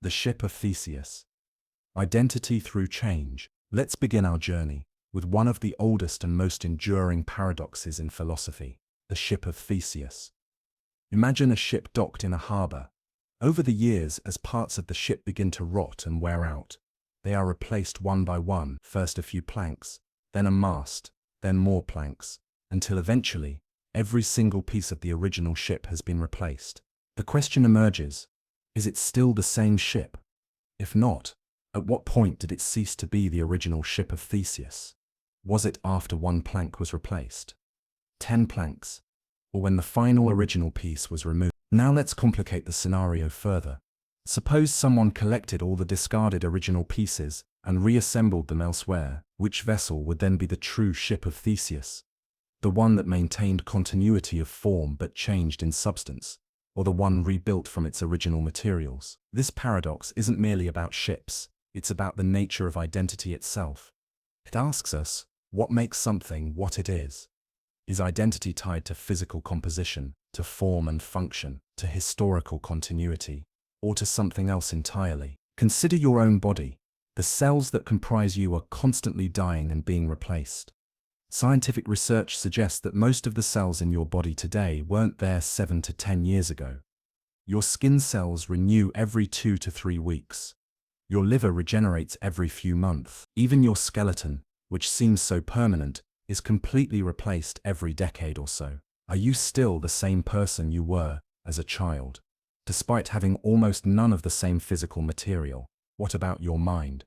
The ship of Theseus. Identity through change. Let's begin our journey with one of the oldest and most enduring paradoxes in philosophy, the ship of Theseus. Imagine a ship docked in a harbor. Over the years, as parts of the ship begin to rot and wear out, they are replaced one by one, first a few planks, then a mast, then more planks, until eventually, every single piece of the original ship has been replaced. The question emerges, is it still the same ship? If not, at what point did it cease to be the original ship of Theseus? Was it after one plank was replaced? 10 planks? Or when the final original piece was removed? Now let's complicate the scenario further. Suppose someone collected all the discarded original pieces and reassembled them elsewhere. Which vessel would then be the true ship of Theseus? The one that maintained continuity of form but changed in substance, or the one rebuilt from its original materials? This paradox isn't merely about ships, it's about the nature of identity itself. It asks us, what makes something what it is? Is identity tied to physical composition, to form and function, to historical continuity, or to something else entirely? Consider your own body. The cells that comprise you are constantly dying and being replaced. Scientific research suggests that most of the cells in your body today weren't there 7 to 10 years ago. Your skin cells renew every 2 to 3 weeks. Your liver regenerates every few months. Even your skeleton, which seems so permanent, is completely replaced every decade or so. Are you still the same person you were as a child, despite having almost none of the same physical material? What about your mind?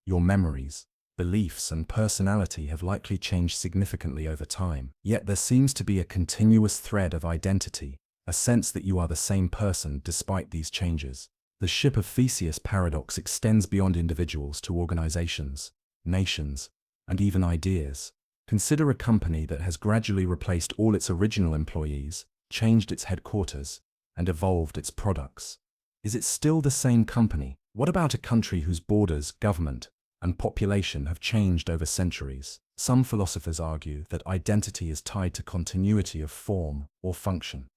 Your memories, beliefs, and personality have likely changed significantly over time. Yet there seems to be a continuous thread of identity, a sense that you are the same person despite these changes. The ship of Theseus paradox extends beyond individuals to organizations, nations, and even ideas. Consider a company that has gradually replaced all its original employees, changed its headquarters, and evolved its products. Is it still the same company? What about a country whose borders, government, and population have changed over centuries? Some philosophers argue that identity is tied to continuity of form or function.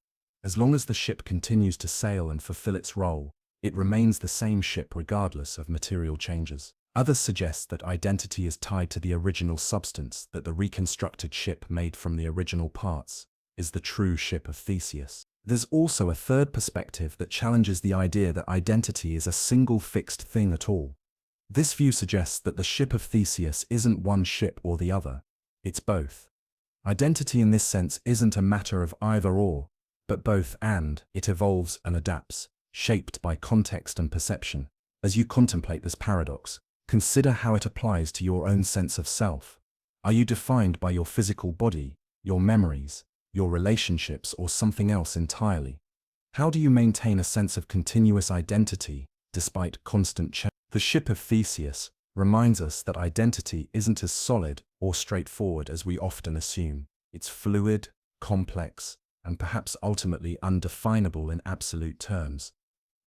As long as the ship continues to sail and fulfill its role, it remains the same ship regardless of material changes. Others suggest that identity is tied to the original substance, that the reconstructed ship made from the original parts is the true ship of Theseus. There's also a third perspective that challenges the idea that identity is a single fixed thing at all. This view suggests that the ship of Theseus isn't one ship or the other, it's both. Identity in this sense isn't a matter of either or, but both and. It evolves and adapts, shaped by context and perception. As you contemplate this paradox, consider how it applies to your own sense of self. Are you defined by your physical body, your memories, your relationships, or something else entirely? How do you maintain a sense of continuous identity despite constant change? The ship of Theseus reminds us that identity isn't as solid or straightforward as we often assume. It's fluid, complex, and perhaps ultimately undefinable in absolute terms.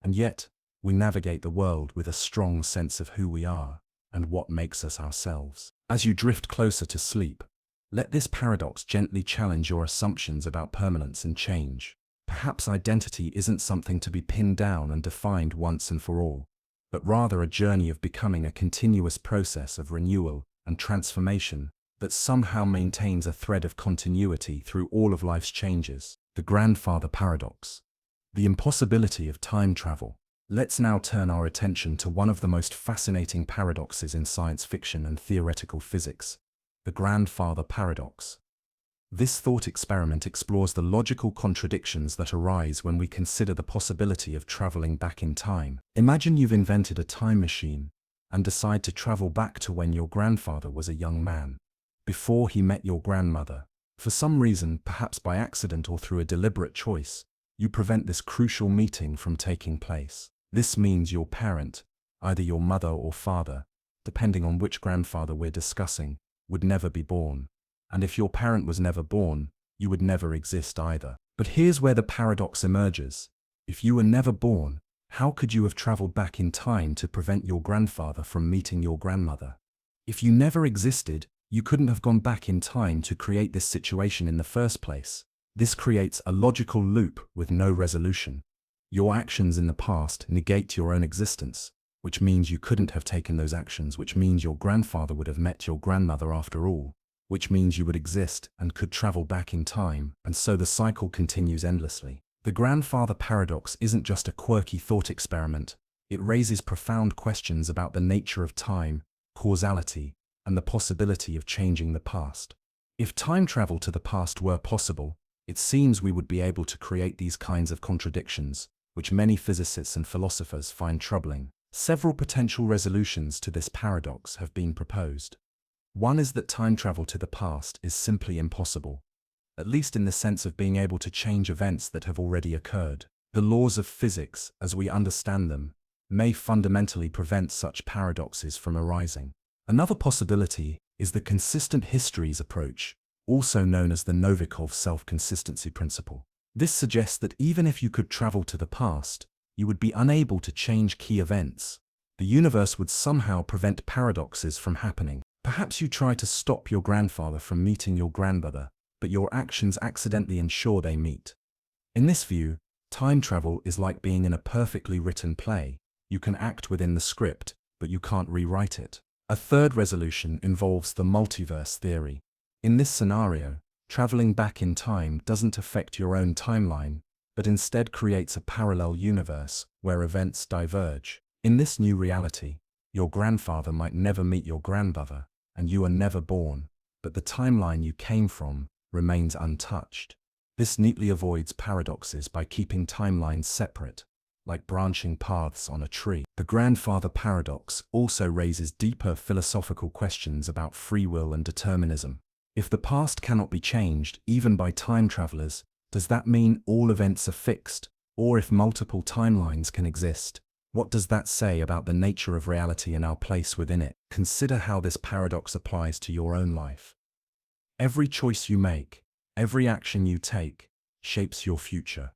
And yet, we navigate the world with a strong sense of who we are and what makes us ourselves. As you drift closer to sleep, let this paradox gently challenge your assumptions about permanence and change. Perhaps identity isn't something to be pinned down and defined once and for all, but rather a journey of becoming, a continuous process of renewal and transformation that somehow maintains a thread of continuity through all of life's changes. The grandfather paradox. The impossibility of time travel. Let's now turn our attention to one of the most fascinating paradoxes in science fiction and theoretical physics, the grandfather paradox. This thought experiment explores the logical contradictions that arise when we consider the possibility of traveling back in time. Imagine you've invented a time machine and decide to travel back to when your grandfather was a young man, before he met your grandmother. For some reason, perhaps by accident or through a deliberate choice, you prevent this crucial meeting from taking place. This means your parent, either your mother or father, depending on which grandfather we're discussing, would never be born. And if your parent was never born, you would never exist either. But here's where the paradox emerges. If you were never born, how could you have traveled back in time to prevent your grandfather from meeting your grandmother? If you never existed, you couldn't have gone back in time to create this situation in the first place. This creates a logical loop with no resolution. Your actions in the past negate your own existence, which means you couldn't have taken those actions, which means your grandfather would have met your grandmother after all, which means you would exist and could travel back in time, and so the cycle continues endlessly. The grandfather paradox isn't just a quirky thought experiment. It raises profound questions about the nature of time, causality, and the possibility of changing the past. If time travel to the past were possible, it seems we would be able to create these kinds of contradictions, which many physicists and philosophers find troubling. Several potential resolutions to this paradox have been proposed. One is that time travel to the past is simply impossible, at least in the sense of being able to change events that have already occurred. The laws of physics, as we understand them, may fundamentally prevent such paradoxes from arising. Another possibility is the consistent histories approach, also known as the Novikov self-consistency principle. This suggests that even if you could travel to the past, you would be unable to change key events. The universe would somehow prevent paradoxes from happening. Perhaps you try to stop your grandfather from meeting your grandmother, but your actions accidentally ensure they meet. In this view, time travel is like being in a perfectly written play. You can act within the script, but you can't rewrite it. A third resolution involves the multiverse theory. In this scenario, traveling back in time doesn't affect your own timeline, but instead creates a parallel universe where events diverge. In this new reality, your grandfather might never meet your grandmother, and you are never born, but the timeline you came from remains untouched. This neatly avoids paradoxes by keeping timelines separate, like branching paths on a tree. The grandfather paradox also raises deeper philosophical questions about free will and determinism. If the past cannot be changed, even by time travelers, does that mean all events are fixed? Or if multiple timelines can exist, what does that say about the nature of reality and our place within it? Consider how this paradox applies to your own life. Every choice you make, every action you take, shapes your future.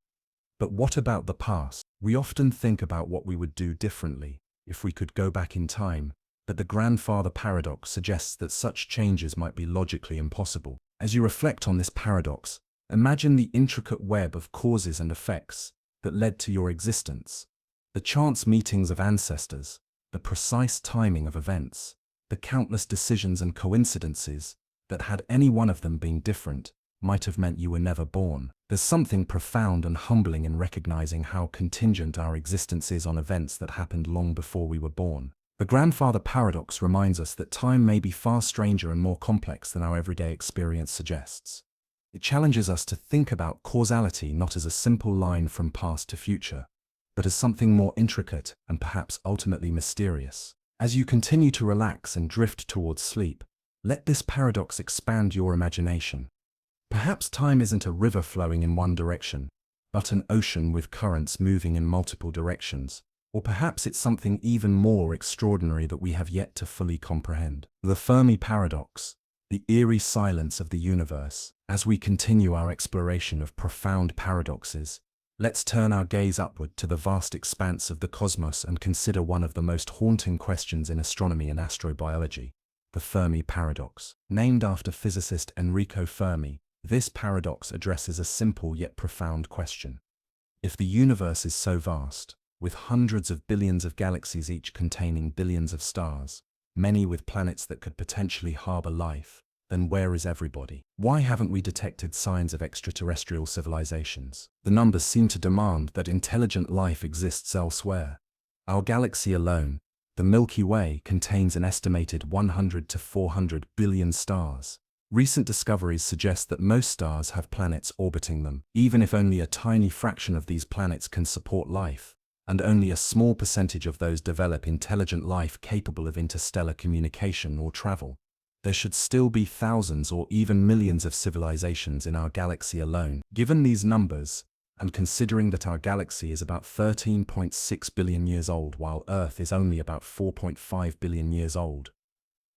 But what about the past? We often think about what we would do differently if we could go back in time, but the grandfather paradox suggests that such changes might be logically impossible. As you reflect on this paradox, imagine the intricate web of causes and effects that led to your existence. The chance meetings of ancestors, the precise timing of events, the countless decisions and coincidences that, had any one of them been different, might have meant you were never born. There's something profound and humbling in recognizing how contingent our existence is on events that happened long before we were born. The grandfather paradox reminds us that time may be far stranger and more complex than our everyday experience suggests. It challenges us to think about causality not as a simple line from past to future, but as something more intricate and perhaps ultimately mysterious. As you continue to relax and drift towards sleep, let this paradox expand your imagination. Perhaps time isn't a river flowing in one direction, but an ocean with currents moving in multiple directions. Or perhaps it's something even more extraordinary that we have yet to fully comprehend. The Fermi paradox, the eerie silence of the universe. As we continue our exploration of profound paradoxes, let's turn our gaze upward to the vast expanse of the cosmos and consider one of the most haunting questions in astronomy and astrobiology, the Fermi paradox. Named after physicist Enrico Fermi, this paradox addresses a simple yet profound question. If the universe is so vast, with hundreds of billions of galaxies each containing billions of stars, many with planets that could potentially harbor life, then where is everybody? Why haven't we detected signs of extraterrestrial civilizations? The numbers seem to demand that intelligent life exists elsewhere. Our galaxy alone, the Milky Way, contains an estimated 100 to 400 billion stars. Recent discoveries suggest that most stars have planets orbiting them, even if only a tiny fraction of these planets can support life, and only a small percentage of those develop intelligent life capable of interstellar communication or travel. There should still be thousands or even millions of civilizations in our galaxy alone. Given these numbers, and considering that our galaxy is about 13.6 billion years old while Earth is only about 4.5 billion years old,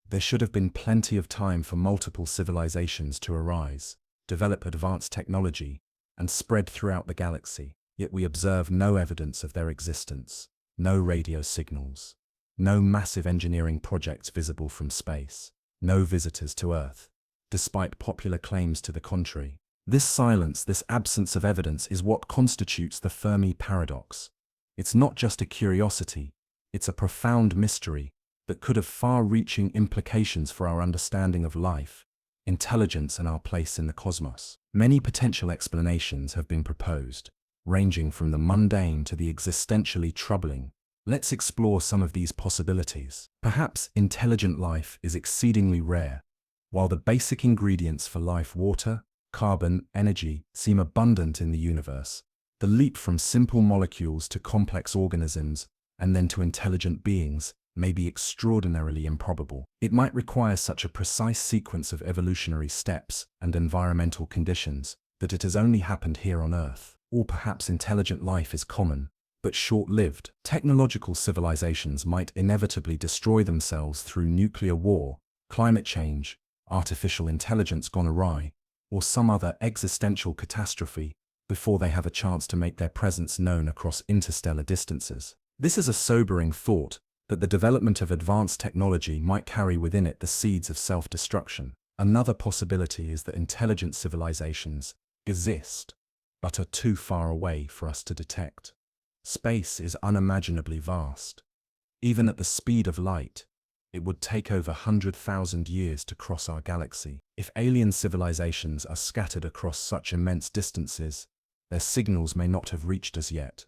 there should have been plenty of time for multiple civilizations to arise, develop advanced technology, and spread throughout the galaxy. Yet we observe no evidence of their existence, no radio signals, no massive engineering projects visible from space, no visitors to Earth. Despite popular claims to the contrary, This silence, this absence of evidence, is what constitutes the Fermi paradox. It's not just a curiosity, it's a profound mystery that could have far-reaching implications for our understanding of life, intelligence, and our place in the cosmos. Many potential explanations have been proposed, ranging from the mundane to the existentially troubling. Let's explore some of these possibilities. Perhaps intelligent life is exceedingly rare. While the basic ingredients for life, water, carbon, energy, seem abundant in the universe, the leap from simple molecules to complex organisms and then to intelligent beings may be extraordinarily improbable. It might require such a precise sequence of evolutionary steps and environmental conditions that it has only happened here on Earth. Or perhaps intelligent life is common, but short-lived. Technological civilizations might inevitably destroy themselves through nuclear war, climate change, artificial intelligence gone awry, or some other existential catastrophe before they have a chance to make their presence known across interstellar distances. This is a sobering thought, that the development of advanced technology might carry within it the seeds of self-destruction. Another possibility is that intelligent civilizations exist, but are too far away for us to detect. Space is unimaginably vast. Even at the speed of light, it would take over 100,000 years to cross our galaxy. If alien civilizations are scattered across such immense distances, their signals may not have reached us yet,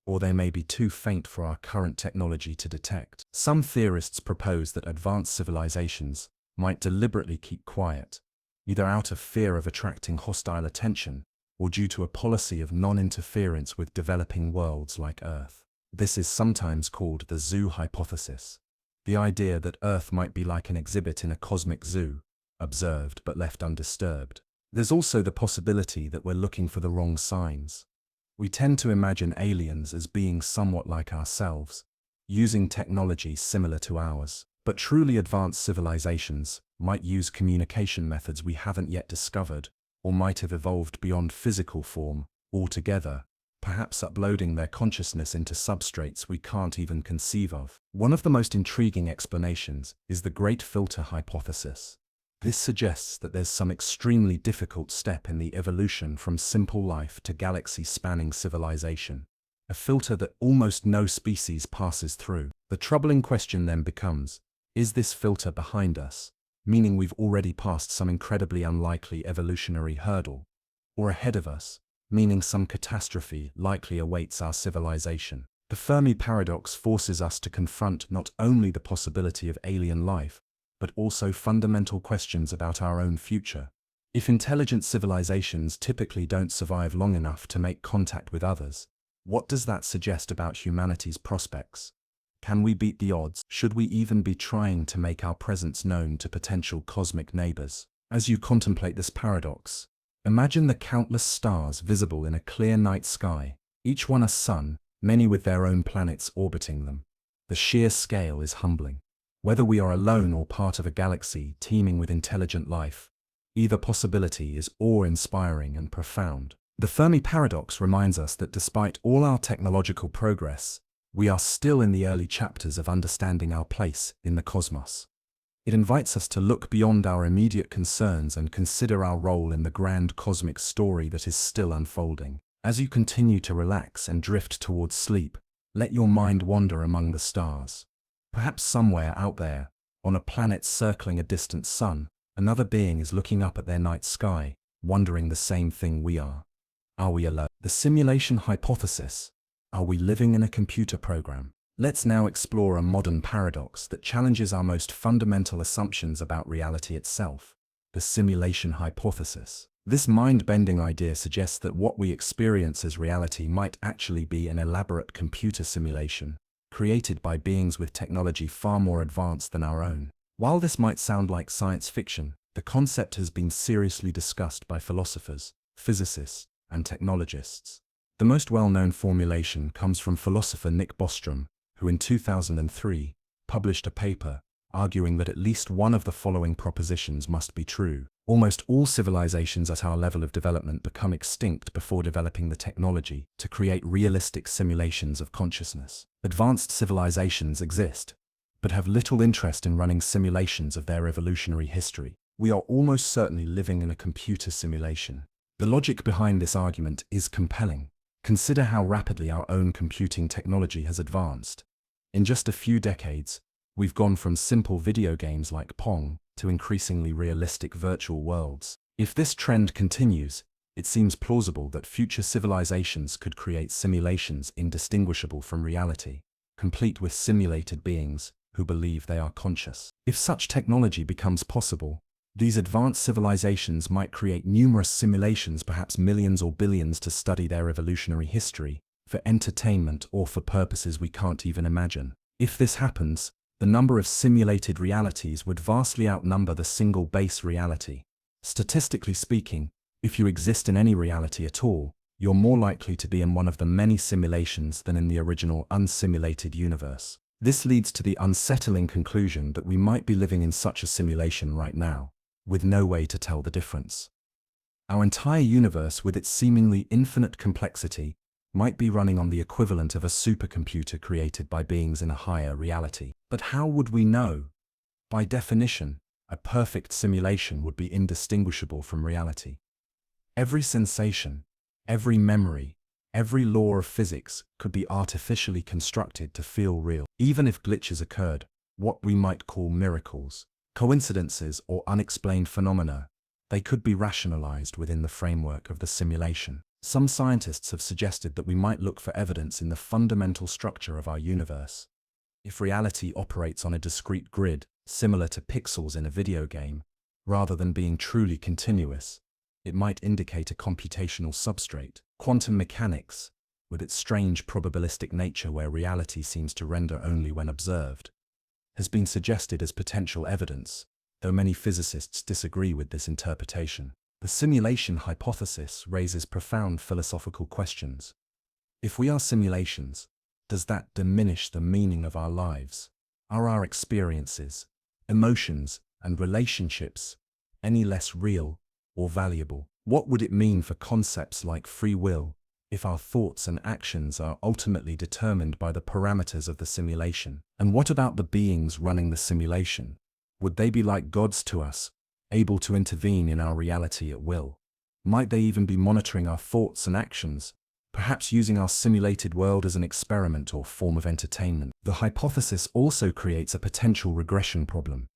or they may be too faint for our current technology to detect. Some theorists propose that advanced civilizations might deliberately keep quiet, either out of fear of attracting hostile attention or due to a policy of non-interference with developing worlds like Earth. This is sometimes called the zoo hypothesis, the idea that Earth might be like an exhibit in a cosmic zoo, observed but left undisturbed. There's also the possibility that we're looking for the wrong signs. We tend to imagine aliens as being somewhat like ourselves, using technology similar to ours. But truly advanced civilizations might use communication methods we haven't yet discovered, or might have evolved beyond physical form altogether, perhaps uploading their consciousness into substrates we can't even conceive of. One of the most intriguing explanations is the Great Filter hypothesis. This suggests that there's some extremely difficult step in the evolution from simple life to galaxy-spanning civilization, a filter that almost no species passes through. The troubling question then becomes, is this filter behind us, meaning we've already passed some incredibly unlikely evolutionary hurdle, or ahead of us, meaning some catastrophe likely awaits our civilization? The Fermi paradox forces us to confront not only the possibility of alien life, but also fundamental questions about our own future. If intelligent civilizations typically don't survive long enough to make contact with others, what does that suggest about humanity's prospects? Can we beat the odds? Should we even be trying to make our presence known to potential cosmic neighbors? As you contemplate this paradox, imagine the countless stars visible in a clear night sky, each one a sun, many with their own planets orbiting them. The sheer scale is humbling. Whether we are alone or part of a galaxy teeming with intelligent life, either possibility is awe-inspiring and profound. The Fermi paradox reminds us that despite all our technological progress, we are still in the early chapters of understanding our place in the cosmos. It invites us to look beyond our immediate concerns and consider our role in the grand cosmic story that is still unfolding. As you continue to relax and drift towards sleep, let your mind wander among the stars. Perhaps somewhere out there, on a planet circling a distant sun, another being is looking up at their night sky, wondering the same thing we are. Are we alone? The simulation hypothesis. Are we living in a computer program? Let's now explore a modern paradox that challenges our most fundamental assumptions about reality itself, the simulation hypothesis. This mind-bending idea suggests that what we experience as reality might actually be an elaborate computer simulation, created by beings with technology far more advanced than our own. While this might sound like science fiction, the concept has been seriously discussed by philosophers, physicists, and technologists. The most well-known formulation comes from philosopher Nick Bostrom, who in 2003 published a paper arguing that at least one of the following propositions must be true. Almost all civilizations at our level of development become extinct before developing the technology to create realistic simulations of consciousness. Advanced civilizations exist, but have little interest in running simulations of their evolutionary history. We are almost certainly living in a computer simulation, The logic behind this argument is compelling. Consider how rapidly our own computing technology has advanced. In just a few decades, we've gone from simple video games like Pong to increasingly realistic virtual worlds. If this trend continues, it seems plausible that future civilizations could create simulations indistinguishable from reality, complete with simulated beings who believe they are conscious. If such technology becomes possible, these advanced civilizations might create numerous simulations, perhaps millions or billions, to study their evolutionary history, for entertainment or for purposes we can't even imagine. If this happens, the number of simulated realities would vastly outnumber the single base reality. Statistically speaking, if you exist in any reality at all, you're more likely to be in one of the many simulations than in the original unsimulated universe. This leads to the unsettling conclusion that we might be living in such a simulation right now, with no way to tell the difference. Our entire universe, with its seemingly infinite complexity, might be running on the equivalent of a supercomputer created by beings in a higher reality. But how would we know? By definition, a perfect simulation would be indistinguishable from reality. Every sensation, every memory, every law of physics could be artificially constructed to feel real. Even if glitches occurred, what we might call miracles, coincidences, or unexplained phenomena, they could be rationalized within the framework of the simulation. Some scientists have suggested that we might look for evidence in the fundamental structure of our universe. If reality operates on a discrete grid, similar to pixels in a video game, rather than being truly continuous, it might indicate a computational substrate. Quantum mechanics, with its strange probabilistic nature where reality seems to render only when observed, has been suggested as potential evidence, though many physicists disagree with this interpretation. The simulation hypothesis raises profound philosophical questions. If we are simulations, does that diminish the meaning of our lives? Are our experiences, emotions, and relationships any less real or valuable? What would it mean for concepts like free will if our thoughts and actions are ultimately determined by the parameters of the simulation? And what about the beings running the simulation? Would they be like gods to us, able to intervene in our reality at will? Might they even be monitoring our thoughts and actions, perhaps using our simulated world as an experiment or form of entertainment? The hypothesis also creates a potential regression problem.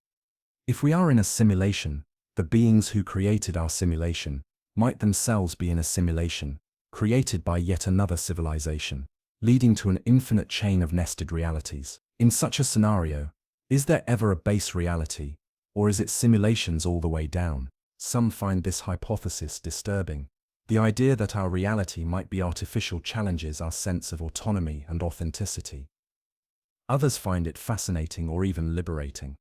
If we are in a simulation, the beings who created our simulation might themselves be in a simulation, created by yet another civilization, leading to an infinite chain of nested realities. In such a scenario, is there ever a base reality, or is it simulations all the way down? Some find this hypothesis disturbing. The idea that our reality might be artificial challenges our sense of autonomy and authenticity. Others find it fascinating or even liberating.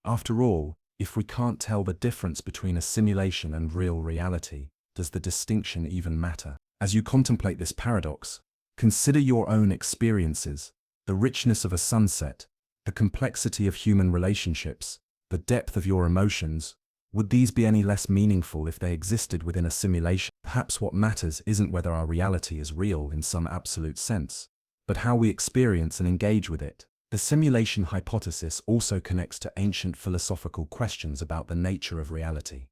After all, if we can't tell the difference between a simulation and real reality, does the distinction even matter? As you contemplate this paradox, consider your own experiences, the richness of a sunset, the complexity of human relationships, the depth of your emotions. Would these be any less meaningful if they existed within a simulation? Perhaps what matters isn't whether our reality is real in some absolute sense, but how we experience and engage with it. The simulation hypothesis also connects to ancient philosophical questions about the nature of reality.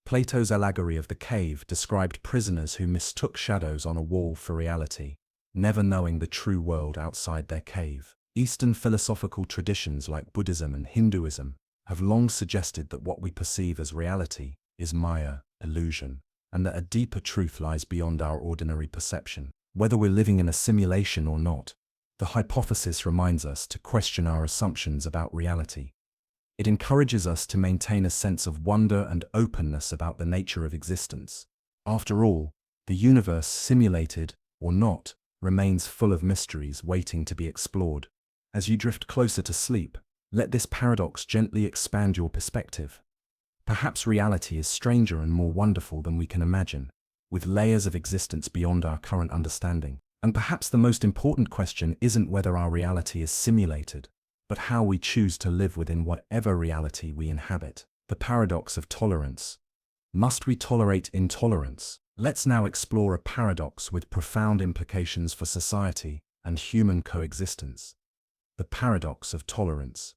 Plato's allegory of the cave described prisoners who mistook shadows on a wall for reality, never knowing the true world outside their cave. Eastern philosophical traditions like Buddhism and Hinduism have long suggested that what we perceive as reality is Maya, illusion, and that a deeper truth lies beyond our ordinary perception. Whether we're living in a simulation or not, the hypothesis reminds us to question our assumptions about reality. It encourages us to maintain a sense of wonder and openness about the nature of existence. After all, the universe, simulated or not, remains full of mysteries waiting to be explored. As you drift closer to sleep, let this paradox gently expand your perspective. Perhaps reality is stranger and more wonderful than we can imagine, with layers of existence beyond our current understanding. And perhaps the most important question isn't whether our reality is simulated, but how we choose to live within whatever reality we inhabit. The paradox of tolerance. Must we tolerate intolerance? Let's now explore a paradox with profound implications for society and human coexistence. The paradox of tolerance.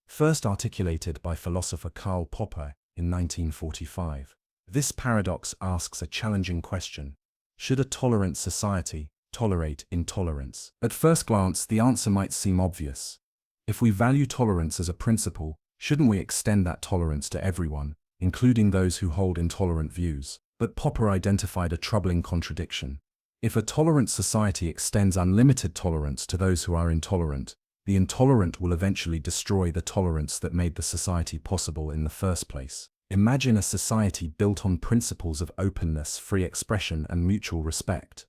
First articulated by philosopher Karl Popper in 1945, This paradox asks a challenging question. Should a tolerant society tolerate intolerance? At first glance, the answer might seem obvious. If we value tolerance as a principle, shouldn't we extend that tolerance to everyone, including those who hold intolerant views? But Popper identified a troubling contradiction. If a tolerant society extends unlimited tolerance to those who are intolerant, the intolerant will eventually destroy the tolerance that made the society possible in the first place. Imagine a society built on principles of openness, free expression, and mutual respect.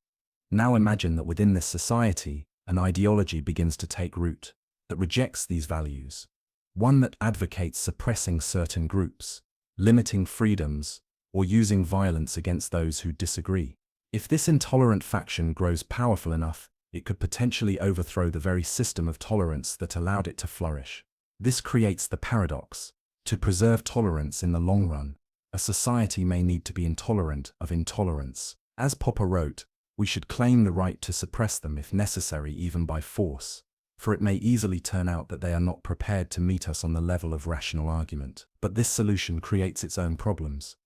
Now imagine that within this society, an ideology begins to take root that rejects these values. One that advocates suppressing certain groups, limiting freedoms, or using violence against those who disagree. If this intolerant faction grows powerful enough, it could potentially overthrow the very system of tolerance that allowed it to flourish. This creates the paradox. To preserve tolerance in the long run, a society may need to be intolerant of intolerance. As Popper wrote, we should claim the right to suppress them if necessary, even by force, for it may easily turn out that they are not prepared to meet us on the level of rational argument. But this solution creates its own problems.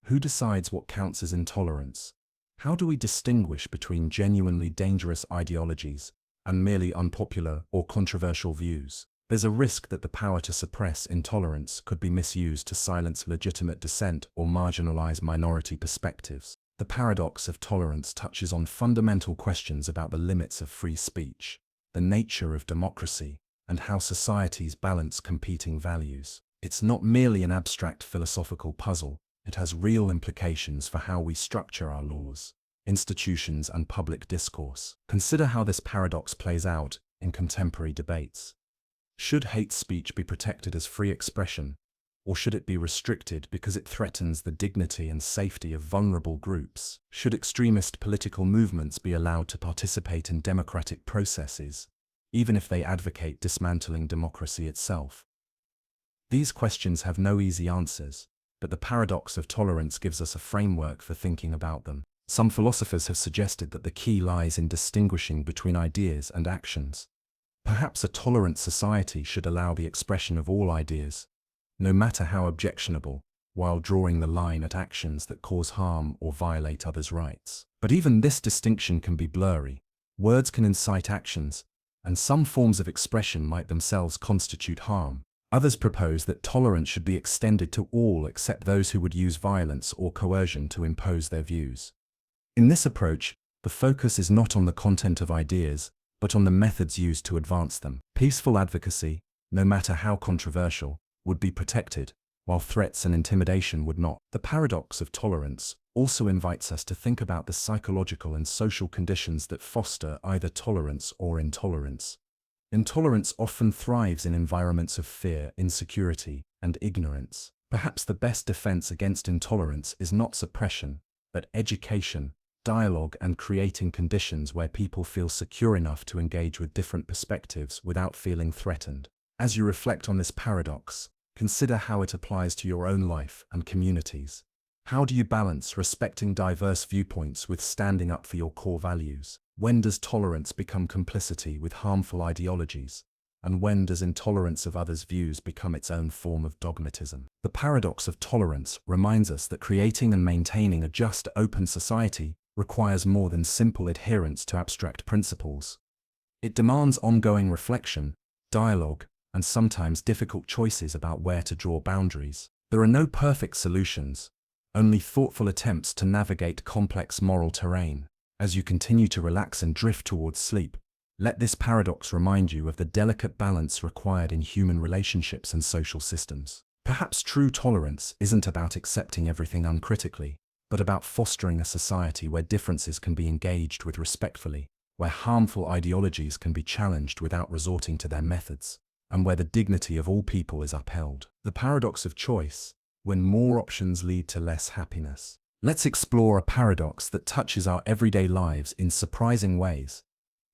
Who decides what counts as intolerance? How do we distinguish between genuinely dangerous ideologies and merely unpopular or controversial views? There's a risk that the power to suppress intolerance could be misused to silence legitimate dissent or marginalize minority perspectives. The paradox of tolerance touches on fundamental questions about the limits of free speech, the nature of democracy, and how societies balance competing values. It's not merely an abstract philosophical puzzle. It has real implications for how we structure our laws, institutions, and public discourse. Consider how this paradox plays out in contemporary debates. Should hate speech be protected as free expression, or should it be restricted because it threatens the dignity and safety of vulnerable groups? Should extremist political movements be allowed to participate in democratic processes, even if they advocate dismantling democracy itself? These questions have no easy answers, but the paradox of tolerance gives us a framework for thinking about them. Some philosophers have suggested that the key lies in distinguishing between ideas and actions. Perhaps a tolerant society should allow the expression of all ideas, no matter how objectionable, while drawing the line at actions that cause harm or violate others' rights. But even this distinction can be blurry. Words can incite actions, and some forms of expression might themselves constitute harm. Others propose that tolerance should be extended to all except those who would use violence or coercion to impose their views. In this approach, the focus is not on the content of ideas, but on the methods used to advance them. Peaceful advocacy, no matter how controversial, would be protected, while threats and intimidation would not. The paradox of tolerance also invites us to think about the psychological and social conditions that foster either tolerance or intolerance. Intolerance often thrives in environments of fear, insecurity, and ignorance. Perhaps the best defense against intolerance is not suppression, but education, dialogue, and creating conditions where people feel secure enough to engage with different perspectives without feeling threatened. As you reflect on this paradox, consider how it applies to your own life and communities. How do you balance respecting diverse viewpoints with standing up for your core values? When does tolerance become complicity with harmful ideologies? And when does intolerance of others' views become its own form of dogmatism? The paradox of tolerance reminds us that creating and maintaining a just, open society requires more than simple adherence to abstract principles. It demands ongoing reflection, dialogue, and sometimes difficult choices about where to draw boundaries. There are no perfect solutions, only thoughtful attempts to navigate complex moral terrain. As you continue to relax and drift towards sleep, let this paradox remind you of the delicate balance required in human relationships and social systems. Perhaps true tolerance isn't about accepting everything uncritically, but about fostering a society where differences can be engaged with respectfully, where harmful ideologies can be challenged without resorting to their methods, and where the dignity of all people is upheld. The paradox of choice, when more options lead to less happiness. Let's explore a paradox that touches our everyday lives in surprising ways.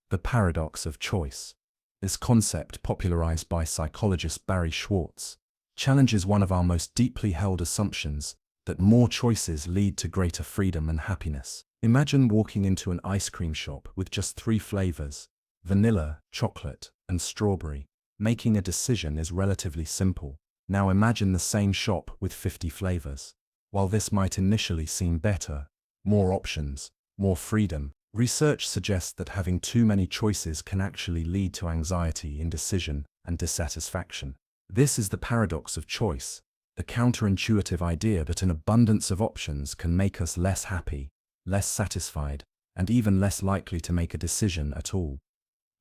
The paradox of choice. This concept, popularized by psychologist Barry Schwartz, challenges one of our most deeply held assumptions, that more choices lead to greater freedom and happiness. Imagine walking into an ice cream shop with just 3 flavors, vanilla, chocolate, and strawberry. Making a decision is relatively simple. Now imagine the same shop with 50 flavors. While this might initially seem better, more options, more freedom, research suggests that having too many choices can actually lead to anxiety, indecision, and dissatisfaction. This is the paradox of choice, the counterintuitive idea that an abundance of options can make us less happy, less satisfied, and even less likely to make a decision at all.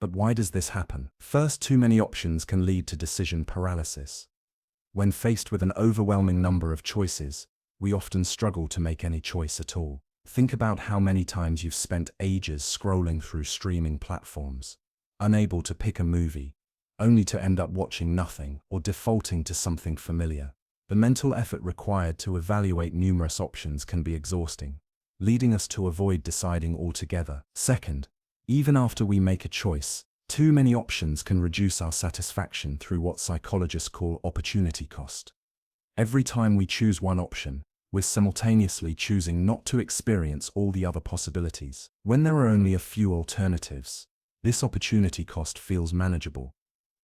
But why does this happen? First, too many options can lead to decision paralysis. When faced with an overwhelming number of choices, we often struggle to make any choice at all. Think about how many times you've spent ages scrolling through streaming platforms, unable to pick a movie, only to end up watching nothing or defaulting to something familiar. The mental effort required to evaluate numerous options can be exhausting, leading us to avoid deciding altogether. Second, even after we make a choice, too many options can reduce our satisfaction through what psychologists call opportunity cost. Every time we choose one option, we're simultaneously choosing not to experience all the other possibilities. When there are only a few alternatives, this opportunity cost feels manageable.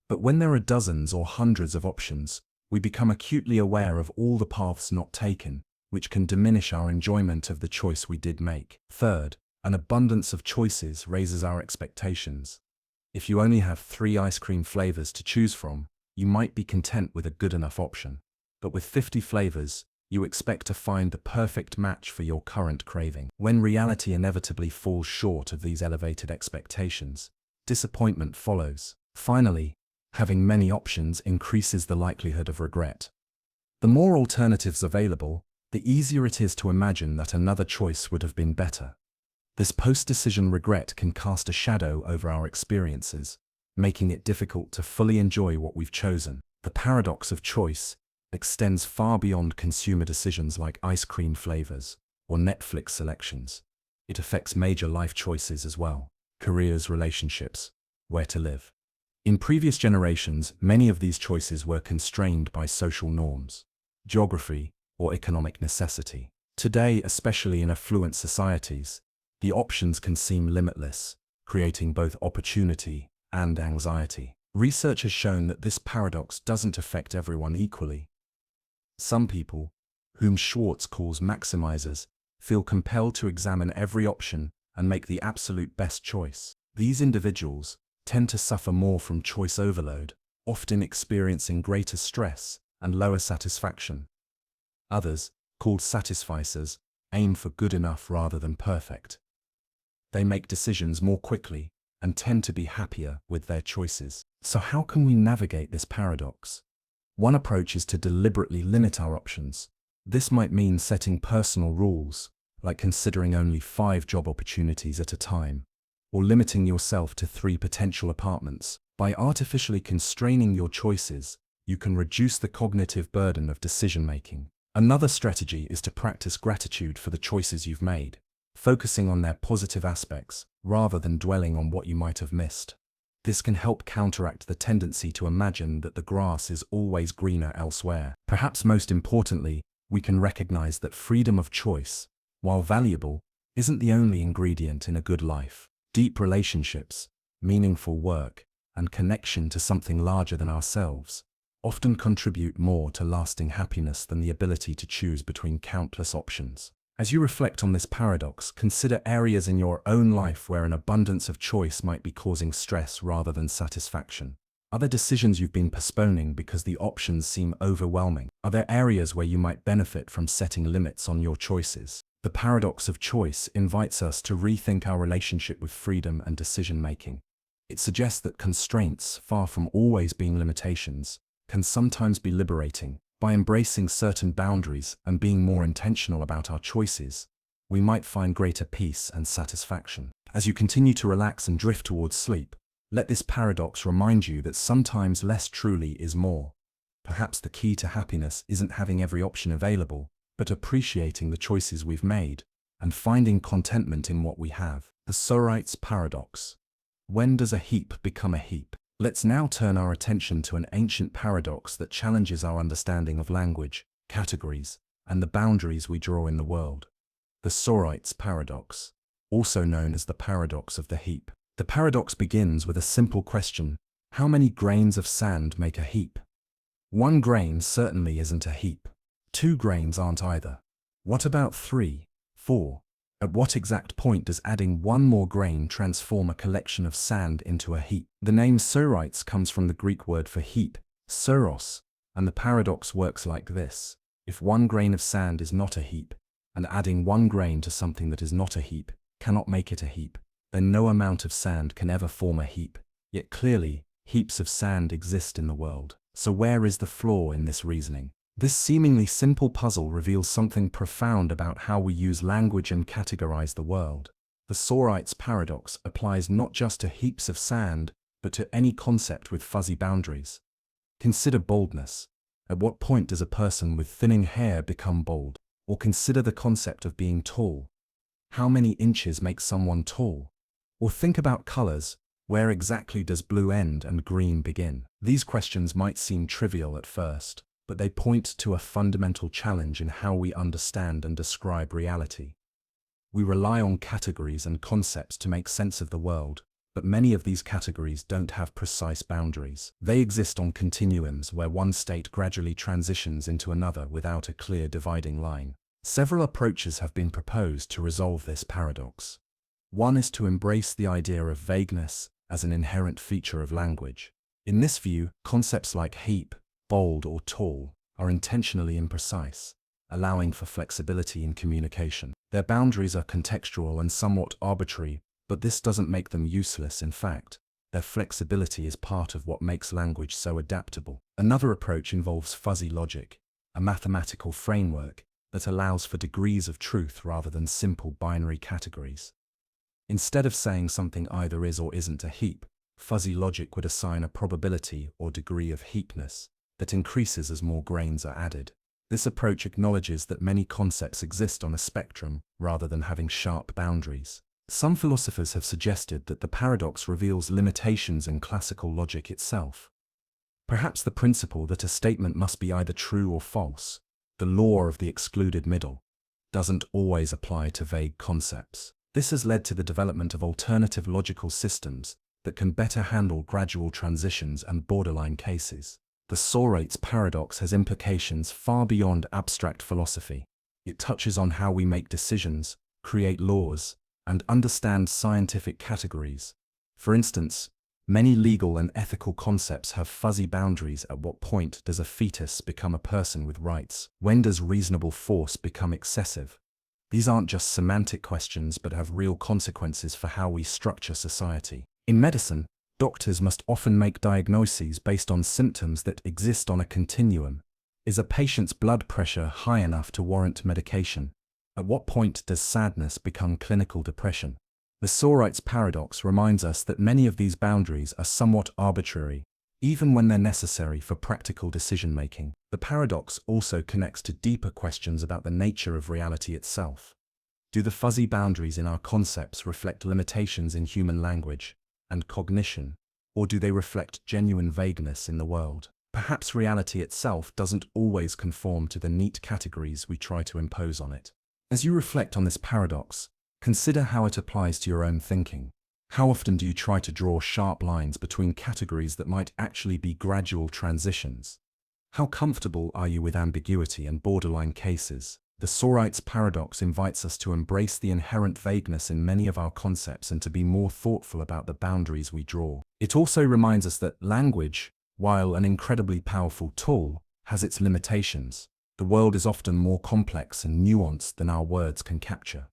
But when there are dozens or hundreds of options, we become acutely aware of all the paths not taken, which can diminish our enjoyment of the choice we did make. Third, an abundance of choices raises our expectations. If you only have 3 ice cream flavors to choose from, you might be content with a good enough option. But with 50 flavors, you expect to find the perfect match for your current craving. When reality inevitably falls short of these elevated expectations, disappointment follows. Finally, having many options increases the likelihood of regret. The more alternatives available, the easier it is to imagine that another choice would have been better. This post-decision regret can cast a shadow over our experiences, making it difficult to fully enjoy what we've chosen. The paradox of choice extends far beyond consumer decisions like ice cream flavors or Netflix selections. It affects major life choices as well: careers, relationships, where to live. In previous generations, many of these choices were constrained by social norms, geography, or economic necessity. Today, especially in affluent societies, the options can seem limitless, creating both opportunity and anxiety. Research has shown that this paradox doesn't affect everyone equally. Some people, whom Schwartz calls maximizers, feel compelled to examine every option and make the absolute best choice. These individuals tend to suffer more from choice overload, often experiencing greater stress and lower satisfaction. Others, called satisficers, aim for good enough rather than perfect. They make decisions more quickly and tend to be happier with their choices. So how can we navigate this paradox? One approach is to deliberately limit our options. This might mean setting personal rules, like considering only 5 job opportunities at a time, or limiting yourself to 3 potential apartments. By artificially constraining your choices, you can reduce the cognitive burden of decision-making. Another strategy is to practice gratitude for the choices you've made, focusing on their positive aspects rather than dwelling on what you might have missed. This can help counteract the tendency to imagine that the grass is always greener elsewhere. Perhaps most importantly, we can recognize that freedom of choice, while valuable, isn't the only ingredient in a good life. Deep relationships, meaningful work, and connection to something larger than ourselves often contribute more to lasting happiness than the ability to choose between countless options. As you reflect on this paradox, consider areas in your own life where an abundance of choice might be causing stress rather than satisfaction. Are there decisions you've been postponing because the options seem overwhelming? Are there areas where you might benefit from setting limits on your choices? The paradox of choice invites us to rethink our relationship with freedom and decision-making. It suggests that constraints, far from always being limitations, can sometimes be liberating. By embracing certain boundaries and being more intentional about our choices, we might find greater peace and satisfaction. As you continue to relax and drift towards sleep, let this paradox remind you that sometimes less truly is more. Perhaps the key to happiness isn't having every option available, but appreciating the choices we've made and finding contentment in what we have. The Sorites paradox. When does a heap become a heap? Let's now turn our attention to an ancient paradox that challenges our understanding of language, categories, and the boundaries we draw in the world. The Sorites paradox, also known as the paradox of the heap. The paradox begins with a simple question: how many grains of sand make a heap? 1 grain certainly isn't a heap. 2 grains aren't either. What about 3, 4? At what exact point does adding one more grain transform a collection of sand into a heap? The name Sorites comes from the Greek word for heap, soros, and the paradox works like this. If one grain of sand is not a heap, and adding one grain to something that is not a heap cannot make it a heap, then no amount of sand can ever form a heap. Yet clearly, heaps of sand exist in the world. So where is the flaw in this reasoning? This seemingly simple puzzle reveals something profound about how we use language and categorize the world. The Sorites paradox applies not just to heaps of sand, but to any concept with fuzzy boundaries. Consider boldness. At what point does a person with thinning hair become bold? Or consider the concept of being tall. How many inches make someone tall? Or think about colors. Where exactly does blue end and green begin? These questions might seem trivial at first, but they point to a fundamental challenge in how we understand and describe reality. We rely on categories and concepts to make sense of the world, but many of these categories don't have precise boundaries. They exist on continuums where one state gradually transitions into another without a clear dividing line. Several approaches have been proposed to resolve this paradox. One is to embrace the idea of vagueness as an inherent feature of language. In this view, concepts like heap, bold, or tall are intentionally imprecise, allowing for flexibility in communication. Their boundaries are contextual and somewhat arbitrary, but this doesn't make them useless. In fact, their flexibility is part of what makes language so adaptable. Another approach involves fuzzy logic, a mathematical framework that allows for degrees of truth rather than simple binary categories. Instead of saying something either is or isn't a heap, fuzzy logic would assign a probability or degree of heapness that increases as more grains are added. This approach acknowledges that many concepts exist on a spectrum rather than having sharp boundaries. Some philosophers have suggested that the paradox reveals limitations in classical logic itself. Perhaps the principle that a statement must be either true or false, the law of the excluded middle, doesn't always apply to vague concepts. This has led to the development of alternative logical systems that can better handle gradual transitions and borderline cases. The Sorites paradox has implications far beyond abstract philosophy. It touches on how we make decisions, create laws, and understand scientific categories. For instance, many legal and ethical concepts have fuzzy boundaries. At what point does a fetus become a person with rights? When does reasonable force become excessive? These aren't just semantic questions but have real consequences for how we structure society. In medicine, doctors must often make diagnoses based on symptoms that exist on a continuum. Is a patient's blood pressure high enough to warrant medication? At what point does sadness become clinical depression? The Sorites paradox reminds us that many of these boundaries are somewhat arbitrary, even when they're necessary for practical decision-making. The paradox also connects to deeper questions about the nature of reality itself. Do the fuzzy boundaries in our concepts reflect limitations in human language and cognition, or do they reflect genuine vagueness in the world? Perhaps reality itself doesn't always conform to the neat categories we try to impose on it. As you reflect on this paradox, consider how it applies to your own thinking. How often do you try to draw sharp lines between categories that might actually be gradual transitions? How comfortable are you with ambiguity and borderline cases? The Sorites paradox invites us to embrace the inherent vagueness in many of our concepts and to be more thoughtful about the boundaries we draw. It also reminds us that language, while an incredibly powerful tool, has its limitations. The world is often more complex and nuanced than our words can capture.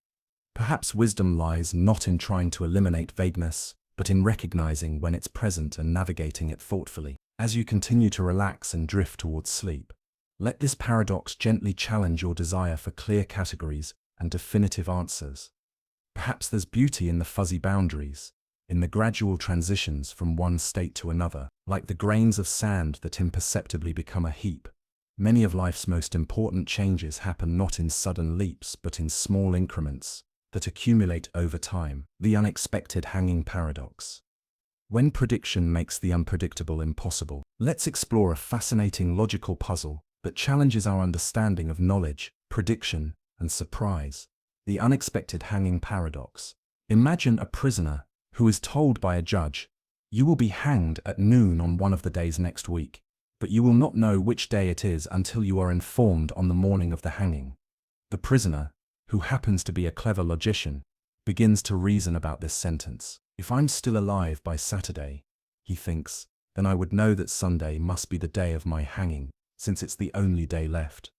Perhaps wisdom lies not in trying to eliminate vagueness, but in recognizing when it's present and navigating it thoughtfully. As you continue to relax and drift towards sleep, let this paradox gently challenge your desire for clear categories and definitive answers. Perhaps there's beauty in the fuzzy boundaries, in the gradual transitions from one state to another, like the grains of sand that imperceptibly become a heap. Many of life's most important changes happen not in sudden leaps but in small increments that accumulate over time. The unexpected hanging paradox. When prediction makes the unpredictable impossible, let's explore a fascinating logical puzzle that challenges our understanding of knowledge, prediction, and surprise. The unexpected hanging paradox. Imagine a prisoner who is told by a judge, "You will be hanged at noon on one of the days next week, but you will not know which day it is until you are informed on the morning of the hanging." The prisoner, who happens to be a clever logician, begins to reason about this sentence. If I'm still alive by Saturday, he thinks, then I would know that Sunday must be the day of my hanging, since it's the only day left.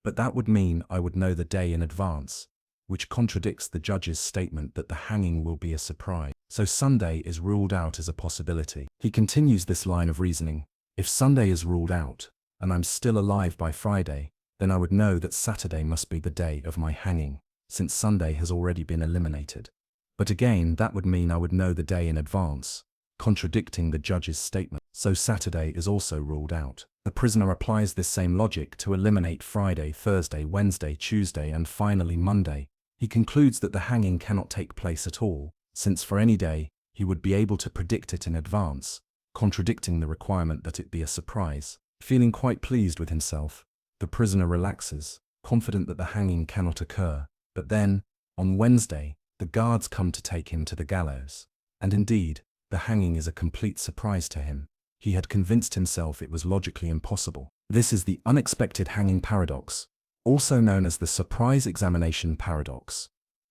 But that would mean I would know the day in advance, which contradicts the judge's statement that the hanging will be a surprise. So Sunday is ruled out as a possibility. He continues this line of reasoning. If Sunday is ruled out, and I'm still alive by Friday, then I would know that Saturday must be the day of my hanging, since Sunday has already been eliminated. But again, that would mean I would know the day in advance, contradicting the judge's statement. So Saturday is also ruled out. The prisoner applies this same logic to eliminate Friday, Thursday, Wednesday, Tuesday, and finally Monday. He concludes that the hanging cannot take place at all, since for any day, he would be able to predict it in advance, contradicting the requirement that it be a surprise. Feeling quite pleased with himself, the prisoner relaxes, confident that the hanging cannot occur. But then, on Wednesday, the guards come to take him to the gallows. And indeed, the hanging is a complete surprise to him. He had convinced himself it was logically impossible. This is the unexpected hanging paradox, also known as the surprise examination paradox.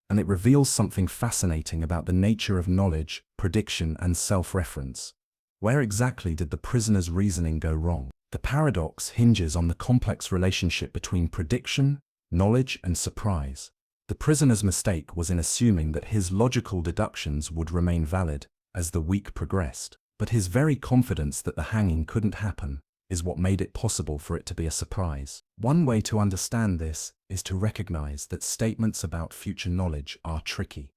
And it reveals something fascinating about the nature of knowledge, prediction, and self-reference. Where exactly did the prisoner's reasoning go wrong? The paradox hinges on the complex relationship between prediction, knowledge, and surprise. The prisoner's mistake was in assuming that his logical deductions would remain valid as the week progressed. But his very confidence that the hanging couldn't happen is what made it possible for it to be a surprise. One way to understand this is to recognize that statements about future knowledge are tricky.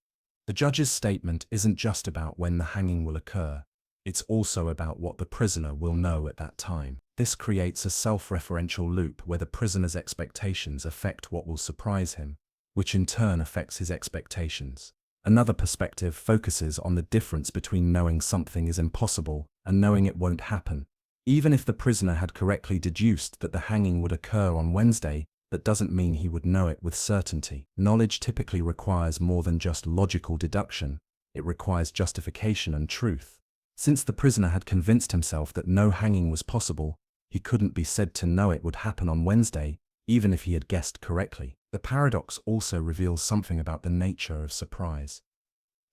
The judge's statement isn't just about when the hanging will occur, it's also about what the prisoner will know at that time. This creates a self-referential loop where the prisoner's expectations affect what will surprise him, which in turn affects his expectations. Another perspective focuses on the difference between knowing something is impossible and knowing it won't happen. Even if the prisoner had correctly deduced that the hanging would occur on Wednesday, that doesn't mean he would know it with certainty. Knowledge typically requires more than just logical deduction, it requires justification and truth. Since the prisoner had convinced himself that no hanging was possible, he couldn't be said to know it would happen on Wednesday, even if he had guessed correctly. The paradox also reveals something about the nature of surprise.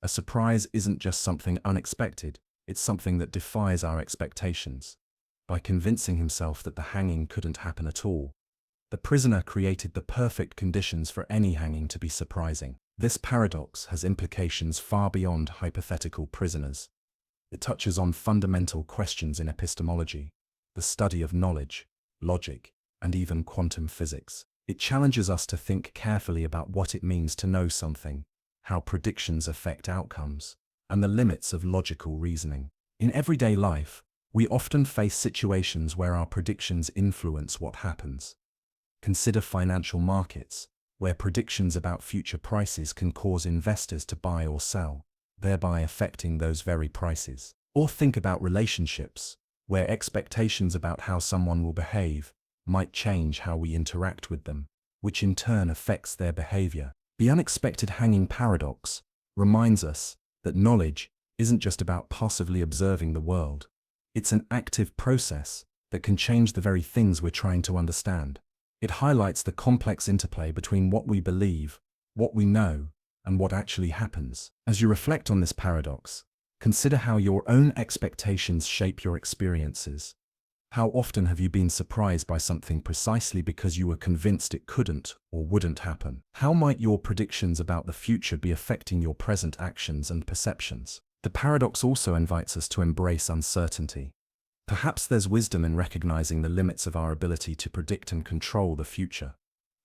A surprise isn't just something unexpected, it's something that defies our expectations. By convincing himself that the hanging couldn't happen at all, the prisoner created the perfect conditions for any hanging to be surprising. This paradox has implications far beyond hypothetical prisoners. It touches on fundamental questions in epistemology, the study of knowledge, logic, and even quantum physics. It challenges us to think carefully about what it means to know something, how predictions affect outcomes, and the limits of logical reasoning. In everyday life, we often face situations where our predictions influence what happens. Consider financial markets, where predictions about future prices can cause investors to buy or sell, thereby affecting those very prices. Or think about relationships, where expectations about how someone will behave might change how we interact with them, which in turn affects their behavior. The unexpected hanging paradox reminds us that knowledge isn't just about passively observing the world. It's an active process that can change the very things we're trying to understand. It highlights the complex interplay between what we believe, what we know, and what actually happens. As you reflect on this paradox, consider how your own expectations shape your experiences. How often have you been surprised by something precisely because you were convinced it couldn't or wouldn't happen? How might your predictions about the future be affecting your present actions and perceptions? The paradox also invites us to embrace uncertainty. Perhaps there's wisdom in recognizing the limits of our ability to predict and control the future.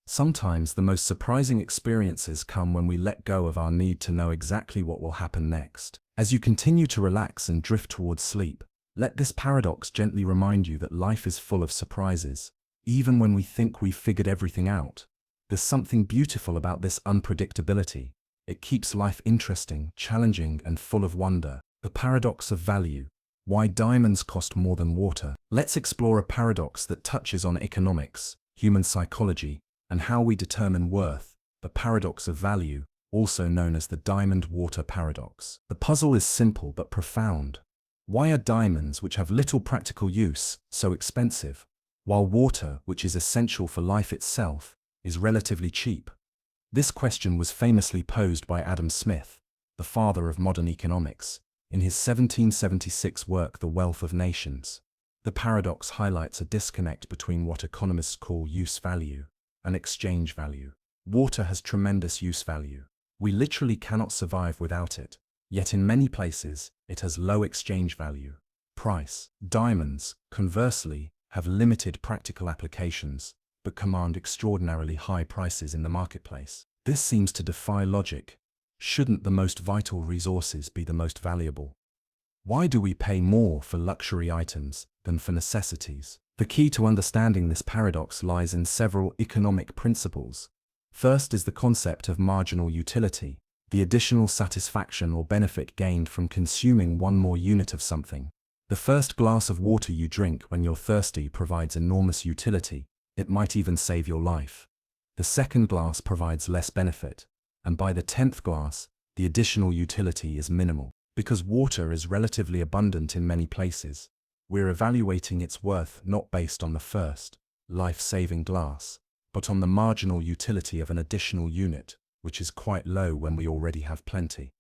Sometimes the most surprising experiences come when we let go of our need to know exactly what will happen next. As you continue to relax and drift towards sleep, let this paradox gently remind you that life is full of surprises. Even when we think we've figured everything out, there's something beautiful about this unpredictability. It keeps life interesting, challenging, and full of wonder. The paradox of value. Why diamonds cost more than water. Let's explore a paradox that touches on economics, human psychology, and how we determine worth. The paradox of value, also known as the diamond-water paradox. The puzzle is simple but profound. Why are diamonds, which have little practical use, so expensive, while water, which is essential for life itself, is relatively cheap? This question was famously posed by Adam Smith, the father of modern economics, in his 1776 work The Wealth of Nations. The paradox highlights a disconnect between what economists call use value and exchange value. Water has tremendous use value. We literally cannot survive without it. Yet in many places, it has low exchange value. Price. Diamonds, conversely, have limited practical applications, but command extraordinarily high prices in the marketplace. This seems to defy logic. Shouldn't the most vital resources be the most valuable? Why do we pay more for luxury items than for necessities? The key to understanding this paradox lies in several economic principles. First is the concept of marginal utility, the additional satisfaction or benefit gained from consuming one more unit of something. The first glass of water you drink when you're thirsty provides enormous utility. It might even save your life. The second glass provides less benefit, and by the 10th glass, the additional utility is minimal. Because water is relatively abundant in many places, we're evaluating its worth not based on the first, life-saving glass, but on the marginal utility of an additional unit, which is quite low when we already have plenty.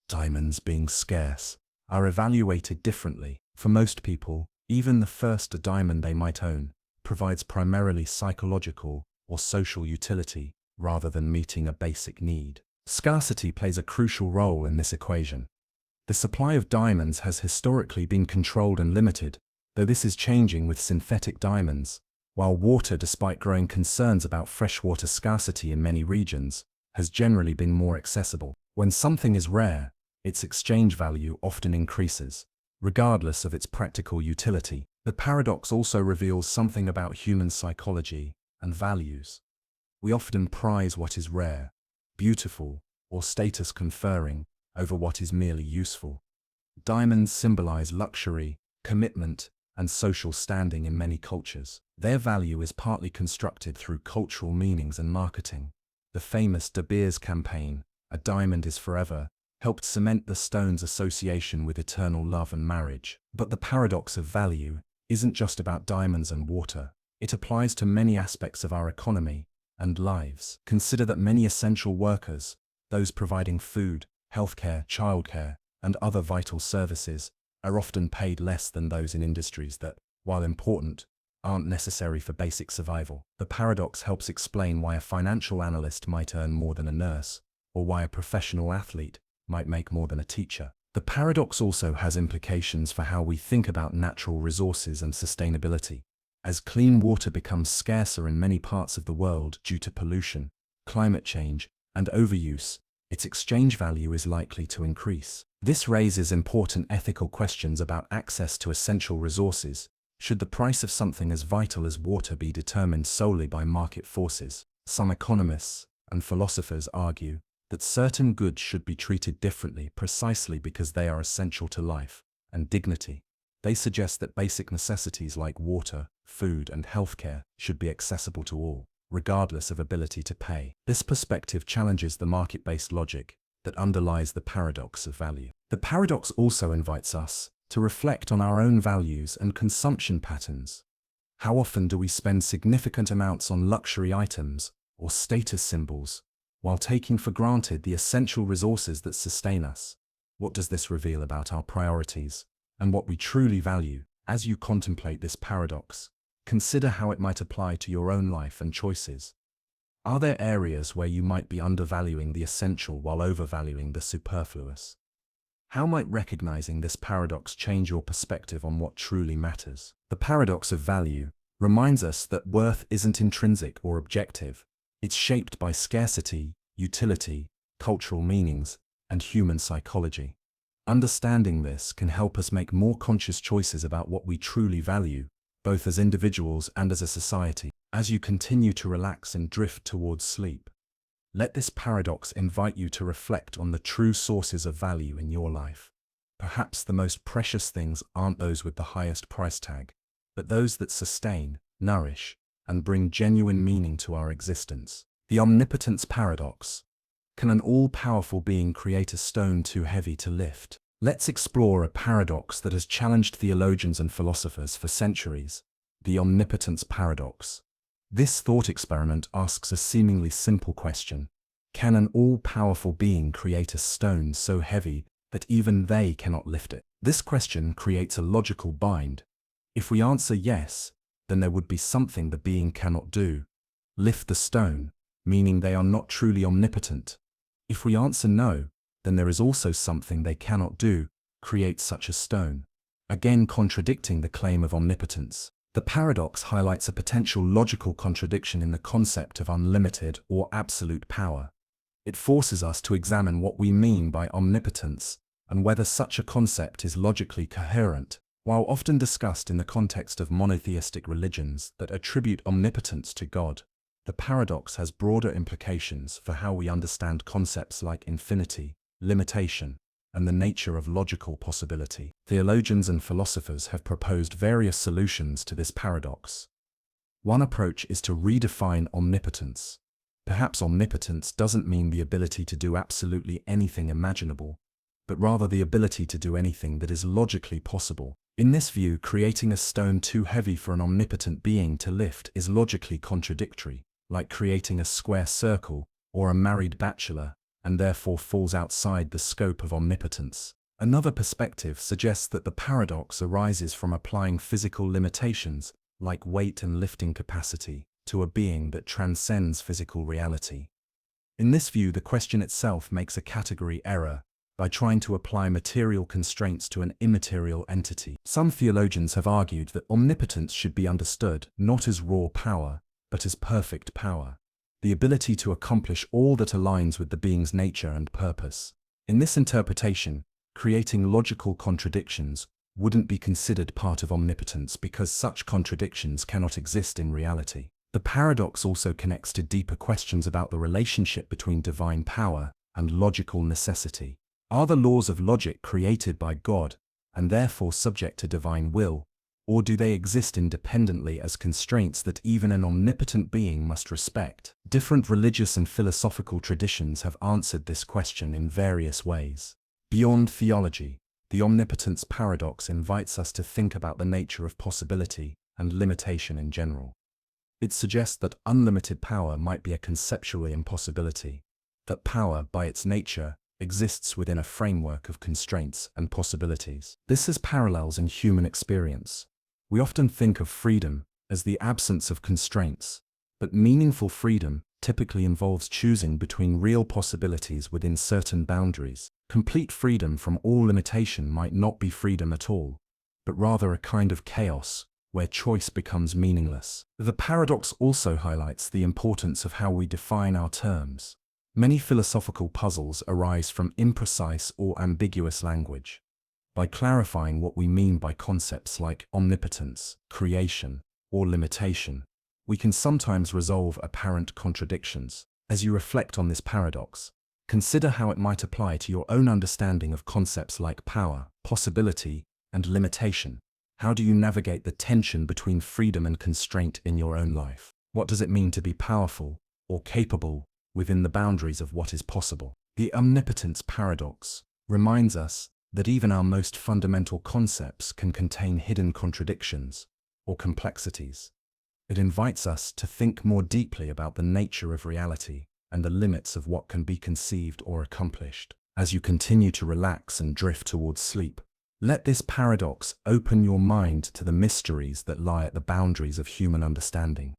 Diamonds, being scarce, are evaluated differently. For most people, even the first diamond they might own provides primarily psychological or social utility rather than meeting a basic need. Scarcity plays a crucial role in this equation. The supply of diamonds has historically been controlled and limited, though this is changing with synthetic diamonds, while water, despite growing concerns about freshwater scarcity in many regions, has generally been more accessible. When something is rare, its exchange value often increases, regardless of its practical utility. The paradox also reveals something about human psychology and values. We often prize what is rare, beautiful, or status-conferring over what is merely useful. Diamonds symbolize luxury, commitment, and social standing in many cultures. Their value is partly constructed through cultural meanings and marketing. The famous De Beers campaign, "A Diamond is Forever," helped cement the stone's association with eternal love and marriage. But the paradox of value isn't just about diamonds and water. It applies to many aspects of our economy and lives. Consider that many essential workers, those providing food, healthcare, childcare, and other vital services, are often paid less than those in industries that, while important, aren't necessary for basic survival. The paradox helps explain why a financial analyst might earn more than a nurse, or why a professional athlete might make more than a teacher. The paradox also has implications for how we think about natural resources and sustainability. As clean water becomes scarcer in many parts of the world due to pollution, climate change, and overuse, its exchange value is likely to increase. This raises important ethical questions about access to essential resources. Should the price of something as vital as water be determined solely by market forces? Some economists and philosophers argue that certain goods should be treated differently precisely because they are essential to life and dignity. They suggest that basic necessities like water, food, and healthcare should be accessible to all, regardless of ability to pay. This perspective challenges the market-based logic that underlies the paradox of value. The paradox also invites us to reflect on our own values and consumption patterns. How often do we spend significant amounts on luxury items or status symbols, while taking for granted the essential resources that sustain us? What does this reveal about our priorities and what we truly value? As you contemplate this paradox, consider how it might apply to your own life and choices. Are there areas where you might be undervaluing the essential while overvaluing the superfluous? How might recognizing this paradox change your perspective on what truly matters? The paradox of value reminds us that worth isn't intrinsic or objective. It's shaped by scarcity, utility, cultural meanings, and human psychology. Understanding this can help us make more conscious choices about what we truly value, both as individuals and as a society. As you continue to relax and drift towards sleep, let this paradox invite you to reflect on the true sources of value in your life. Perhaps the most precious things aren't those with the highest price tag, but those that sustain, nourish, and bring genuine meaning to our existence. The omnipotence paradox. Can an all-powerful being create a stone too heavy to lift? Let's explore a paradox that has challenged theologians and philosophers for centuries: the omnipotence paradox. This thought experiment asks a seemingly simple question. Can an all-powerful being create a stone so heavy that even they cannot lift it? This question creates a logical bind. If we answer yes, then there would be something the being cannot do. Lift the stone, meaning they are not truly omnipotent. If we answer no, then there is also something they cannot do, create such a stone. Again contradicting the claim of omnipotence. The paradox highlights a potential logical contradiction in the concept of unlimited or absolute power. It forces us to examine what we mean by omnipotence and whether such a concept is logically coherent. While often discussed in the context of monotheistic religions that attribute omnipotence to God, the paradox has broader implications for how we understand concepts like infinity, limitation, and the nature of logical possibility. Theologians and philosophers have proposed various solutions to this paradox. One approach is to redefine omnipotence. Perhaps omnipotence doesn't mean the ability to do absolutely anything imaginable, but rather the ability to do anything that is logically possible. In this view, creating a stone too heavy for an omnipotent being to lift is logically contradictory, like creating a square circle or a married bachelor, and therefore falls outside the scope of omnipotence. Another perspective suggests that the paradox arises from applying physical limitations, like weight and lifting capacity, to a being that transcends physical reality. In this view, the question itself makes a category error by trying to apply material constraints to an immaterial entity. Some theologians have argued that omnipotence should be understood not as raw power, but as perfect power. The ability to accomplish all that aligns with the being's nature and purpose. In this interpretation, creating logical contradictions wouldn't be considered part of omnipotence because such contradictions cannot exist in reality. The paradox also connects to deeper questions about the relationship between divine power and logical necessity. Are the laws of logic created by God and therefore subject to divine will, or do they exist independently as constraints that even an omnipotent being must respect? Different religious and philosophical traditions have answered this question in various ways. Beyond theology, the omnipotence paradox invites us to think about the nature of possibility and limitation in general. It suggests that unlimited power might be a conceptual impossibility, that power, by its nature, exists within a framework of constraints and possibilities. This has parallels in human experience. We often think of freedom as the absence of constraints, but meaningful freedom typically involves choosing between real possibilities within certain boundaries. Complete freedom from all limitation might not be freedom at all, but rather a kind of chaos where choice becomes meaningless. The paradox also highlights the importance of how we define our terms. Many philosophical puzzles arise from imprecise or ambiguous language. By clarifying what we mean by concepts like omnipotence, creation, or limitation, we can sometimes resolve apparent contradictions. As you reflect on this paradox, consider how it might apply to your own understanding of concepts like power, possibility, and limitation. How do you navigate the tension between freedom and constraint in your own life? What does it mean to be powerful or capable within the boundaries of what is possible? The omnipotence paradox reminds us that even our most fundamental concepts can contain hidden contradictions or complexities. It invites us to think more deeply about the nature of reality and the limits of what can be conceived or accomplished. As you continue to relax and drift towards sleep, let this paradox open your mind to the mysteries that lie at the boundaries of human understanding.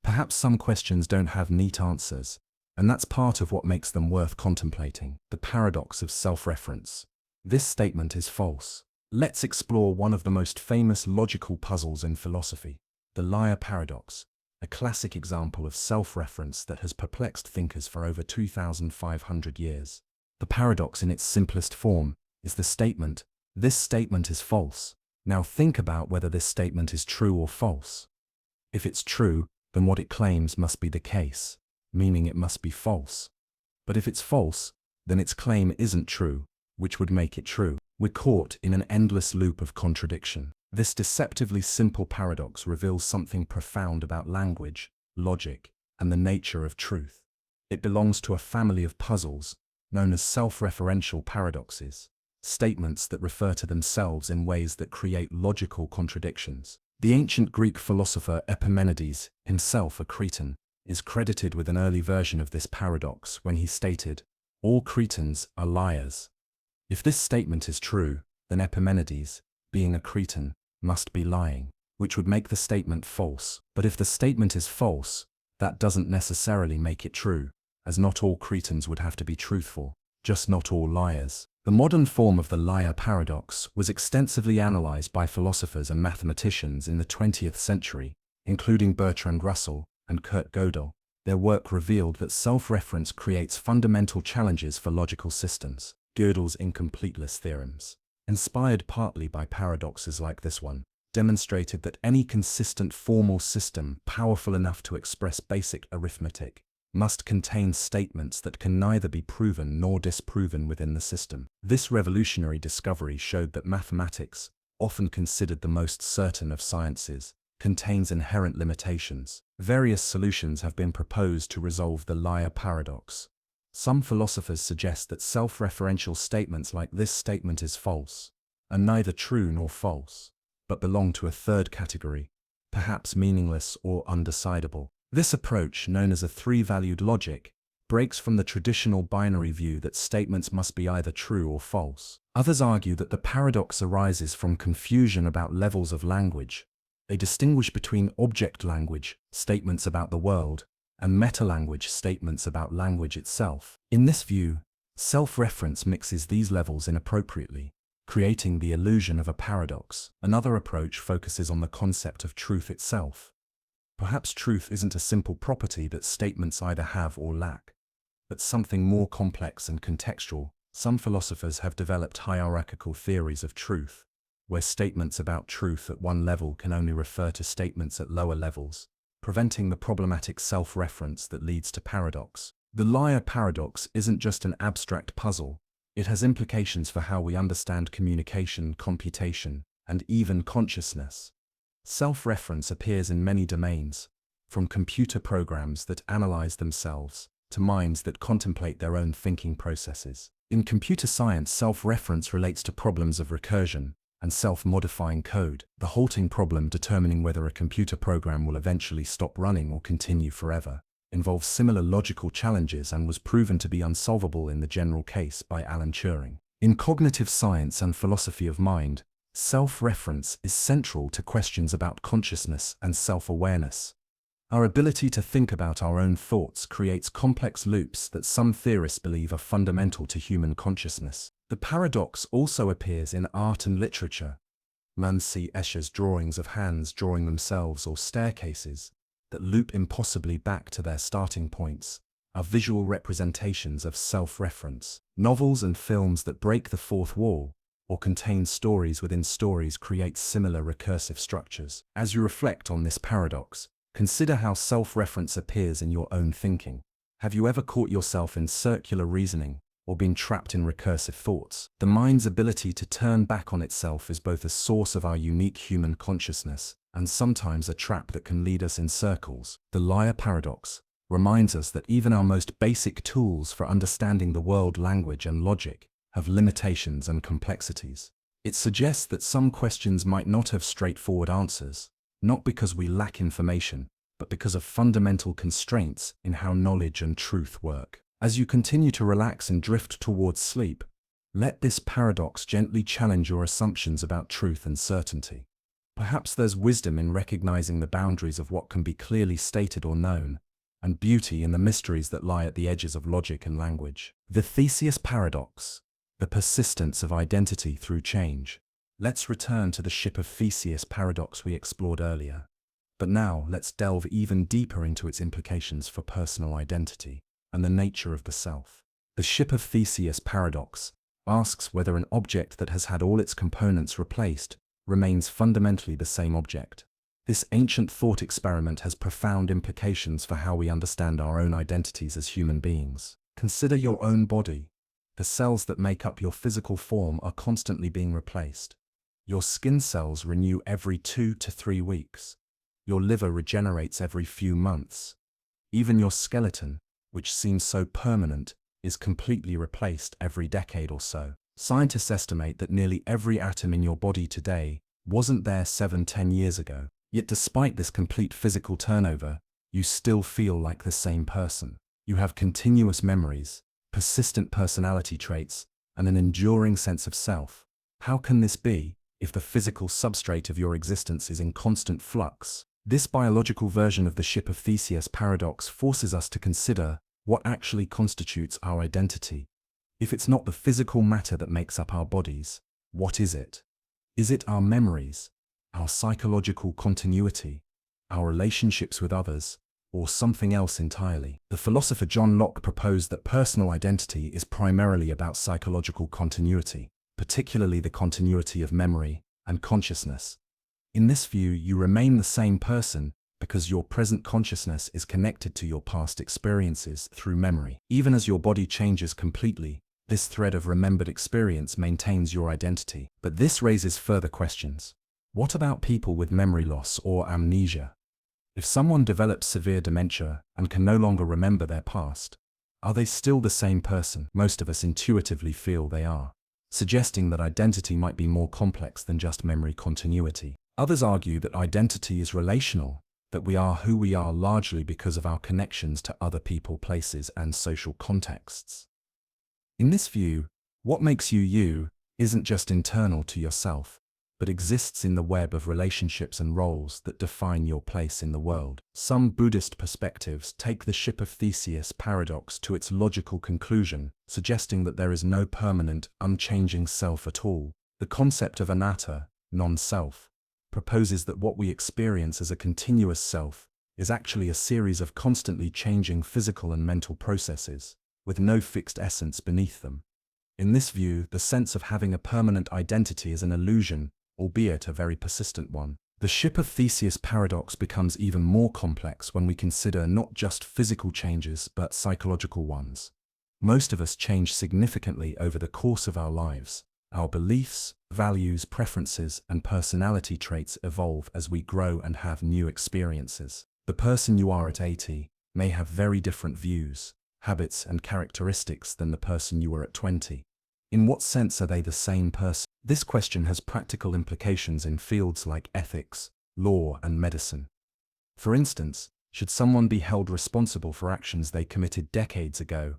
Perhaps some questions don't have neat answers, and that's part of what makes them worth contemplating. The paradox of self-reference. This statement is false. Let's explore one of the most famous logical puzzles in philosophy, the liar paradox, a classic example of self-reference that has perplexed thinkers for over 2,500 years. The paradox in its simplest form is the statement, "This statement is false." Now think about whether this statement is true or false. If it's true, then what it claims must be the case, meaning it must be false. But if it's false, then its claim isn't true, which would make it true. We're caught in an endless loop of contradiction. This deceptively simple paradox reveals something profound about language, logic, and the nature of truth. It belongs to a family of puzzles known as self-referential paradoxes, statements that refer to themselves in ways that create logical contradictions. The ancient Greek philosopher Epimenides, himself a Cretan, is credited with an early version of this paradox when he stated, "All Cretans are liars." If this statement is true, then Epimenides, being a Cretan, must be lying, which would make the statement false. But if the statement is false, that doesn't necessarily make it true, as not all Cretans would have to be truthful, just not all liars. The modern form of the liar paradox was extensively analyzed by philosophers and mathematicians in the 20th century, including Bertrand Russell and Kurt Gödel. Their work revealed that self-reference creates fundamental challenges for logical systems. Gödel's incompleteness theorems, inspired partly by paradoxes like this one, demonstrated that any consistent formal system powerful enough to express basic arithmetic must contain statements that can neither be proven nor disproven within the system. This revolutionary discovery showed that mathematics, often considered the most certain of sciences, contains inherent limitations. Various solutions have been proposed to resolve the liar paradox. Some philosophers suggest that self-referential statements like "this statement is false" are neither true nor false, but belong to a third category, perhaps meaningless or undecidable. This approach, known as a three-valued logic, breaks from the traditional binary view that statements must be either true or false. Others argue that the paradox arises from confusion about levels of language. They distinguish between object language, statements about the world, and meta-language, statements about language itself. In this view, self-reference mixes these levels inappropriately, creating the illusion of a paradox. Another approach focuses on the concept of truth itself. Perhaps truth isn't a simple property that statements either have or lack, but something more complex and contextual. Some philosophers have developed hierarchical theories of truth, where statements about truth at one level can only refer to statements at lower levels, preventing the problematic self-reference that leads to paradox. The liar paradox isn't just an abstract puzzle, it has implications for how we understand communication, computation, and even consciousness. Self-reference appears in many domains, from computer programs that analyze themselves to minds that contemplate their own thinking processes. In computer science, self-reference relates to problems of recursion and self-modifying code, the halting problem determining whether a computer program will eventually stop running or continue forever, involves similar logical challenges and was proven to be unsolvable in the general case by Alan Turing. In cognitive science and philosophy of mind, self-reference is central to questions about consciousness and self-awareness. Our ability to think about our own thoughts creates complex loops that some theorists believe are fundamental to human consciousness. The paradox also appears in art and literature. See Escher's drawings of hands drawing themselves or staircases that loop impossibly back to their starting points are visual representations of self-reference. Novels and films that break the fourth wall or contain stories within stories create similar recursive structures. As you reflect on this paradox, consider how self-reference appears in your own thinking. Have you ever caught yourself in circular reasoning or been trapped in recursive thoughts? The mind's ability to turn back on itself is both a source of our unique human consciousness and sometimes a trap that can lead us in circles. The liar paradox reminds us that even our most basic tools for understanding the world, language and logic, have limitations and complexities. It suggests that some questions might not have straightforward answers, not because we lack information, but because of fundamental constraints in how knowledge and truth work. As you continue to relax and drift towards sleep, let this paradox gently challenge your assumptions about truth and certainty. Perhaps there's wisdom in recognizing the boundaries of what can be clearly stated or known, and beauty in the mysteries that lie at the edges of logic and language. The Theseus paradox, the persistence of identity through change. Let's return to the ship of Theseus paradox we explored earlier. But now let's delve even deeper into its implications for personal identity and the nature of the self. The ship of Theseus paradox asks whether an object that has had all its components replaced remains fundamentally the same object. This ancient thought experiment has profound implications for how we understand our own identities as human beings. Consider your own body. The cells that make up your physical form are constantly being replaced. Your skin cells renew every 2 to 3 weeks. Your liver regenerates every few months. Even your skeleton, which seems so permanent, is completely replaced every decade or so. Scientists estimate that nearly every atom in your body today wasn't there 7, 10 years ago. Yet despite this complete physical turnover, you still feel like the same person. You have continuous memories, persistent personality traits, and an enduring sense of self. How can this be, if the physical substrate of your existence is in constant flux? This biological version of the ship of Theseus paradox forces us to consider what actually constitutes our identity. If it's not the physical matter that makes up our bodies, what is it? Is it our memories, our psychological continuity, our relationships with others, or something else entirely? The philosopher John Locke proposed that personal identity is primarily about psychological continuity, particularly the continuity of memory and consciousness. In this view, you remain the same person because your present consciousness is connected to your past experiences through memory. Even as your body changes completely, this thread of remembered experience maintains your identity. But this raises further questions. What about people with memory loss or amnesia? If someone develops severe dementia and can no longer remember their past, are they still the same person? Most of us intuitively feel they are, suggesting that identity might be more complex than just memory continuity. Others argue that identity is relational, that we are who we are largely because of our connections to other people, places, and social contexts. In this view, what makes you you isn't just internal to yourself, but exists in the web of relationships and roles that define your place in the world. Some Buddhist perspectives take the ship of Theseus paradox to its logical conclusion, suggesting that there is no permanent, unchanging self at all. The concept of anatta, non-self, proposes that what we experience as a continuous self is actually a series of constantly changing physical and mental processes, with no fixed essence beneath them. In this view, the sense of having a permanent identity is an illusion, albeit a very persistent one. The ship of Theseus paradox becomes even more complex when we consider not just physical changes but psychological ones. Most of us change significantly over the course of our lives. Our beliefs, values, preferences, and personality traits evolve as we grow and have new experiences. The person you are at 80 may have very different views, habits, and characteristics than the person you were at 20. In what sense are they the same person? This question has practical implications in fields like ethics, law, and medicine. For instance, should someone be held responsible for actions they committed decades ago,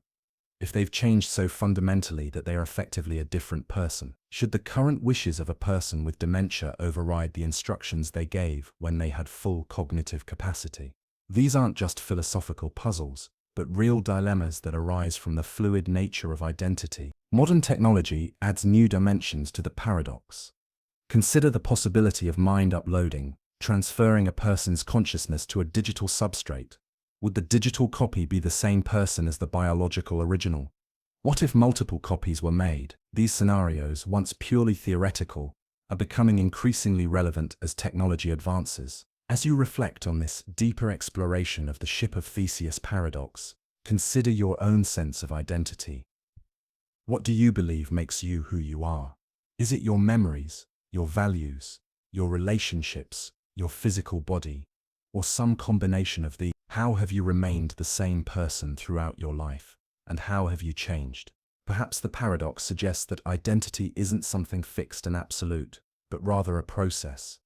if they've changed so fundamentally that they are effectively a different person? Should the current wishes of a person with dementia override the instructions they gave when they had full cognitive capacity? These aren't just philosophical puzzles, but real dilemmas that arise from the fluid nature of identity. Modern technology adds new dimensions to the paradox. Consider the possibility of mind uploading, transferring a person's consciousness to a digital substrate. Would the digital copy be the same person as the biological original? What if multiple copies were made? These scenarios, once purely theoretical, are becoming increasingly relevant as technology advances. As you reflect on this deeper exploration of the ship of Theseus paradox, consider your own sense of identity. What do you believe makes you who you are? Is it your memories, your values, your relationships, your physical body, or some combination of these? How have you remained the same person throughout your life, and how have you changed? Perhaps the paradox suggests that identity isn't something fixed and absolute, but rather a process,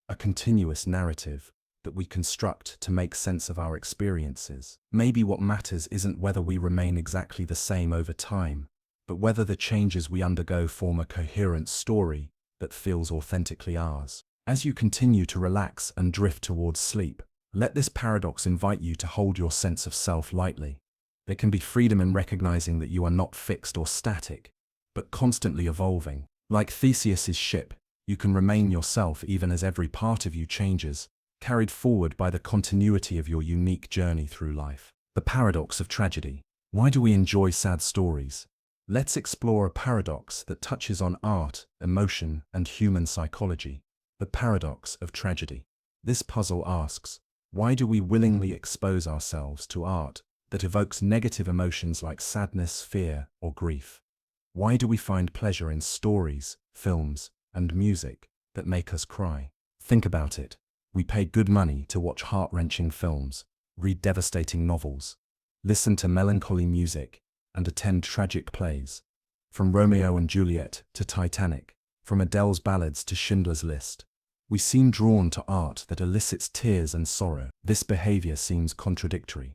a continuous narrative that we construct to make sense of our experiences. Maybe what matters isn't whether we remain exactly the same over time, but whether the changes we undergo form a coherent story that feels authentically ours. As you continue to relax and drift towards sleep, let this paradox invite you to hold your sense of self lightly. There can be freedom in recognizing that you are not fixed or static, but constantly evolving. Like Theseus's ship, you can remain yourself even as every part of you changes, carried forward by the continuity of your unique journey through life. The paradox of tragedy. Why do we enjoy sad stories? Let's explore a paradox that touches on art, emotion, and human psychology. The paradox of tragedy. This puzzle asks, why do we willingly expose ourselves to art that evokes negative emotions like sadness, fear, or grief? Why do we find pleasure in stories, films, and music that make us cry? Think about it. We pay good money to watch heart-wrenching films, read devastating novels, listen to melancholy music, and attend tragic plays. From Romeo and Juliet to Titanic, from Adele's ballads to Schindler's List. We seem drawn to art that elicits tears and sorrow. This behavior seems contradictory.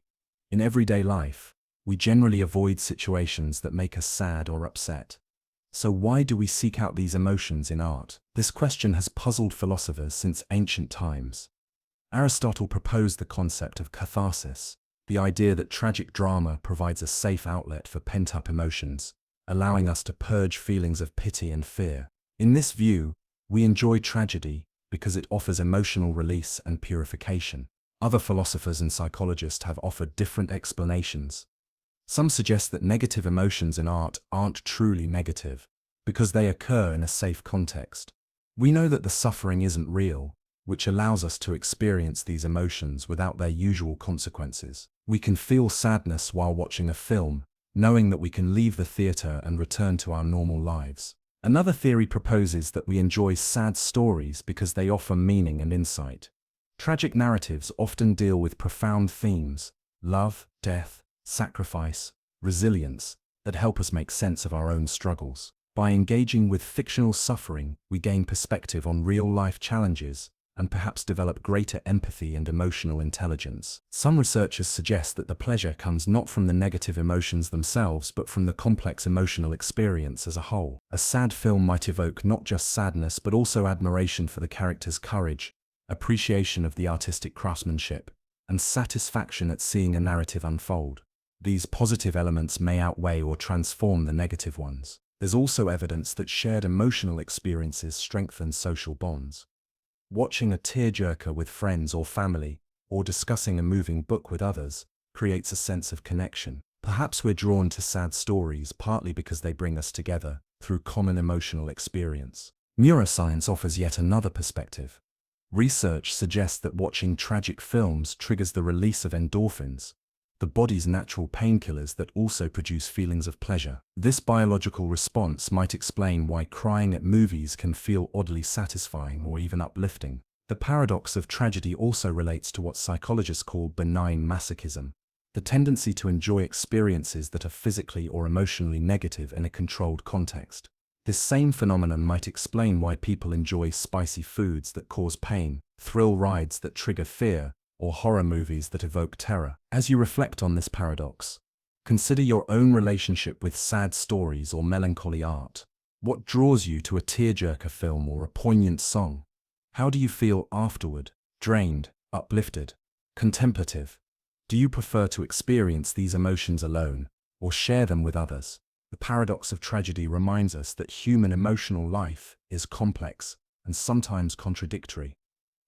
In everyday life, we generally avoid situations that make us sad or upset. So why do we seek out these emotions in art? This question has puzzled philosophers since ancient times. Aristotle proposed the concept of catharsis, the idea that tragic drama provides a safe outlet for pent-up emotions, allowing us to purge feelings of pity and fear. In this view, we enjoy tragedy because it offers emotional release and purification. Other philosophers and psychologists have offered different explanations. Some suggest that negative emotions in art aren't truly negative, because they occur in a safe context. We know that the suffering isn't real, which allows us to experience these emotions without their usual consequences. We can feel sadness while watching a film, knowing that we can leave the theater and return to our normal lives. Another theory proposes that we enjoy sad stories because they offer meaning and insight. Tragic narratives often deal with profound themes: love, death, sacrifice, resilience, that help us make sense of our own struggles. By engaging with fictional suffering, we gain perspective on real-life challenges and perhaps develop greater empathy and emotional intelligence. Some researchers suggest that the pleasure comes not from the negative emotions themselves but from the complex emotional experience as a whole. A sad film might evoke not just sadness but also admiration for the character's courage, appreciation of the artistic craftsmanship, and satisfaction at seeing a narrative unfold. These positive elements may outweigh or transform the negative ones. There's also evidence that shared emotional experiences strengthen social bonds. Watching a tearjerker with friends or family, or discussing a moving book with others, creates a sense of connection. Perhaps we're drawn to sad stories partly because they bring us together through common emotional experience. Neuroscience offers yet another perspective. Research suggests that watching tragic films triggers the release of endorphins, the body's natural painkillers that also produce feelings of pleasure. This biological response might explain why crying at movies can feel oddly satisfying or even uplifting. The paradox of tragedy also relates to what psychologists call benign masochism, the tendency to enjoy experiences that are physically or emotionally negative in a controlled context. This same phenomenon might explain why people enjoy spicy foods that cause pain, thrill rides that trigger fear, or horror movies that evoke terror. As you reflect on this paradox, consider your own relationship with sad stories or melancholy art. What draws you to a tearjerker film or a poignant song? How do you feel afterward? Drained, uplifted, contemplative? Do you prefer to experience these emotions alone, or share them with others? The paradox of tragedy reminds us that human emotional life is complex and sometimes contradictory.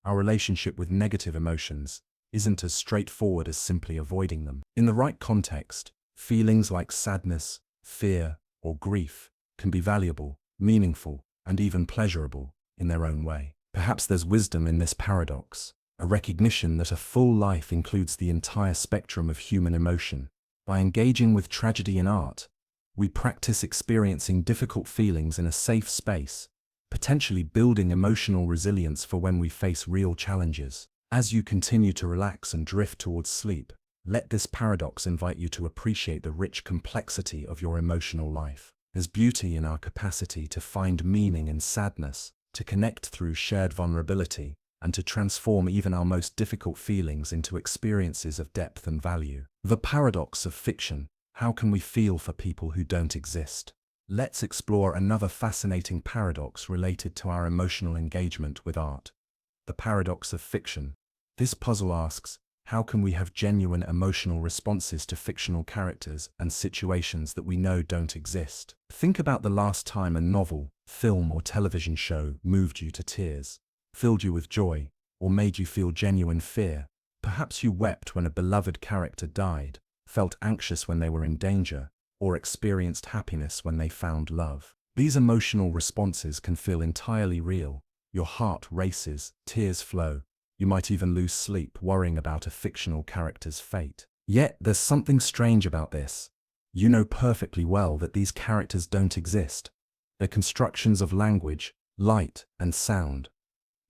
Our relationship with negative emotions isn't as straightforward as simply avoiding them. In the right context, feelings like sadness, fear, or grief can be valuable, meaningful, and even pleasurable in their own way. Perhaps there's wisdom in this paradox, a recognition that a full life includes the entire spectrum of human emotion. By engaging with tragedy in art, we practice experiencing difficult feelings in a safe space, potentially building emotional resilience for when we face real challenges. As you continue to relax and drift towards sleep, let this paradox invite you to appreciate the rich complexity of your emotional life. There's beauty in our capacity to find meaning in sadness, to connect through shared vulnerability, and to transform even our most difficult feelings into experiences of depth and value. The paradox of fiction. How can we feel for people who don't exist? Let's explore another fascinating paradox related to our emotional engagement with art. The paradox of fiction. This puzzle asks, how can we have genuine emotional responses to fictional characters and situations that we know don't exist? Think about the last time a novel, film, or television show moved you to tears, filled you with joy, or made you feel genuine fear. Perhaps you wept when a beloved character died, felt anxious when they were in danger, or experienced happiness when they found love. These emotional responses can feel entirely real. Your heart races, tears flow. You might even lose sleep worrying about a fictional character's fate. Yet there's something strange about this. You know perfectly well that these characters don't exist. They're constructions of language, light, and sound.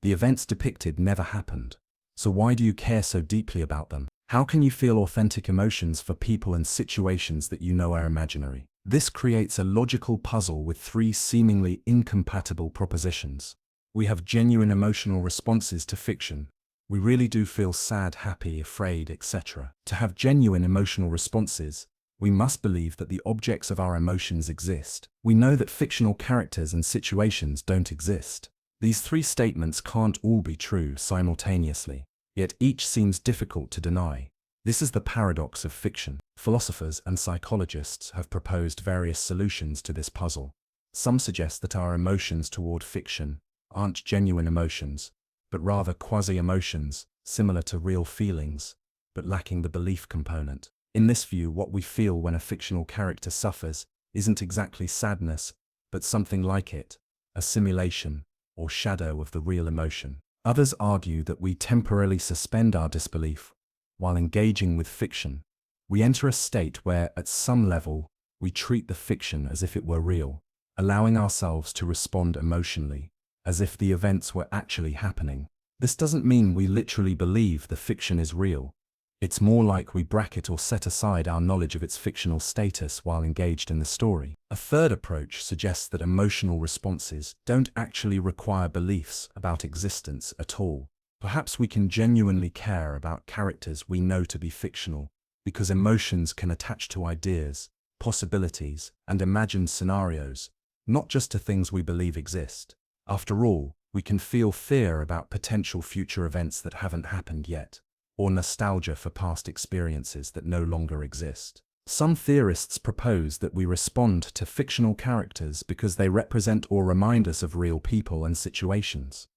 The events depicted never happened. So why do you care so deeply about them? How can you feel authentic emotions for people and situations that you know are imaginary? This creates a logical puzzle with three seemingly incompatible propositions. We have genuine emotional responses to fiction. We really do feel sad, happy, afraid, etc. To have genuine emotional responses, we must believe that the objects of our emotions exist. We know that fictional characters and situations don't exist. These three statements can't all be true simultaneously, yet each seems difficult to deny. This is the paradox of fiction. Philosophers and psychologists have proposed various solutions to this puzzle. Some suggest that our emotions toward fiction aren't genuine emotions, but rather quasi-emotions, similar to real feelings, but lacking the belief component. In this view, what we feel when a fictional character suffers isn't exactly sadness, but something like it, a simulation or shadow of the real emotion. Others argue that we temporarily suspend our disbelief while engaging with fiction. We enter a state where, at some level, we treat the fiction as if it were real, allowing ourselves to respond emotionally, as if the events were actually happening. This doesn't mean we literally believe the fiction is real. It's more like we bracket or set aside our knowledge of its fictional status while engaged in the story. A third approach suggests that emotional responses don't actually require beliefs about existence at all. Perhaps we can genuinely care about characters we know to be fictional, because emotions can attach to ideas, possibilities, and imagined scenarios, not just to things we believe exist. After all, we can feel fear about potential future events that haven't happened yet, or nostalgia for past experiences that no longer exist. Some theorists propose that we respond to fictional characters because they represent or remind us of real people and situations.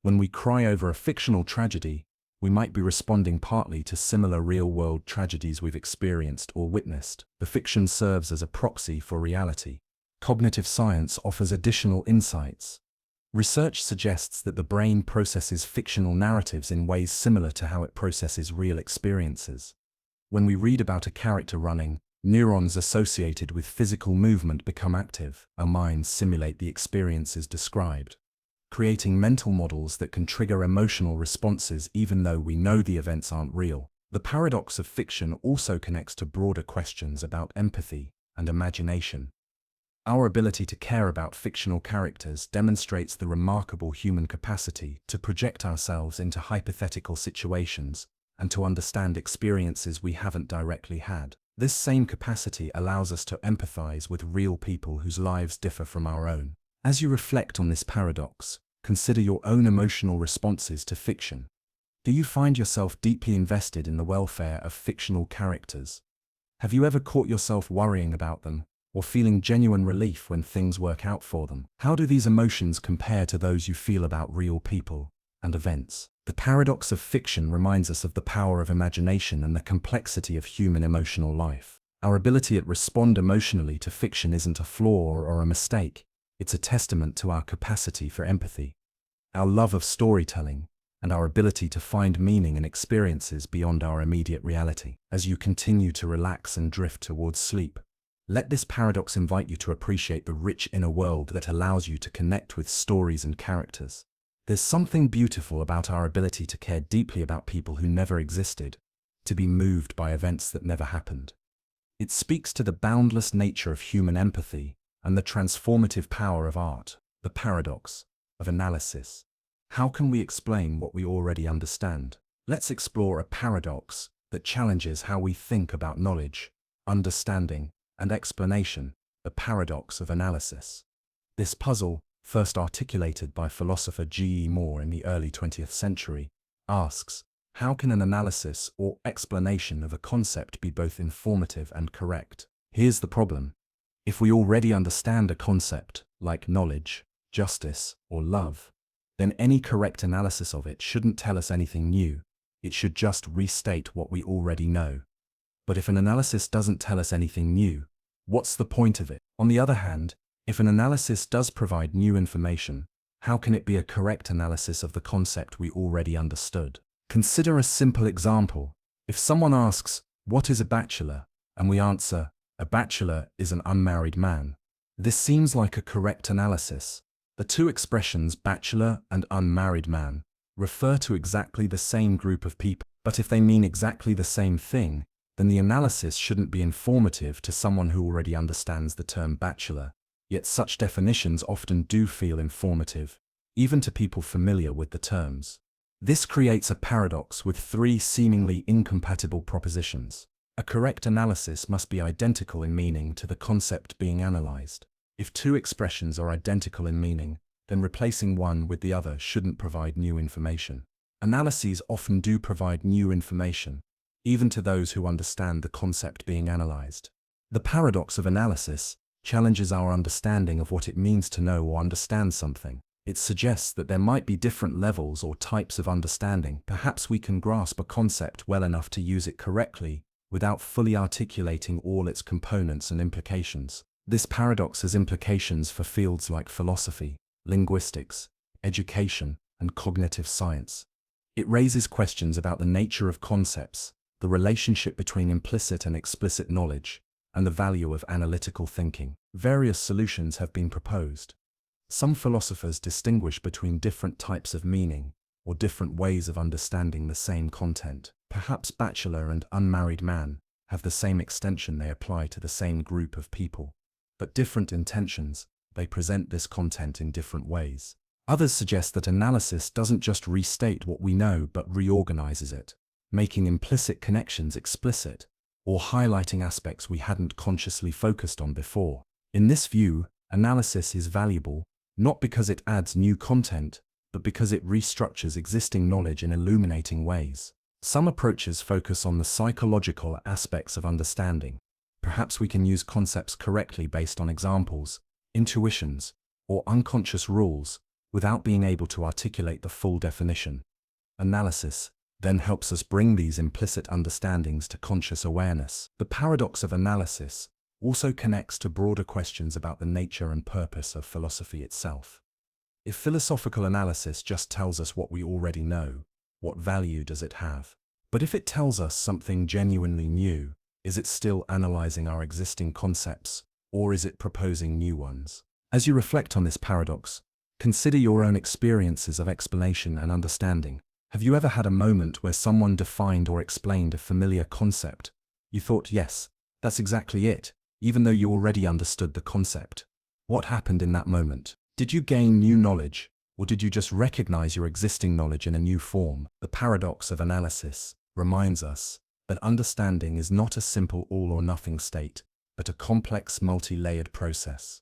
When we cry over a fictional tragedy, we might be responding partly to similar real-world tragedies we've experienced or witnessed. The fiction serves as a proxy for reality. Cognitive science offers additional insights. Research suggests that the brain processes fictional narratives in ways similar to how it processes real experiences. When we read about a character running, neurons associated with physical movement become active. Our minds simulate the experiences described, creating mental models that can trigger emotional responses even though we know the events aren't real. The paradox of fiction also connects to broader questions about empathy and imagination. Our ability to care about fictional characters demonstrates the remarkable human capacity to project ourselves into hypothetical situations and to understand experiences we haven't directly had. This same capacity allows us to empathize with real people whose lives differ from our own. As you reflect on this paradox, consider your own emotional responses to fiction. Do you find yourself deeply invested in the welfare of fictional characters? Have you ever caught yourself worrying about them, or feeling genuine relief when things work out for them? How do these emotions compare to those you feel about real people and events? The paradox of fiction reminds us of the power of imagination and the complexity of human emotional life. Our ability to respond emotionally to fiction isn't a flaw or a mistake. It's a testament to our capacity for empathy, our love of storytelling, and our ability to find meaning in experiences beyond our immediate reality. As you continue to relax and drift towards sleep, let this paradox invite you to appreciate the rich inner world that allows you to connect with stories and characters. There's something beautiful about our ability to care deeply about people who never existed, to be moved by events that never happened. It speaks to the boundless nature of human empathy and the transformative power of art. The paradox of analysis. How can we explain what we already understand? Let's explore a paradox that challenges how we think about knowledge, understanding, and explanation, the paradox of analysis. This puzzle, first articulated by philosopher G. E. Moore in the early 20th century, asks, how can an analysis or explanation of a concept be both informative and correct? Here's the problem. If we already understand a concept, like knowledge, justice, or love, then any correct analysis of it shouldn't tell us anything new. It should just restate what we already know. But if an analysis doesn't tell us anything new, what's the point of it? On the other hand, if an analysis does provide new information, how can it be a correct analysis of the concept we already understood? Consider a simple example. If someone asks, "What is a bachelor?" and we answer, "A bachelor is an unmarried man," this seems like a correct analysis. The two expressions, bachelor and unmarried man, refer to exactly the same group of people. But if they mean exactly the same thing, then the analysis shouldn't be informative to someone who already understands the term bachelor. Yet such definitions often do feel informative, even to people familiar with the terms. This creates a paradox with three seemingly incompatible propositions. A correct analysis must be identical in meaning to the concept being analyzed. If two expressions are identical in meaning, then replacing one with the other shouldn't provide new information. Analyses often do provide new information, even to those who understand the concept being analyzed. The paradox of analysis challenges our understanding of what it means to know or understand something. It suggests that there might be different levels or types of understanding. Perhaps we can grasp a concept well enough to use it correctly without fully articulating all its components and implications. This paradox has implications for fields like philosophy, linguistics, education, and cognitive science. It raises questions about the nature of concepts, the relationship between implicit and explicit knowledge, and the value of analytical thinking. Various solutions have been proposed. Some philosophers distinguish between different types of meaning or different ways of understanding the same content. Perhaps bachelor and unmarried man have the same extension they apply to the same group of people, but different intentions, they present this content in different ways. Others suggest that analysis doesn't just restate what we know but reorganizes it, making implicit connections explicit, or highlighting aspects we hadn't consciously focused on before. In this view, analysis is valuable, not because it adds new content, but because it restructures existing knowledge in illuminating ways. Some approaches focus on the psychological aspects of understanding. Perhaps we can use concepts correctly based on examples, intuitions, or unconscious rules, without being able to articulate the full definition. Analysis then helps us bring these implicit understandings to conscious awareness. The paradox of analysis also connects to broader questions about the nature and purpose of philosophy itself. If philosophical analysis just tells us what we already know, what value does it have? But if it tells us something genuinely new, is it still analyzing our existing concepts, or is it proposing new ones? As you reflect on this paradox, consider your own experiences of explanation and understanding. Have you ever had a moment where someone defined or explained a familiar concept? You thought, yes, that's exactly it, even though you already understood the concept. What happened in that moment? Did you gain new knowledge, or did you just recognize your existing knowledge in a new form? The paradox of analysis reminds us that understanding is not a simple all-or-nothing state, but a complex, multi-layered process.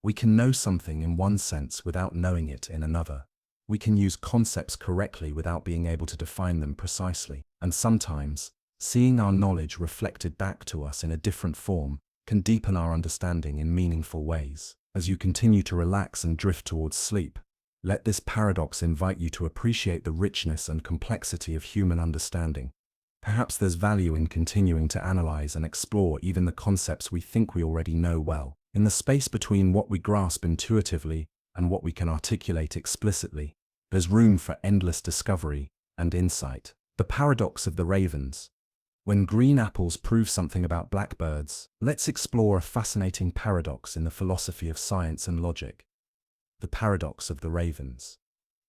We can know something in one sense without knowing it in another. We can use concepts correctly without being able to define them precisely. And sometimes, seeing our knowledge reflected back to us in a different form can deepen our understanding in meaningful ways. As you continue to relax and drift towards sleep, let this paradox invite you to appreciate the richness and complexity of human understanding. Perhaps there's value in continuing to analyze and explore even the concepts we think we already know well. In the space between what we grasp intuitively and what we can articulate explicitly, there's room for endless discovery and insight. The paradox of the ravens. When green apples prove something about blackbirds, let's explore a fascinating paradox in the philosophy of science and logic. The paradox of the ravens.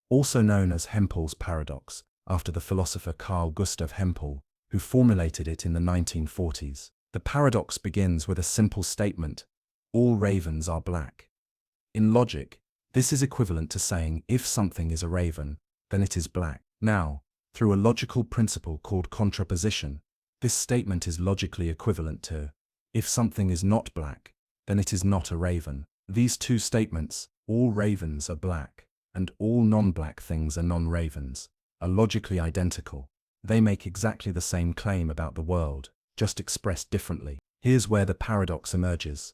Also known as Hempel's paradox, after the philosopher Carl Gustav Hempel, who formulated it in the 1940s. The paradox begins with a simple statement: all ravens are black. In logic, this is equivalent to saying if something is a raven, then it is black. Now, through a logical principle called contraposition, this statement is logically equivalent to if something is not black, then it is not a raven. These two statements, all ravens are black, and all non-black things are non-ravens, are logically identical. They make exactly the same claim about the world, just expressed differently. Here's where the paradox emerges.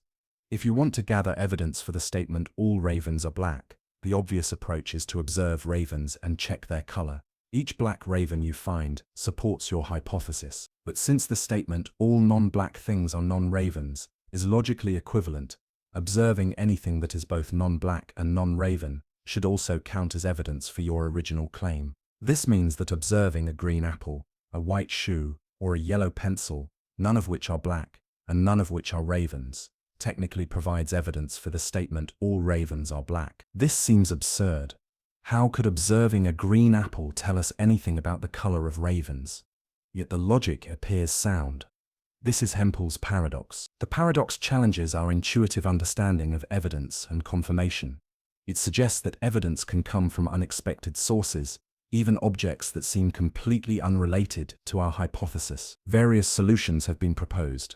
If you want to gather evidence for the statement all ravens are black, the obvious approach is to observe ravens and check their color. Each black raven you find supports your hypothesis. But since the statement all non-black things are non-ravens is logically equivalent, observing anything that is both non-black and non-raven should also count as evidence for your original claim. This means that observing a green apple, a white shoe, or a yellow pencil, none of which are black and none of which are ravens, technically provides evidence for the statement all ravens are black. This seems absurd. How could observing a green apple tell us anything about the color of ravens? Yet the logic appears sound. This is Hempel's paradox. The paradox challenges our intuitive understanding of evidence and confirmation. It suggests that evidence can come from unexpected sources, even objects that seem completely unrelated to our hypothesis. Various solutions have been proposed.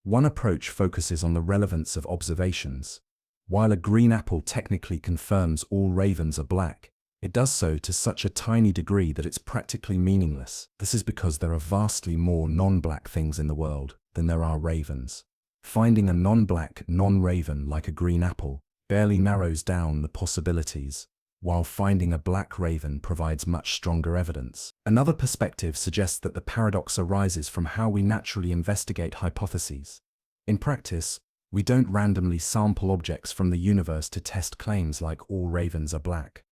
One approach focuses on the relevance of observations. While a green apple technically confirms all ravens are black, it does so to such a tiny degree that it's practically meaningless. This is because there are vastly more non-black things in the world than there are ravens. Finding a non-black, non-raven like a green apple barely narrows down the possibilities, while finding a black raven provides much stronger evidence. Another perspective suggests that the paradox arises from how we naturally investigate hypotheses. In practice, we don't randomly sample objects from the universe to test claims like all ravens are black.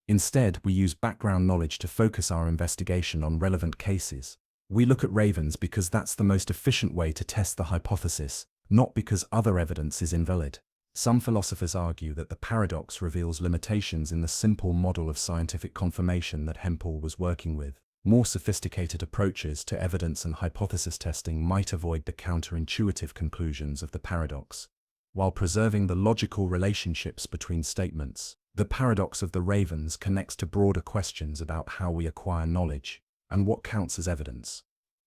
Instead, we use background knowledge to focus our investigation on relevant cases. We look at ravens because that's the most efficient way to test the hypothesis, not because other evidence is invalid. Some philosophers argue that the paradox reveals limitations in the simple model of scientific confirmation that Hempel was working with. More sophisticated approaches to evidence and hypothesis testing might avoid the counterintuitive conclusions of the paradox, while preserving the logical relationships between statements. The paradox of the ravens connects to broader questions about how we acquire knowledge and what counts as evidence.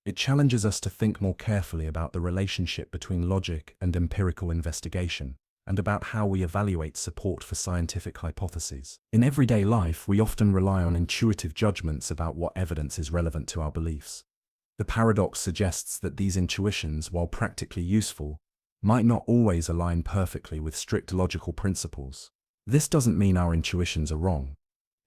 It challenges us to think more carefully about the relationship between logic and empirical investigation, and about how we evaluate support for scientific hypotheses. In everyday life, we often rely on intuitive judgments about what evidence is relevant to our beliefs. The paradox suggests that these intuitions, while practically useful, might not always align perfectly with strict logical principles. This doesn't mean our intuitions are wrong.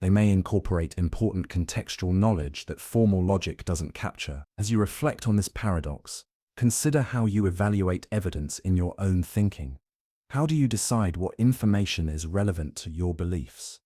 They may incorporate important contextual knowledge that formal logic doesn't capture. As you reflect on this paradox, consider how you evaluate evidence in your own thinking. How do you decide what information is relevant to your beliefs?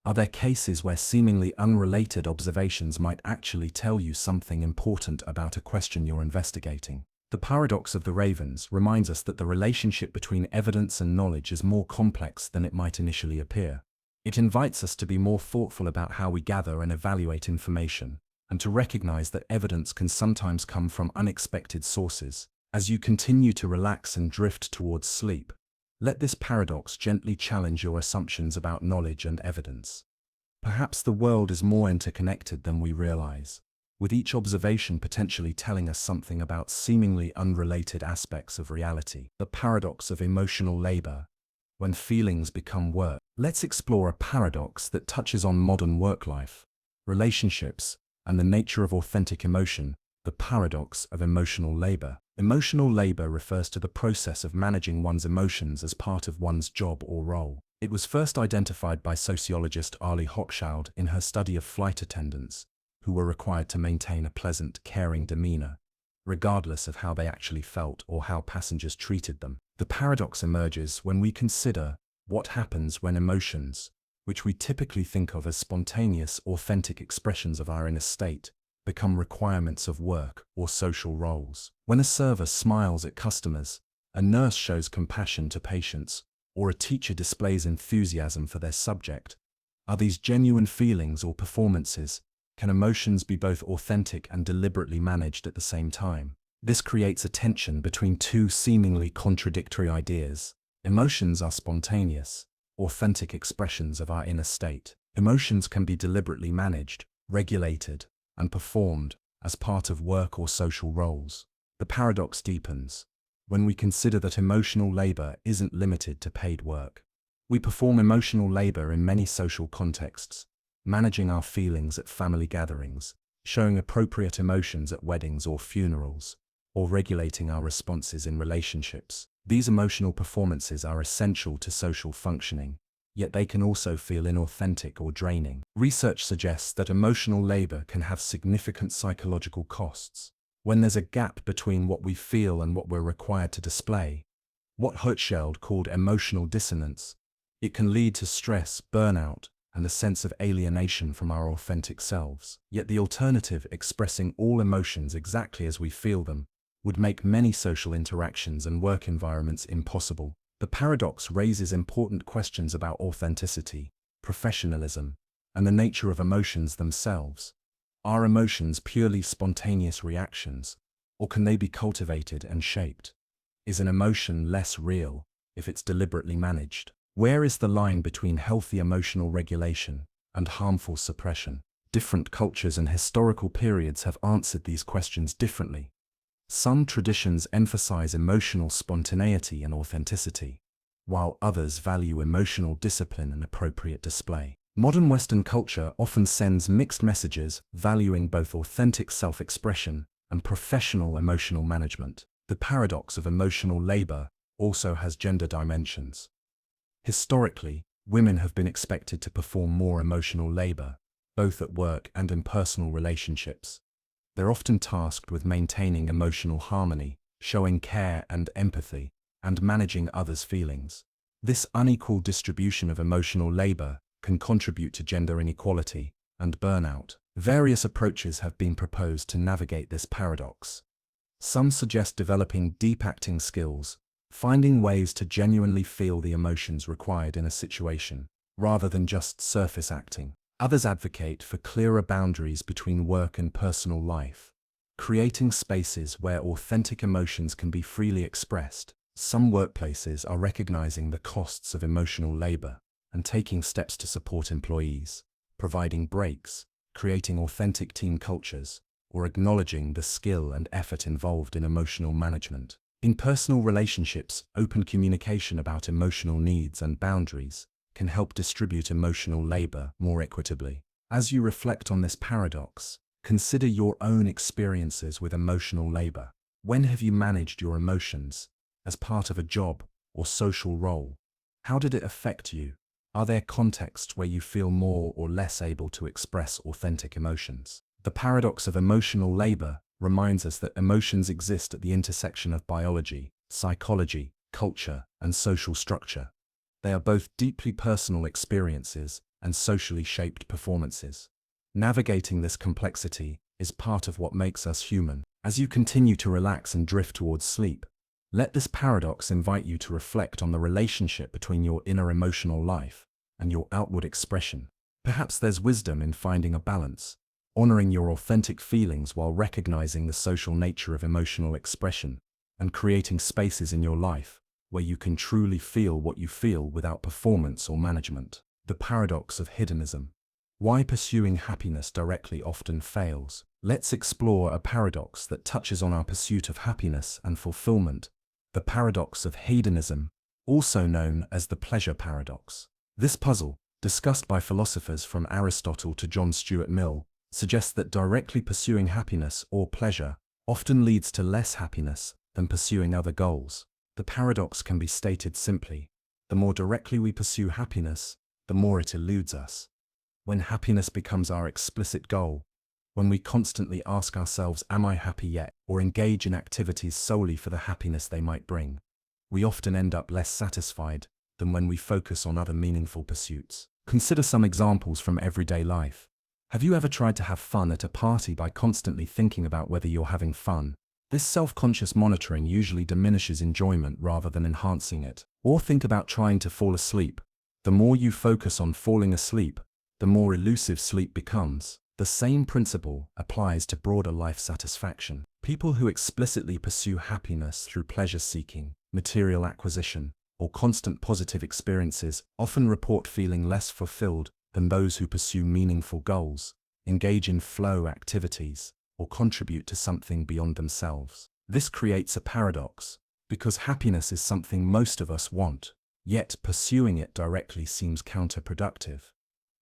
Are there cases where seemingly unrelated observations might actually tell you something important about a question you're investigating? The paradox of the ravens reminds us that the relationship between evidence and knowledge is more complex than it might initially appear. It invites us to be more thoughtful about how we gather and evaluate information, and to recognize that evidence can sometimes come from unexpected sources. As you continue to relax and drift towards sleep, let this paradox gently challenge your assumptions about knowledge and evidence. Perhaps the world is more interconnected than we realize, with each observation potentially telling us something about seemingly unrelated aspects of reality. The paradox of emotional labor, when feelings become work. Let's explore a paradox that touches on modern work life, relationships, and the nature of authentic emotion, the paradox of emotional labor. Emotional labor refers to the process of managing one's emotions as part of one's job or role. It was first identified by sociologist Arlie Hochschild in her study of flight attendants, who were required to maintain a pleasant, caring demeanor, regardless of how they actually felt or how passengers treated them. The paradox emerges when we consider what happens when emotions, which we typically think of as spontaneous, authentic expressions of our inner state, become requirements of work or social roles. When a server smiles at customers, a nurse shows compassion to patients, or a teacher displays enthusiasm for their subject, are these genuine feelings or performances? Can emotions be both authentic and deliberately managed at the same time? This creates a tension between two seemingly contradictory ideas. Emotions are spontaneous, authentic expressions of our inner state. Emotions can be deliberately managed, regulated, and performed as part of work or social roles. The paradox deepens when we consider that emotional labor isn't limited to paid work. We perform emotional labor in many social contexts, managing our feelings at family gatherings, showing appropriate emotions at weddings or funerals, or regulating our responses in relationships. These emotional performances are essential to social functioning, yet they can also feel inauthentic or draining. Research suggests that emotional labor can have significant psychological costs. When there's a gap between what we feel and what we're required to display, what Hochschild called emotional dissonance, it can lead to stress, burnout, and a sense of alienation from our authentic selves. Yet the alternative, expressing all emotions exactly as we feel them, would make many social interactions and work environments impossible. The paradox raises important questions about authenticity, professionalism, and the nature of emotions themselves. Are emotions purely spontaneous reactions, or can they be cultivated and shaped? Is an emotion less real if it's deliberately managed? Where is the line between healthy emotional regulation and harmful suppression? Different cultures and historical periods have answered these questions differently. Some traditions emphasize emotional spontaneity and authenticity, while others value emotional discipline and appropriate display. Modern Western culture often sends mixed messages, valuing both authentic self-expression and professional emotional management. The paradox of emotional labor also has gender dimensions. Historically, women have been expected to perform more emotional labor, both at work and in personal relationships. They're often tasked with maintaining emotional harmony, showing care and empathy, and managing others' feelings. This unequal distribution of emotional labor can contribute to gender inequality and burnout. Various approaches have been proposed to navigate this paradox. Some suggest developing deep acting skills, finding ways to genuinely feel the emotions required in a situation, rather than just surface acting. Others advocate for clearer boundaries between work and personal life, creating spaces where authentic emotions can be freely expressed. Some workplaces are recognizing the costs of emotional labor and taking steps to support employees, providing breaks, creating authentic team cultures, or acknowledging the skill and effort involved in emotional management. In personal relationships, open communication about emotional needs and boundaries can help distribute emotional labor more equitably. As you reflect on this paradox, consider your own experiences with emotional labor. When have you managed your emotions as part of a job or social role? How did it affect you? Are there contexts where you feel more or less able to express authentic emotions? The paradox of emotional labor reminds us that emotions exist at the intersection of biology, psychology, culture, and social structure. They are both deeply personal experiences and socially shaped performances. Navigating this complexity is part of what makes us human. As you continue to relax and drift towards sleep, let this paradox invite you to reflect on the relationship between your inner emotional life and your outward expression. Perhaps there's wisdom in finding a balance, honoring your authentic feelings while recognizing the social nature of emotional expression, and creating spaces in your life where you can truly feel what you feel without performance or management. The paradox of hedonism. Why pursuing happiness directly often fails. Let's explore a paradox that touches on our pursuit of happiness and fulfillment. The paradox of hedonism, also known as the pleasure paradox. This puzzle, discussed by philosophers from Aristotle to John Stuart Mill, suggests that directly pursuing happiness or pleasure often leads to less happiness than pursuing other goals. The paradox can be stated simply: the more directly we pursue happiness, the more it eludes us. When happiness becomes our explicit goal, when we constantly ask ourselves, "Am I happy yet?" or engage in activities solely for the happiness they might bring, we often end up less satisfied than when we focus on other meaningful pursuits. Consider some examples from everyday life. Have you ever tried to have fun at a party by constantly thinking about whether you're having fun? This self-conscious monitoring usually diminishes enjoyment rather than enhancing it. Or think about trying to fall asleep. The more you focus on falling asleep, the more elusive sleep becomes. The same principle applies to broader life satisfaction. People who explicitly pursue happiness through pleasure-seeking, material acquisition, or constant positive experiences often report feeling less fulfilled than those who pursue meaningful goals, engage in flow activities, or contribute to something beyond themselves. This creates a paradox, because happiness is something most of us want, yet pursuing it directly seems counterproductive.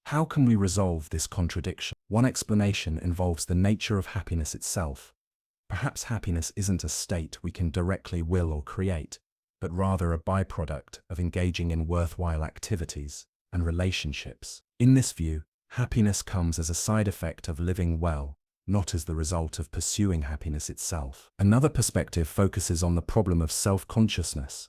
How can we resolve this contradiction? One explanation involves the nature of happiness itself. Perhaps happiness isn't a state we can directly will or create, but rather a byproduct of engaging in worthwhile activities and relationships. In this view, happiness comes as a side effect of living well, not as the result of pursuing happiness itself. Another perspective focuses on the problem of self-consciousness.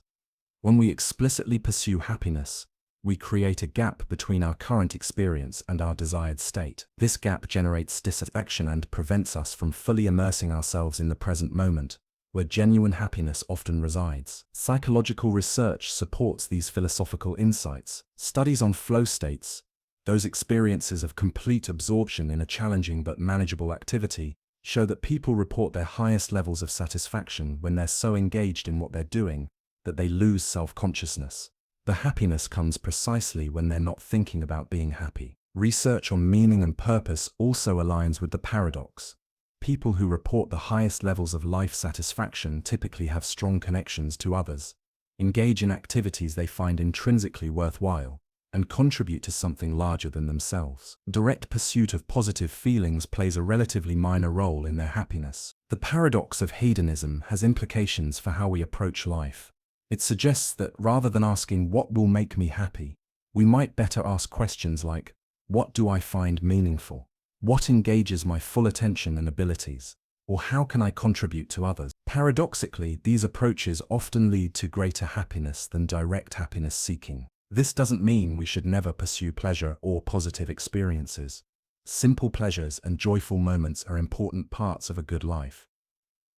When we explicitly pursue happiness, we create a gap between our current experience and our desired state. This gap generates dissatisfaction and prevents us from fully immersing ourselves in the present moment, where genuine happiness often resides. Psychological research supports these philosophical insights. Studies on flow states, those experiences of complete absorption in a challenging but manageable activity, show that people report their highest levels of satisfaction when they're so engaged in what they're doing that they lose self-consciousness. The happiness comes precisely when they're not thinking about being happy. Research on meaning and purpose also aligns with the paradox. People who report the highest levels of life satisfaction typically have strong connections to others, engage in activities they find intrinsically worthwhile, and contribute to something larger than themselves. Direct pursuit of positive feelings plays a relatively minor role in their happiness. The paradox of hedonism has implications for how we approach life. It suggests that rather than asking what will make me happy, we might better ask questions like, what do I find meaningful? What engages my full attention and abilities? Or how can I contribute to others? Paradoxically, these approaches often lead to greater happiness than direct happiness seeking. This doesn't mean we should never pursue pleasure or positive experiences. Simple pleasures and joyful moments are important parts of a good life.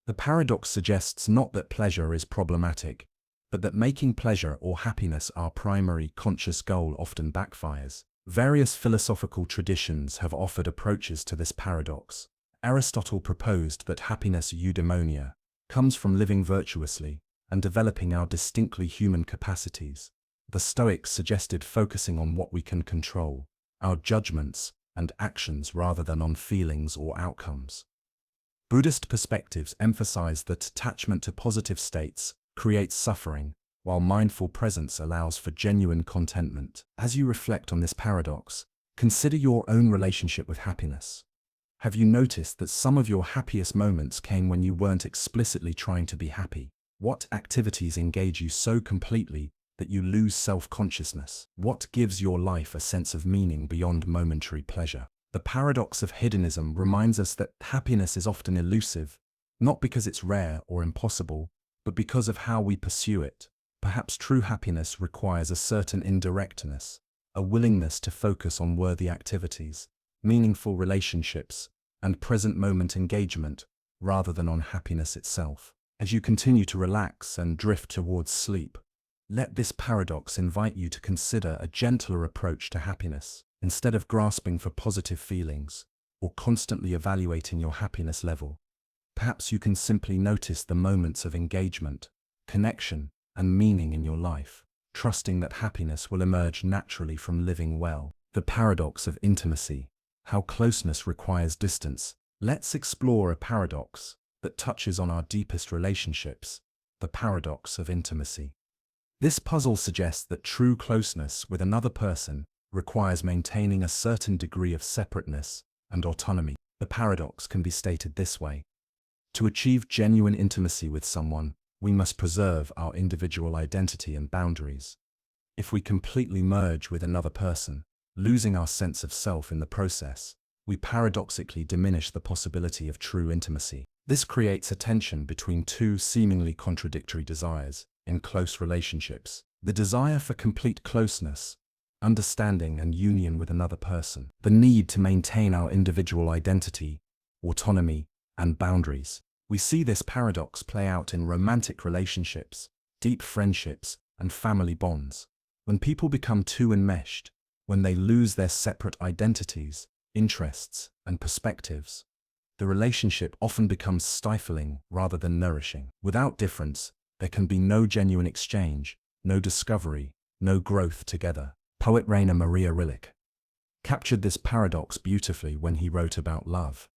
The paradox suggests not that pleasure is problematic, but that making pleasure or happiness our primary conscious goal often backfires. Various philosophical traditions have offered approaches to this paradox. Aristotle proposed that happiness eudaimonia comes from living virtuously and developing our distinctly human capacities. The Stoics suggested focusing on what we can control, our judgments and actions rather than on feelings or outcomes. Buddhist perspectives emphasize that attachment to positive states creates suffering, while mindful presence allows for genuine contentment. As you reflect on this paradox, consider your own relationship with happiness. Have you noticed that some of your happiest moments came when you weren't explicitly trying to be happy? What activities engage you so completely that you lose self-consciousness? What gives your life a sense of meaning beyond momentary pleasure? The paradox of hedonism reminds us that happiness is often elusive, not because it's rare or impossible, but because of how we pursue it. Perhaps true happiness requires a certain indirectness, a willingness to focus on worthy activities, meaningful relationships, and present moment engagement, rather than on happiness itself. As you continue to relax and drift towards sleep, let this paradox invite you to consider a gentler approach to happiness. Instead of grasping for positive feelings or constantly evaluating your happiness level, perhaps you can simply notice the moments of engagement, connection, and meaning in your life, trusting that happiness will emerge naturally from living well. The paradox of intimacy, how closeness requires distance. Let's explore a paradox that touches on our deepest relationships, the paradox of intimacy. This puzzle suggests that true closeness with another person requires maintaining a certain degree of separateness and autonomy. The paradox can be stated this way. To achieve genuine intimacy with someone, we must preserve our individual identity and boundaries. If we completely merge with another person, losing our sense of self in the process, we paradoxically diminish the possibility of true intimacy. This creates a tension between two seemingly contradictory desires in close relationships. The desire for complete closeness, understanding and union with another person. The need to maintain our individual identity, autonomy, and boundaries. We see this paradox play out in romantic relationships, deep friendships, and family bonds. When people become too enmeshed, when they lose their separate identities, interests, and perspectives, the relationship often becomes stifling rather than nourishing. Without difference, there can be no genuine exchange, no discovery, no growth together. Poet Rainer Maria Rilke captured this paradox beautifully when he wrote about love.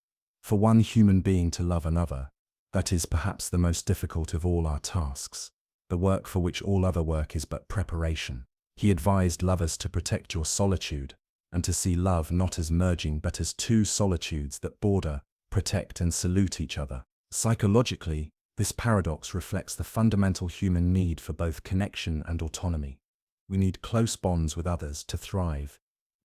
For one human being to love another, that is perhaps the most difficult of all our tasks, the work for which all other work is but preparation. He advised lovers to protect your solitude, and to see love not as merging but as two solitudes that border, protect and salute each other. Psychologically, this paradox reflects the fundamental human need for both connection and autonomy. We need close bonds with others to thrive,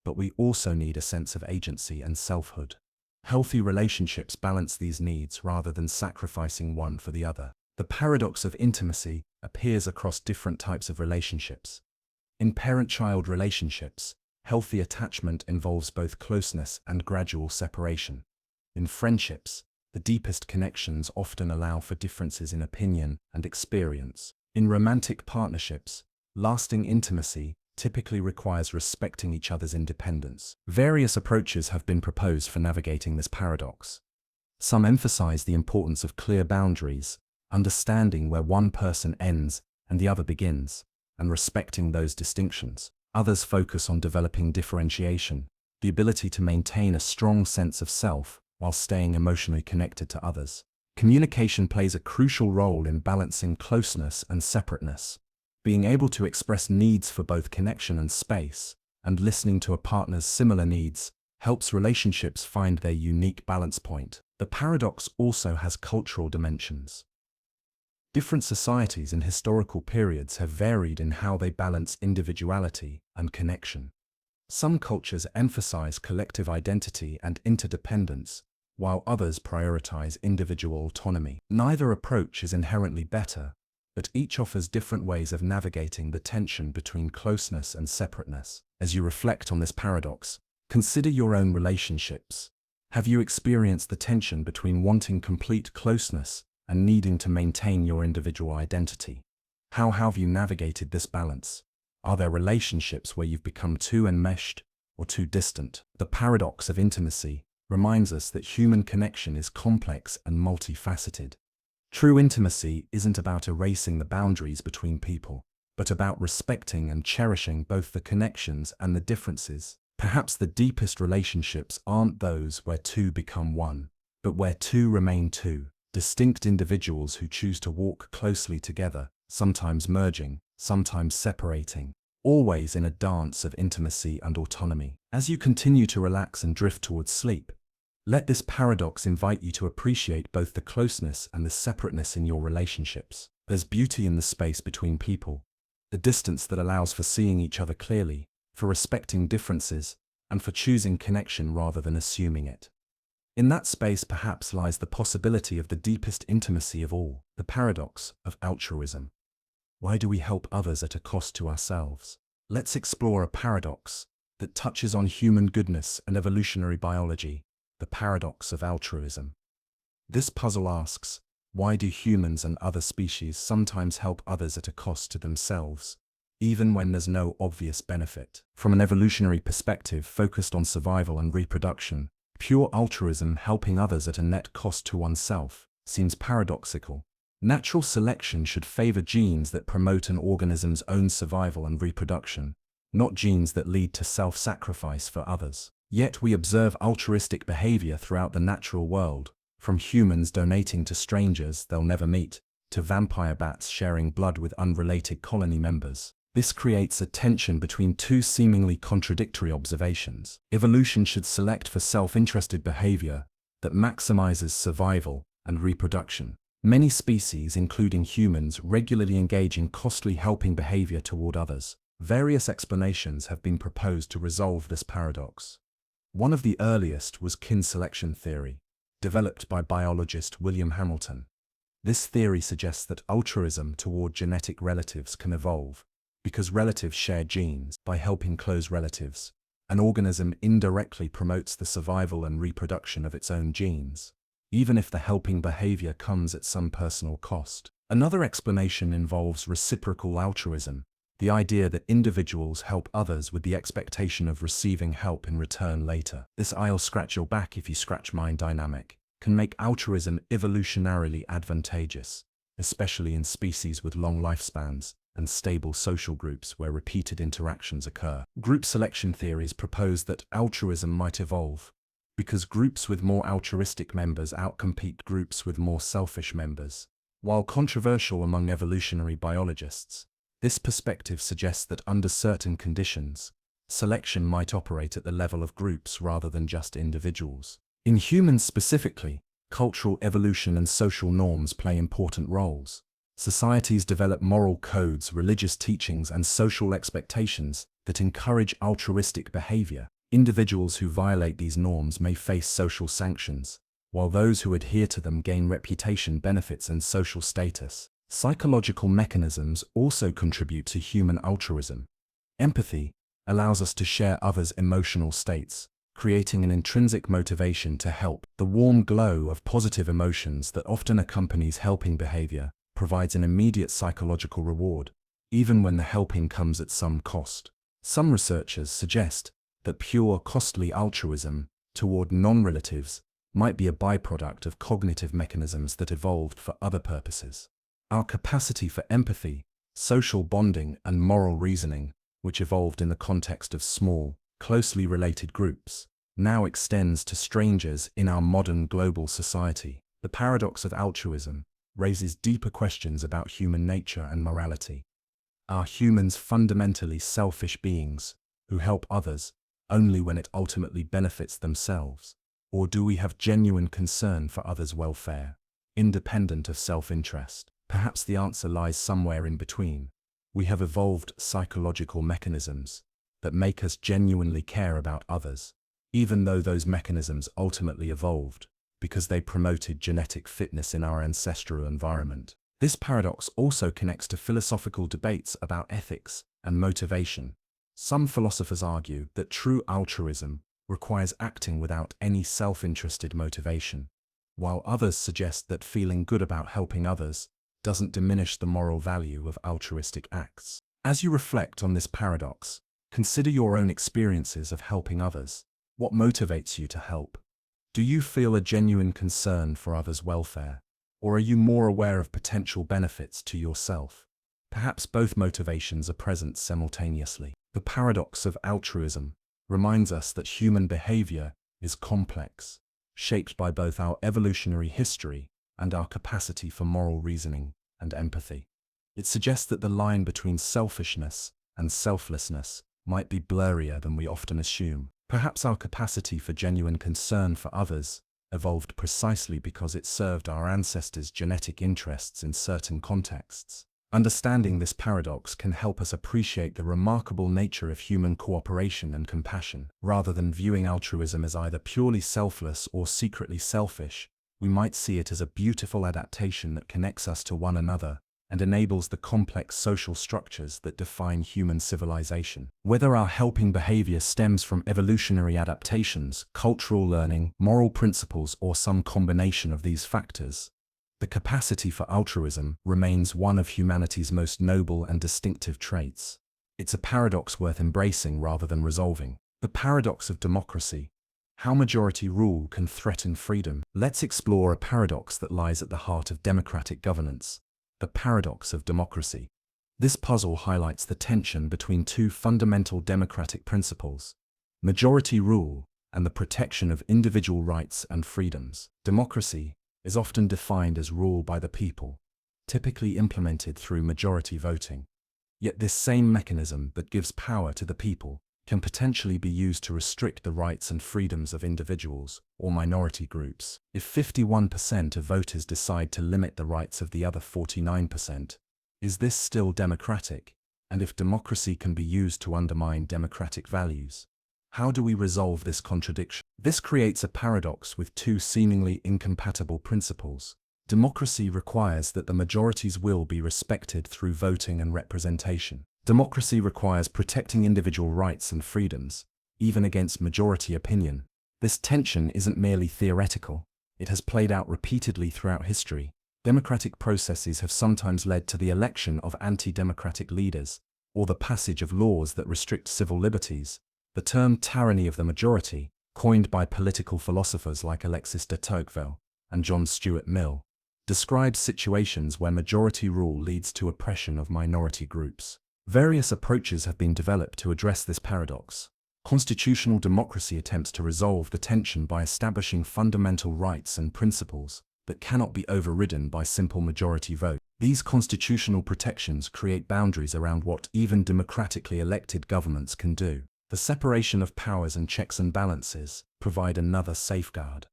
but we also need a sense of agency and selfhood. Healthy relationships balance these needs rather than sacrificing one for the other. The paradox of intimacy appears across different types of relationships. In parent-child relationships, healthy attachment involves both closeness and gradual separation. In friendships, the deepest connections often allow for differences in opinion and experience. In romantic partnerships, lasting intimacy typically requires respecting each other's independence. Various approaches have been proposed for navigating this paradox. Some emphasize the importance of clear boundaries, understanding where one person ends and the other begins. and respecting those distinctions. Others focus on developing differentiation, the ability to maintain a strong sense of self while staying emotionally connected to others. Communication plays a crucial role in balancing closeness and separateness. Being able to express needs for both connection and space, and listening to a partner's similar needs, helps relationships find their unique balance point. The paradox also has cultural dimensions. Different societies in historical periods have varied in how they balance individuality and connection. Some cultures emphasize collective identity and interdependence, while others prioritize individual autonomy. Neither approach is inherently better, but each offers different ways of navigating the tension between closeness and separateness. As you reflect on this paradox, consider your own relationships. Have you experienced the tension between wanting complete closeness and needing to maintain your individual identity? How have you navigated this balance? Are there relationships where you've become too enmeshed or too distant? The paradox of intimacy reminds us that human connection is complex and multifaceted. True intimacy isn't about erasing the boundaries between people, but about respecting and cherishing both the connections and the differences. Perhaps the deepest relationships aren't those where two become one, but where two remain two, distinct individuals who choose to walk closely together, sometimes merging, sometimes separating, always in a dance of intimacy and autonomy. As you continue to relax and drift towards sleep, let this paradox invite you to appreciate both the closeness and the separateness in your relationships. There's beauty in the space between people, the distance that allows for seeing each other clearly, for respecting differences, and for choosing connection rather than assuming it. In that space perhaps lies the possibility of the deepest intimacy of all, the paradox of altruism. Why do we help others at a cost to ourselves? Let's explore a paradox that touches on human goodness and evolutionary biology, the paradox of altruism. This puzzle asks, why do humans and other species sometimes help others at a cost to themselves, even when there's no obvious benefit? From an evolutionary perspective focused on survival and reproduction, pure altruism, helping others at a net cost to oneself, seems paradoxical. Natural selection should favor genes that promote an organism's own survival and reproduction, not genes that lead to self-sacrifice for others. Yet we observe altruistic behavior throughout the natural world, from humans donating to strangers they'll never meet, to vampire bats sharing blood with unrelated colony members. This creates a tension between two seemingly contradictory observations. Evolution should select for self-interested behavior that maximizes survival and reproduction. Many species, including humans, regularly engage in costly helping behavior toward others. Various explanations have been proposed to resolve this paradox. One of the earliest was kin selection theory, developed by biologist William Hamilton. This theory suggests that altruism toward genetic relatives can evolve because relatives share genes. By helping close relatives, an organism indirectly promotes the survival and reproduction of its own genes, even if the helping behavior comes at some personal cost. Another explanation involves reciprocal altruism, the idea that individuals help others with the expectation of receiving help in return later. This "I'll scratch your back if you scratch mine" dynamic can make altruism evolutionarily advantageous, especially in species with long lifespans and stable social groups where repeated interactions occur. Group selection theories propose that altruism might evolve because groups with more altruistic members outcompete groups with more selfish members. While controversial among evolutionary biologists, this perspective suggests that under certain conditions, selection might operate at the level of groups rather than just individuals. In humans specifically, cultural evolution and social norms play important roles. Societies develop moral codes, religious teachings, and social expectations that encourage altruistic behavior. Individuals who violate these norms may face social sanctions, while those who adhere to them gain reputation benefits and social status. Psychological mechanisms also contribute to human altruism. Empathy allows us to share others' emotional states, creating an intrinsic motivation to help. The warm glow of positive emotions that often accompanies helping behavior provides an immediate psychological reward, even when the helping comes at some cost. Some researchers suggest that pure, costly altruism toward non-relatives might be a byproduct of cognitive mechanisms that evolved for other purposes. Our capacity for empathy Social bonding and moral reasoning, which evolved in the context of small, closely related groups, now extends to strangers in our modern global society. The paradox of altruism raises deeper questions about human nature and morality. Are humans fundamentally selfish beings who help others only when it ultimately benefits themselves? Or do we have genuine concern for others' welfare, independent of self-interest? Perhaps the answer lies somewhere in between. We have evolved psychological mechanisms that make us genuinely care about others, even though those mechanisms ultimately evolved because they promoted genetic fitness in our ancestral environment. This paradox also connects to philosophical debates about ethics and motivation. Some philosophers argue that true altruism requires acting without any self-interested motivation, while others suggest that feeling good about helping others doesn't diminish the moral value of altruistic acts. As you reflect on this paradox, consider your own experiences of helping others. What motivates you to help? Do you feel a genuine concern for others' welfare, or are you more aware of potential benefits to yourself? Perhaps both motivations are present simultaneously. The paradox of altruism reminds us that human behavior is complex, shaped by both our evolutionary history and our capacity for moral reasoning and empathy. It suggests that the line between selfishness and selflessness might be blurrier than we often assume. Perhaps our capacity for genuine concern for others evolved precisely because it served our ancestors' genetic interests in certain contexts. Understanding this paradox can help us appreciate the remarkable nature of human cooperation and compassion. Rather than viewing altruism as either purely selfless or secretly selfish, we might see it as a beautiful adaptation that connects us to one another and enables the complex social structures that define human civilization. Whether our helping behavior stems from evolutionary adaptations, cultural learning, moral principles, or some combination of these factors, the capacity for altruism remains one of humanity's most noble and distinctive traits. It's a paradox worth embracing rather than resolving. The paradox of democracy. How majority rule can threaten freedom. Let's explore a paradox that lies at the heart of democratic governance: the paradox of democracy. This puzzle highlights the tension between two fundamental democratic principles: majority rule and the protection of individual rights and freedoms. Democracy is often defined as rule by the people, typically implemented through majority voting. Yet this same mechanism that gives power to the people can potentially be used to restrict the rights and freedoms of individuals or minority groups. If 51% of voters decide to limit the rights of the other 49%, is this still democratic? And if democracy can be used to undermine democratic values, how do we resolve this contradiction? This creates a paradox with two seemingly incompatible principles. Democracy requires that the majority's will be respected through voting and representation. Democracy requires protecting individual rights and freedoms, even against majority opinion. This tension isn't merely theoretical. It has played out repeatedly throughout history. Democratic processes have sometimes led to the election of anti-democratic leaders, or the passage of laws that restrict civil liberties. The term tyranny of the majority, coined by political philosophers like Alexis de Tocqueville and John Stuart Mill, describes situations where majority rule leads to oppression of minority groups. Various approaches have been developed to address this paradox. Constitutional democracy attempts to resolve the tension by establishing fundamental rights and principles that cannot be overridden by simple majority vote. These constitutional protections create boundaries around what even democratically elected governments can do. The separation of powers and checks and balances provide another safeguard.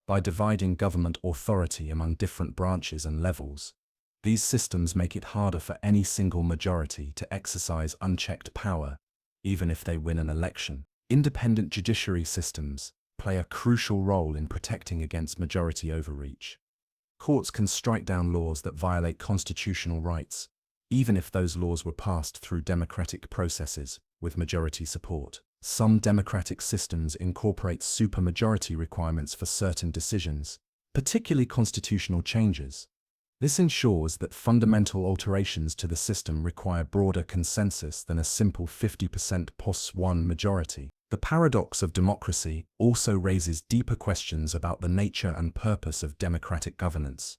By dividing government authority among different branches and levels, these systems make it harder for any single majority to exercise unchecked power, even if they win an election. Independent judiciary systems play a crucial role in protecting against majority overreach. Courts can strike down laws that violate constitutional rights, even if those laws were passed through democratic processes with majority support. Some democratic systems incorporate supermajority requirements for certain decisions, particularly constitutional changes. This ensures that fundamental alterations to the system require broader consensus than a simple 50% plus one majority. The paradox of democracy also raises deeper questions about the nature and purpose of democratic governance.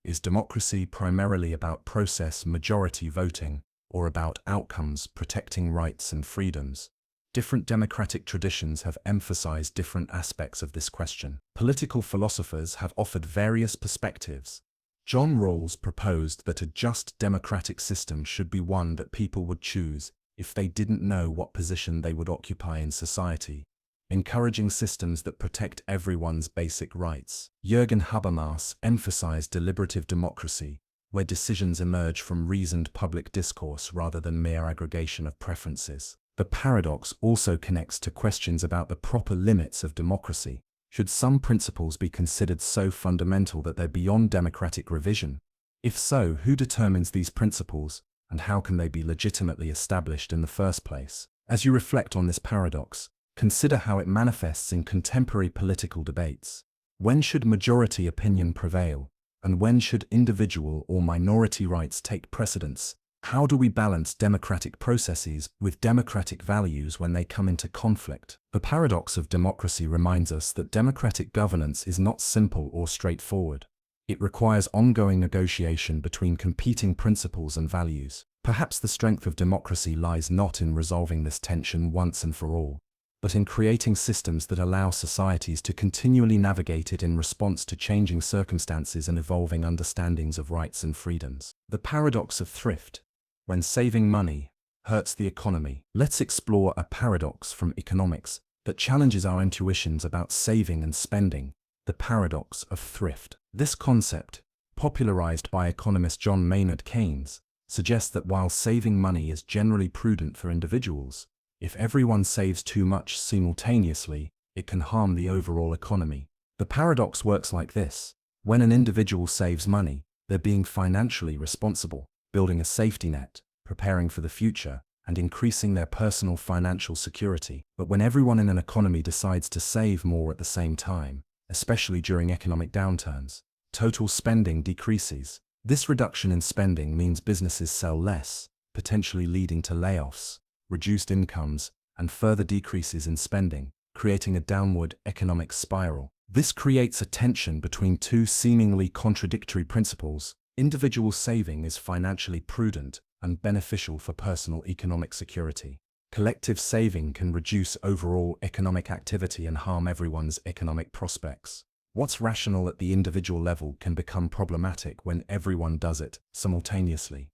Is democracy primarily about process majority voting, or about outcomes protecting rights and freedoms? Different democratic traditions have emphasized different aspects of this question. Political philosophers have offered various perspectives. John Rawls proposed that a just democratic system should be one that people would choose if they didn't know what position they would occupy in society, encouraging systems that protect everyone's basic rights. Jürgen Habermas emphasized deliberative democracy, where decisions emerge from reasoned public discourse rather than mere aggregation of preferences. The paradox also connects to questions about the proper limits of democracy. Should some principles be considered so fundamental that they're beyond democratic revision? If so, who determines these principles, and how can they be legitimately established in the first place? As you reflect on this paradox, consider how it manifests in contemporary political debates. When should majority opinion prevail, and when should individual or minority rights take precedence? How do we balance democratic processes with democratic values when they come into conflict? The paradox of democracy reminds us that democratic governance is not simple or straightforward. It requires ongoing negotiation between competing principles and values. Perhaps the strength of democracy lies not in resolving this tension once and for all, but in creating systems that allow societies to continually navigate it in response to changing circumstances and evolving understandings of rights and freedoms. The paradox of thrift. When saving money hurts the economy. Let's explore a paradox from economics that challenges our intuitions about saving and spending: the paradox of thrift. This concept, popularized by economist John Maynard Keynes, suggests that while saving money is generally prudent for individuals, if everyone saves too much simultaneously, it can harm the overall economy. The paradox works like this: when an individual saves money, they're being financially responsible, building a safety net, preparing for the future, and increasing their personal financial security. But when everyone in an economy decides to save more at the same time, especially during economic downturns, total spending decreases. This reduction in spending means businesses sell less, potentially leading to layoffs, reduced incomes, and further decreases in spending, creating a downward economic spiral. This creates a tension between two seemingly contradictory principles. Individual saving is financially prudent and beneficial for personal economic security. Collective saving can reduce overall economic activity and harm everyone's economic prospects. What's rational at the individual level can become problematic when everyone does it simultaneously.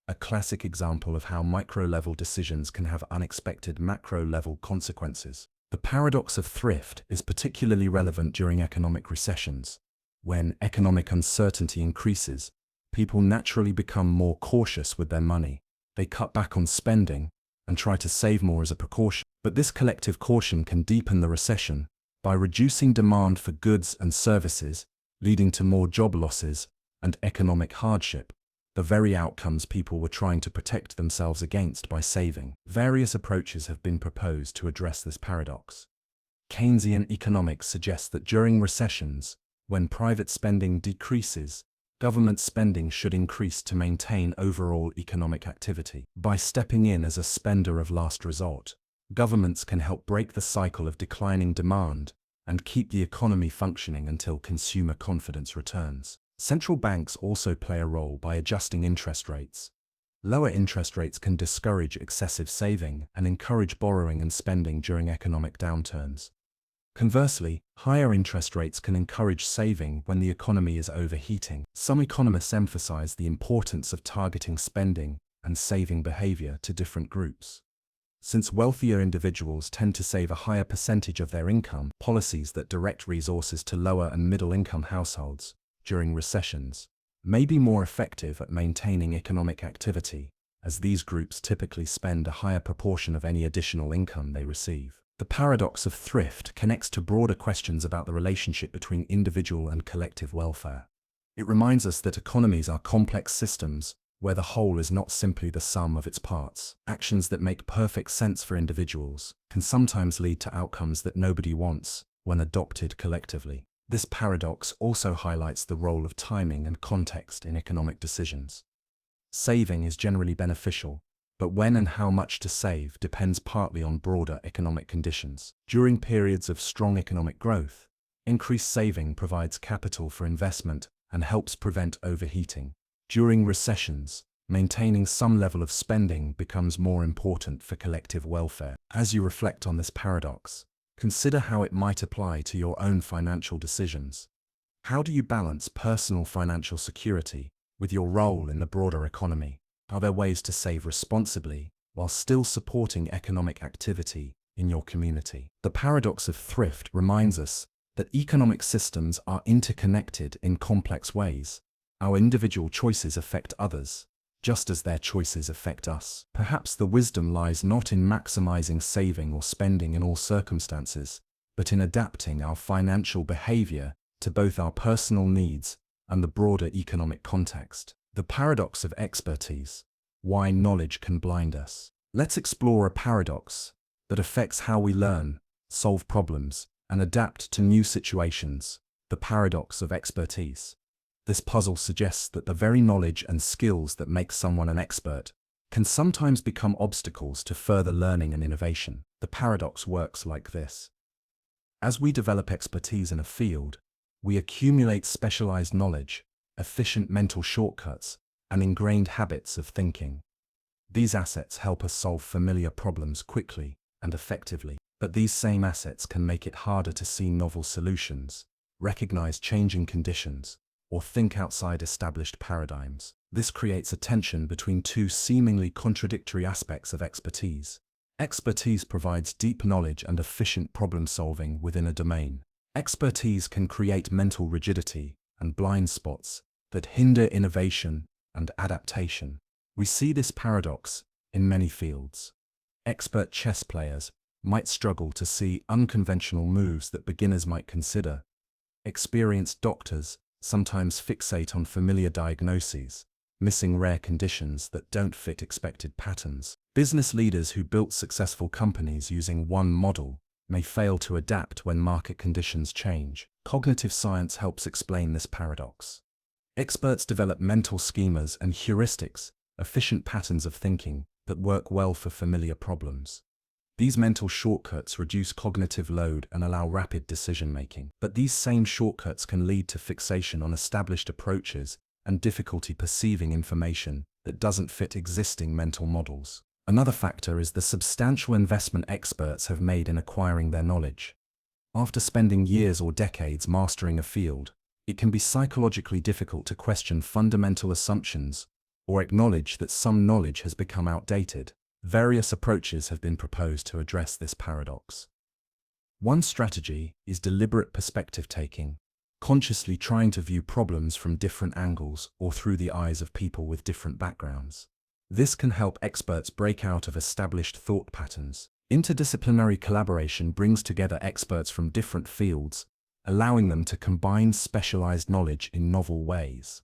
A classic example of how micro-level decisions can have unexpected macro-level consequences. The paradox of thrift is particularly relevant during economic recessions. When economic uncertainty increases, people naturally become more cautious with their money. They cut back on spending and try to save more as a precaution. But this collective caution can deepen the recession by reducing demand for goods and services, leading to more job losses and economic hardship, the very outcomes people were trying to protect themselves against by saving. Various approaches have been proposed to address this paradox. Keynesian economics suggests that during recessions, when private spending decreases, government spending should increase to maintain overall economic activity. By stepping in as a spender of last resort, governments can help break the cycle of declining demand and keep the economy functioning until consumer confidence returns. Central banks also play a role by adjusting interest rates. Lower interest rates can discourage excessive saving and encourage borrowing and spending during economic downturns. Conversely, higher interest rates can encourage saving when the economy is overheating. Some economists emphasize the importance of targeting spending and saving behavior to different groups. Since wealthier individuals tend to save a higher percentage of their income, policies that direct resources to lower and middle-income households during recessions may be more effective at maintaining economic activity, as these groups typically spend a higher proportion of any additional income they receive. The paradox of thrift connects to broader questions about the relationship between individual and collective welfare. It reminds us that economies are complex systems where the whole is not simply the sum of its parts. Actions that make perfect sense for individuals can sometimes lead to outcomes that nobody wants when adopted collectively. This paradox also highlights the role of timing and context in economic decisions. Saving is generally beneficial, but when and how much to save depends partly on broader economic conditions. During periods of strong economic growth, increased saving provides capital for investment and helps prevent overheating. During recessions, maintaining some level of spending becomes more important for collective welfare. As you reflect on this paradox, consider how it might apply to your own financial decisions. How do you balance personal financial security with your role in the broader economy? Are there ways to save responsibly while still supporting economic activity in your community? The paradox of thrift reminds us that economic systems are interconnected in complex ways. Our individual choices affect others, just as their choices affect us. Perhaps the wisdom lies not in maximizing saving or spending in all circumstances, but in adapting our financial behavior to both our personal needs and the broader economic context. The paradox of expertise: why knowledge can blind us. Let's explore a paradox that affects how we learn, solve problems, and adapt to new situations. The paradox of expertise. This puzzle suggests that the very knowledge and skills that make someone an expert can sometimes become obstacles to further learning and innovation. The paradox works like this. As we develop expertise in a field, we accumulate specialized knowledge, efficient mental shortcuts, and ingrained habits of thinking. These assets help us solve familiar problems quickly and effectively, but these same assets can make it harder to see novel solutions, recognize changing conditions, or think outside established paradigms. This creates a tension between two seemingly contradictory aspects of expertise. Expertise provides deep knowledge and efficient problem-solving within a domain. Expertise can create mental rigidity and blind spots that hinder innovation and adaptation. We see this paradox in many fields. Expert chess players might struggle to see unconventional moves that beginners might consider. Experienced doctors sometimes fixate on familiar diagnoses, missing rare conditions that don't fit expected patterns. Business leaders who built successful companies using one model may fail to adapt when market conditions change. Cognitive science helps explain this paradox. Experts develop mental schemas and heuristics, efficient patterns of thinking that work well for familiar problems. These mental shortcuts reduce cognitive load and allow rapid decision-making. But these same shortcuts can lead to fixation on established approaches and difficulty perceiving information that doesn't fit existing mental models. Another factor is the substantial investment experts have made in acquiring their knowledge. After spending years or decades mastering a field, it can be psychologically difficult to question fundamental assumptions or acknowledge that some knowledge has become outdated. Various approaches have been proposed to address this paradox. One strategy is deliberate perspective taking, consciously trying to view problems from different angles or through the eyes of people with different backgrounds. This can help experts break out of established thought patterns. Interdisciplinary collaboration brings together experts from different fields, allowing them to combine specialized knowledge in novel ways.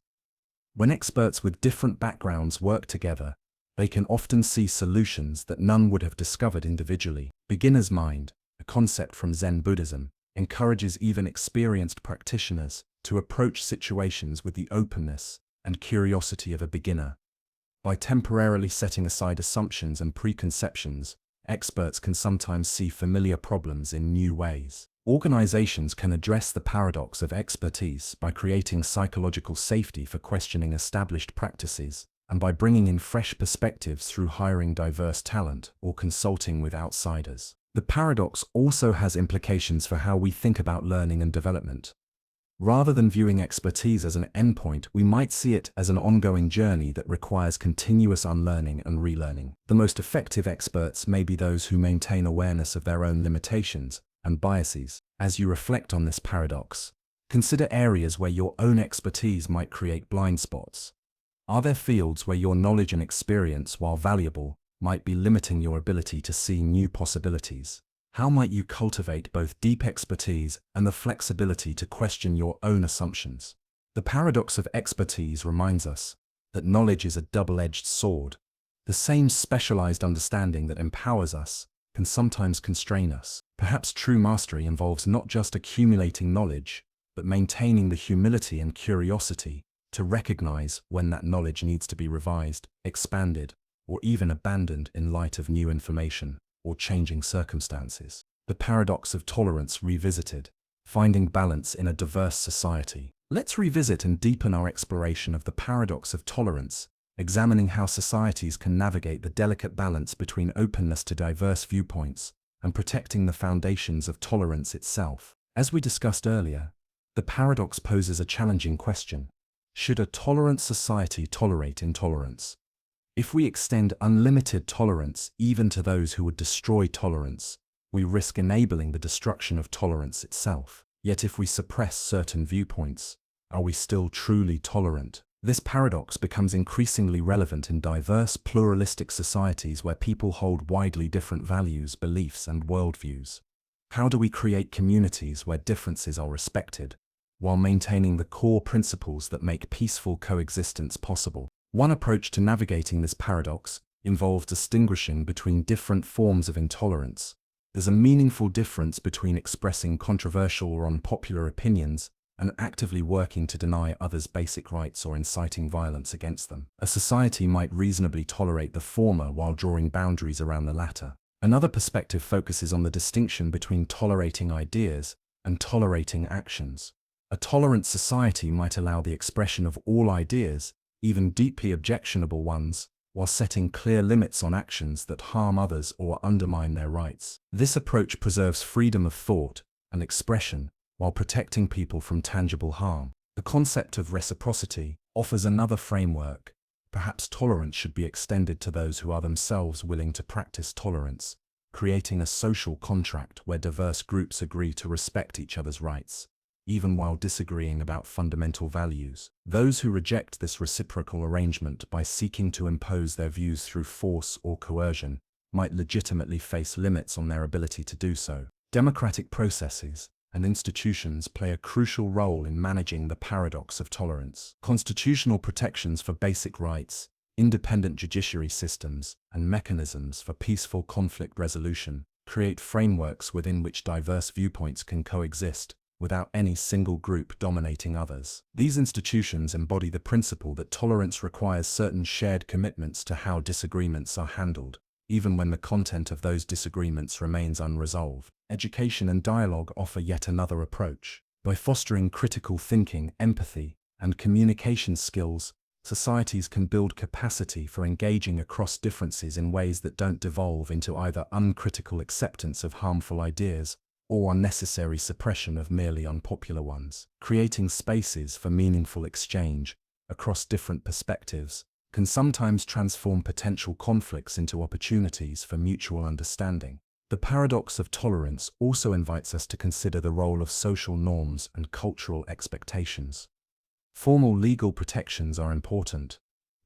When experts with different backgrounds work together, they can often see solutions that none would have discovered individually. Beginner's mind, a concept from Zen Buddhism, encourages even experienced practitioners to approach situations with the openness and curiosity of a beginner. By temporarily setting aside assumptions and preconceptions, experts can sometimes see familiar problems in new ways. Organizations can address the paradox of expertise by creating psychological safety for questioning established practices, and by bringing in fresh perspectives through hiring diverse talent or consulting with outsiders. The paradox also has implications for how we think about learning and development. Rather than viewing expertise as an endpoint, we might see it as an ongoing journey that requires continuous unlearning and relearning. The most effective experts may be those who maintain awareness of their own limitations and biases. As you reflect on this paradox, consider areas where your own expertise might create blind spots. Are there fields where your knowledge and experience, while valuable, might be limiting your ability to see new possibilities? How might you cultivate both deep expertise and the flexibility to question your own assumptions? The paradox of expertise reminds us that knowledge is a double-edged sword. The same specialized understanding that empowers us can sometimes constrain us. Perhaps true mastery involves not just accumulating knowledge, but maintaining the humility and curiosity to recognize when that knowledge needs to be revised, expanded, or even abandoned in light of new information or changing circumstances. The paradox of tolerance revisited, finding balance in a diverse society. Let's revisit and deepen our exploration of the paradox of tolerance, examining how societies can navigate the delicate balance between openness to diverse viewpoints and protecting the foundations of tolerance itself. As we discussed earlier, the paradox poses a challenging question. Should a tolerant society tolerate intolerance? If we extend unlimited tolerance even to those who would destroy tolerance, we risk enabling the destruction of tolerance itself. Yet if we suppress certain viewpoints, are we still truly tolerant? This paradox becomes increasingly relevant in diverse, pluralistic societies where people hold widely different values, beliefs, and worldviews. How do we create communities where differences are respected, while maintaining the core principles that make peaceful coexistence possible? One approach to navigating this paradox involves distinguishing between different forms of intolerance. There's a meaningful difference between expressing controversial or unpopular opinions and actively working to deny others basic rights or inciting violence against them. A society might reasonably tolerate the former while drawing boundaries around the latter. Another perspective focuses on the distinction between tolerating ideas and tolerating actions. A tolerant society might allow the expression of all ideas, even deeply objectionable ones, while setting clear limits on actions that harm others or undermine their rights. This approach preserves freedom of thought and expression while protecting people from tangible harm. The concept of reciprocity offers another framework. Perhaps tolerance should be extended to those who are themselves willing to practice tolerance, creating a social contract where diverse groups agree to respect each other's rights, even while disagreeing about fundamental values. Those who reject this reciprocal arrangement by seeking to impose their views through force or coercion might legitimately face limits on their ability to do so. Democratic processes and institutions play a crucial role in managing the paradox of tolerance. Constitutional protections for basic rights, independent judiciary systems, and mechanisms for peaceful conflict resolution create frameworks within which diverse viewpoints can coexist without any single group dominating others. These institutions embody the principle that tolerance requires certain shared commitments to how disagreements are handled, even when the content of those disagreements remains unresolved. Education and dialogue offer yet another approach. By fostering critical thinking, empathy, and communication skills, societies can build capacity for engaging across differences in ways that don't devolve into either uncritical acceptance of harmful ideas or unnecessary suppression of merely unpopular ones. Creating spaces for meaningful exchange across different perspectives can sometimes transform potential conflicts into opportunities for mutual understanding. The paradox of tolerance also invites us to consider the role of social norms and cultural expectations. Formal legal protections are important,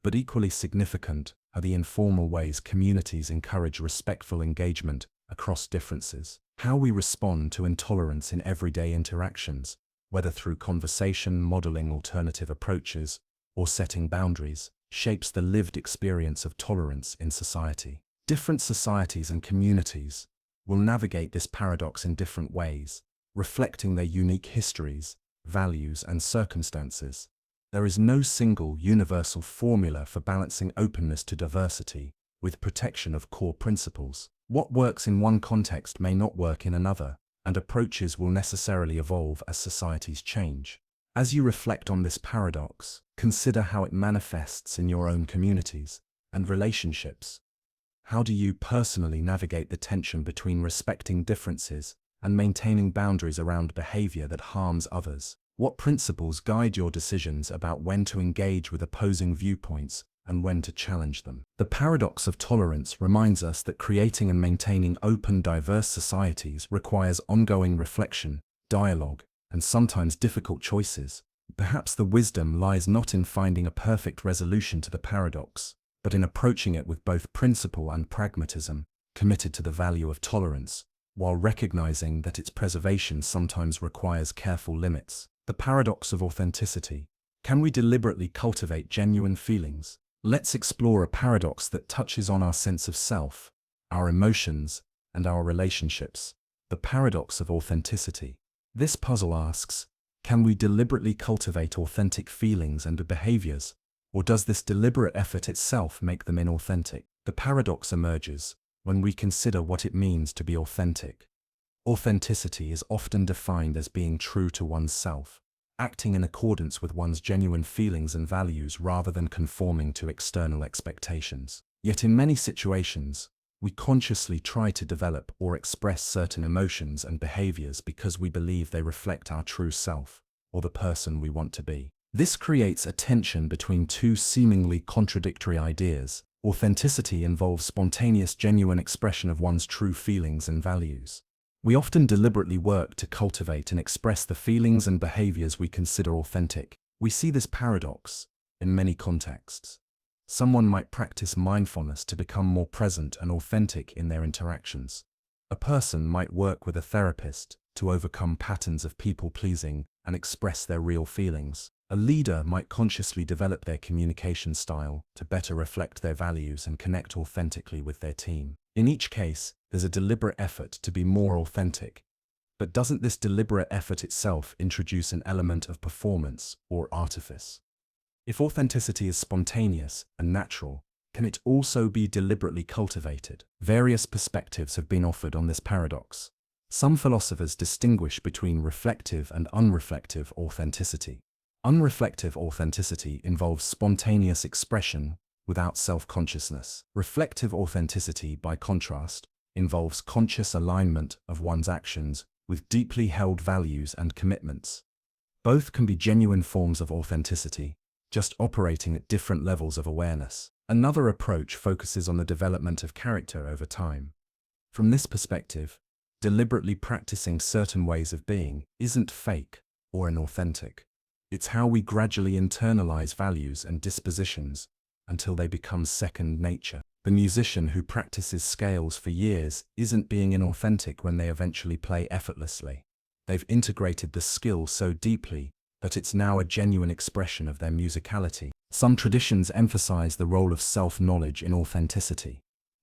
but equally significant are the informal ways communities encourage respectful engagement across differences. How we respond to intolerance in everyday interactions, whether through conversation, modeling alternative approaches, or setting boundaries, shapes the lived experience of tolerance in society. Different societies and communities will navigate this paradox in different ways, reflecting their unique histories, values, and circumstances. There is no single universal formula for balancing openness to diversity with protection of core principles. What works in one context may not work in another, and approaches will necessarily evolve as societies change. As you reflect on this paradox, consider how it manifests in your own communities and relationships. How do you personally navigate the tension between respecting differences and maintaining boundaries around behavior that harms others? What principles guide your decisions about when to engage with opposing viewpoints and when to challenge them? The paradox of tolerance reminds us that creating and maintaining open, diverse societies requires ongoing reflection, dialogue, and sometimes difficult choices. Perhaps the wisdom lies not in finding a perfect resolution to the paradox, but in approaching it with both principle and pragmatism, committed to the value of tolerance, while recognizing that its preservation sometimes requires careful limits. The paradox of authenticity. Can we deliberately cultivate genuine feelings? Let's explore a paradox that touches on our sense of self, our emotions, and our relationships. The paradox of authenticity. This puzzle asks, can we deliberately cultivate authentic feelings and behaviors, or does this deliberate effort itself make them inauthentic? The paradox emerges when we consider what it means to be authentic. Authenticity is often defined as being true to oneself, acting in accordance with one's genuine feelings and values rather than conforming to external expectations. Yet in many situations, we consciously try to develop or express certain emotions and behaviors because we believe they reflect our true self, or the person we want to be. This creates a tension between two seemingly contradictory ideas. Authenticity involves spontaneous, genuine expression of one's true feelings and values. We often deliberately work to cultivate and express the feelings and behaviors we consider authentic. We see this paradox in many contexts. Someone might practice mindfulness to become more present and authentic in their interactions. A person might work with a therapist to overcome patterns of people-pleasing and express their real feelings. A leader might consciously develop their communication style to better reflect their values and connect authentically with their team. In each case, there's a deliberate effort to be more authentic. But doesn't this deliberate effort itself introduce an element of performance or artifice? If authenticity is spontaneous and natural, can it also be deliberately cultivated? Various perspectives have been offered on this paradox. Some philosophers distinguish between reflective and unreflective authenticity. Unreflective authenticity involves spontaneous expression without self-consciousness. Reflective authenticity, by contrast, involves conscious alignment of one's actions with deeply held values and commitments. Both can be genuine forms of authenticity, just operating at different levels of awareness. Another approach focuses on the development of character over time. From this perspective, deliberately practicing certain ways of being isn't fake or inauthentic. It's how we gradually internalize values and dispositions until they become second nature. The musician who practices scales for years isn't being inauthentic when they eventually play effortlessly. They've integrated the skill so deeply that it's now a genuine expression of their musicality. Some traditions emphasize the role of self-knowledge in authenticity.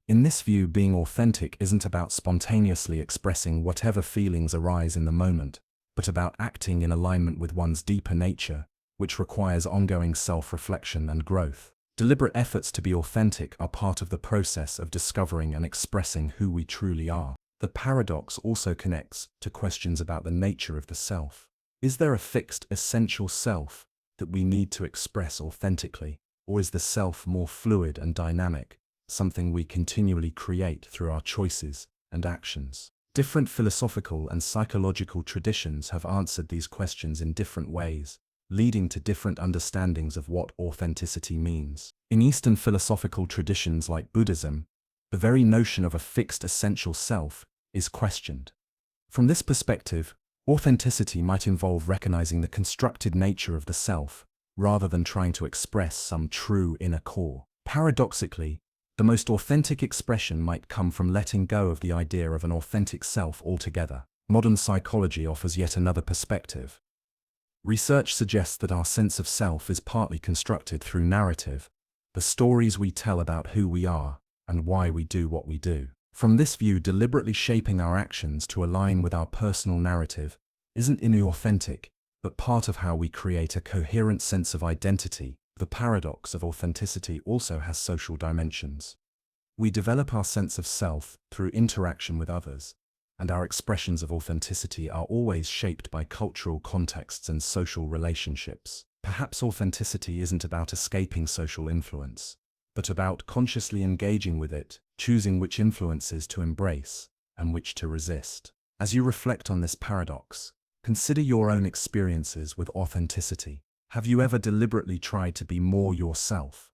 In this view, being authentic isn't about spontaneously expressing whatever feelings arise in the moment, but about acting in alignment with one's deeper nature, which requires ongoing self-reflection and growth. Deliberate efforts to be authentic are part of the process of discovering and expressing who we truly are. The paradox also connects to questions about the nature of the self. Is there a fixed, essential self that we need to express authentically, or is the self more fluid and dynamic, something we continually create through our choices and actions? Different philosophical and psychological traditions have answered these questions in different ways, leading to different understandings of what authenticity means. In Eastern philosophical traditions like Buddhism, the very notion of a fixed essential self is questioned. From this perspective, authenticity might involve recognizing the constructed nature of the self, rather than trying to express some true inner core. Paradoxically, the most authentic expression might come from letting go of the idea of an authentic self altogether. Modern psychology offers yet another perspective. Research suggests that our sense of self is partly constructed through narrative, the stories we tell about who we are and why we do what we do. From this view, deliberately shaping our actions to align with our personal narrative isn't inauthentic, but part of how we create a coherent sense of identity. The paradox of authenticity also has social dimensions. We develop our sense of self through interaction with others, and our expressions of authenticity are always shaped by cultural contexts and social relationships. Perhaps authenticity isn't about escaping social influence, but about consciously engaging with it, choosing which influences to embrace and which to resist. As you reflect on this paradox, consider your own experiences with authenticity. Have you ever deliberately tried to be more yourself?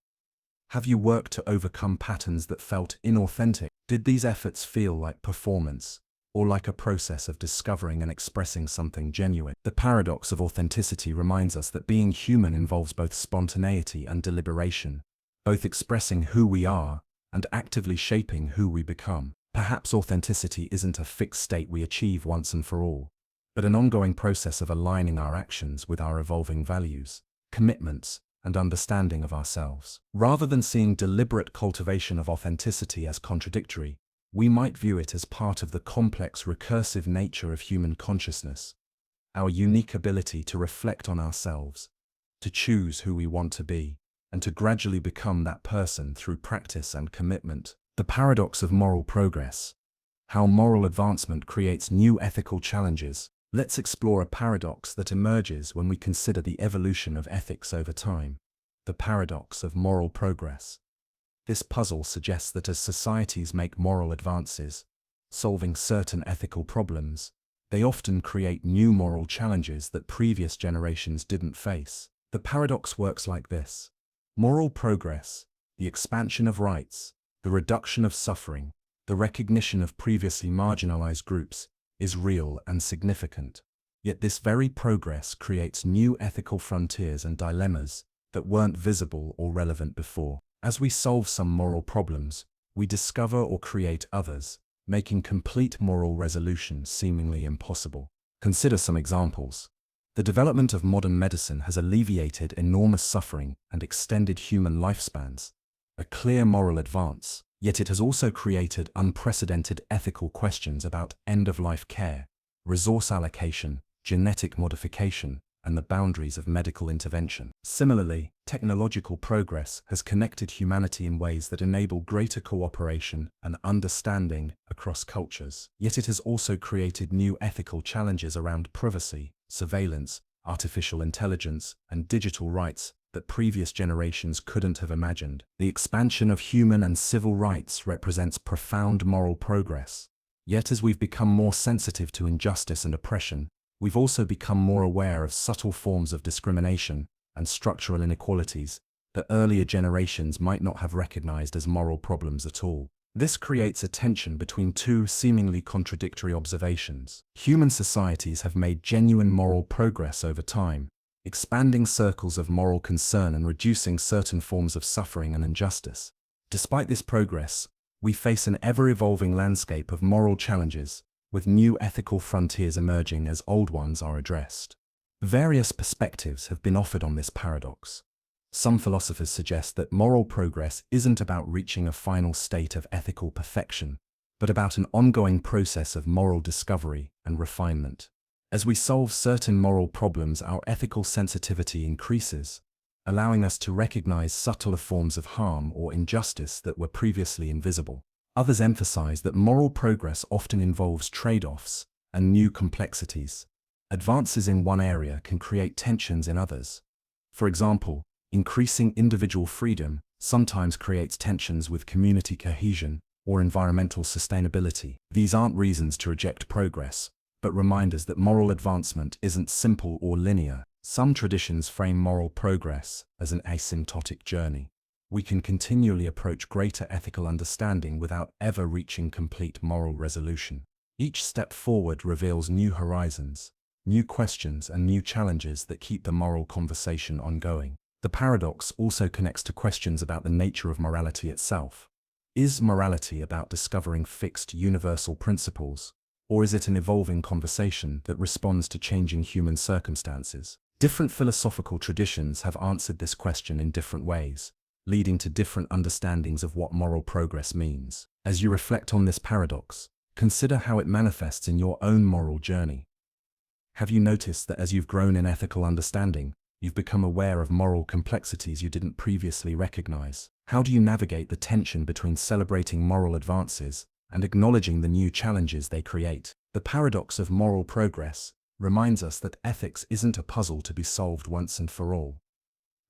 Have you worked to overcome patterns that felt inauthentic? Did these efforts feel like performance, or like a process of discovering and expressing something genuine? The paradox of authenticity reminds us that being human involves both spontaneity and deliberation, both expressing who we are and actively shaping who we become. Perhaps authenticity isn't a fixed state we achieve once and for all, but an ongoing process of aligning our actions with our evolving values, commitments, and understanding of ourselves. Rather than seeing deliberate cultivation of authenticity as contradictory, we might view it as part of the complex, recursive nature of human consciousness, our unique ability to reflect on ourselves, to choose who we want to be, and to gradually become that person through practice and commitment. The paradox of moral progress, how moral advancement creates new ethical challenges. Let's explore a paradox that emerges when we consider the evolution of ethics over time, the paradox of moral progress. This puzzle suggests that as societies make moral advances, solving certain ethical problems, they often create new moral challenges that previous generations didn't face. The paradox works like this. Moral progress, the expansion of rights, the reduction of suffering, the recognition of previously marginalized groups, is real and significant. Yet this very progress creates new ethical frontiers and dilemmas that weren't visible or relevant before. As we solve some moral problems, we discover or create others, making complete moral resolution seemingly impossible. Consider some examples. The development of modern medicine has alleviated enormous suffering and extended human lifespans, a clear moral advance. Yet it has also created unprecedented ethical questions about end-of-life care, resource allocation, genetic modification, and the boundaries of medical intervention. Similarly, technological progress has connected humanity in ways that enable greater cooperation and understanding across cultures. Yet it has also created new ethical challenges around privacy, surveillance, artificial intelligence, and digital rights that previous generations couldn't have imagined. The expansion of human and civil rights represents profound moral progress. Yet as we've become more sensitive to injustice and oppression, we've also become more aware of subtle forms of discrimination and structural inequalities that earlier generations might not have recognized as moral problems at all. This creates a tension between two seemingly contradictory observations. Human societies have made genuine moral progress over time, expanding circles of moral concern and reducing certain forms of suffering and injustice. Despite this progress, we face an ever-evolving landscape of moral challenges, with new ethical frontiers emerging as old ones are addressed. Various perspectives have been offered on this paradox. Some philosophers suggest that moral progress isn't about reaching a final state of ethical perfection, but about an ongoing process of moral discovery and refinement. As we solve certain moral problems, our ethical sensitivity increases, allowing us to recognize subtler forms of harm or injustice that were previously invisible. Others emphasize that moral progress often involves trade-offs and new complexities. Advances in one area can create tensions in others. For example, increasing individual freedom sometimes creates tensions with community cohesion or environmental sustainability. These aren't reasons to reject progress, but reminders that moral advancement isn't simple or linear. Some traditions frame moral progress as an asymptotic journey. We can continually approach greater ethical understanding without ever reaching complete moral resolution. Each step forward reveals new horizons, new questions, and new challenges that keep the moral conversation ongoing. The paradox also connects to questions about the nature of morality itself. Is morality about discovering fixed universal principles, or is it an evolving conversation that responds to changing human circumstances? Different philosophical traditions have answered this question in different ways, leading to different understandings of what moral progress means. As you reflect on this paradox, consider how it manifests in your own moral journey. Have you noticed that as you've grown in ethical understanding, you've become aware of moral complexities you didn't previously recognize? How do you navigate the tension between celebrating moral advances and acknowledging the new challenges they create? The paradox of moral progress reminds us that ethics isn't a puzzle to be solved once and for all,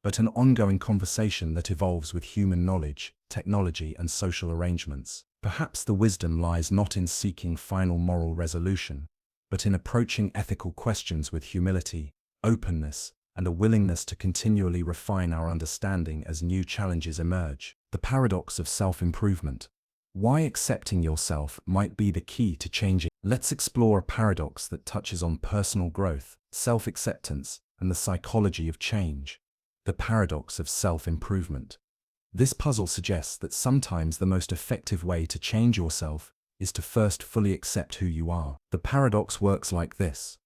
but an ongoing conversation that evolves with human knowledge, technology, and social arrangements. Perhaps the wisdom lies not in seeking final moral resolution, but in approaching ethical questions with humility, openness, and a willingness to continually refine our understanding as new challenges emerge. The paradox of self-improvement. Why accepting yourself might be the key to changing. Let's explore a paradox that touches on personal growth, self-acceptance, and the psychology of change. The paradox of self-improvement. This puzzle suggests that sometimes the most effective way to change yourself is to first fully accept who you are. The paradox works like this.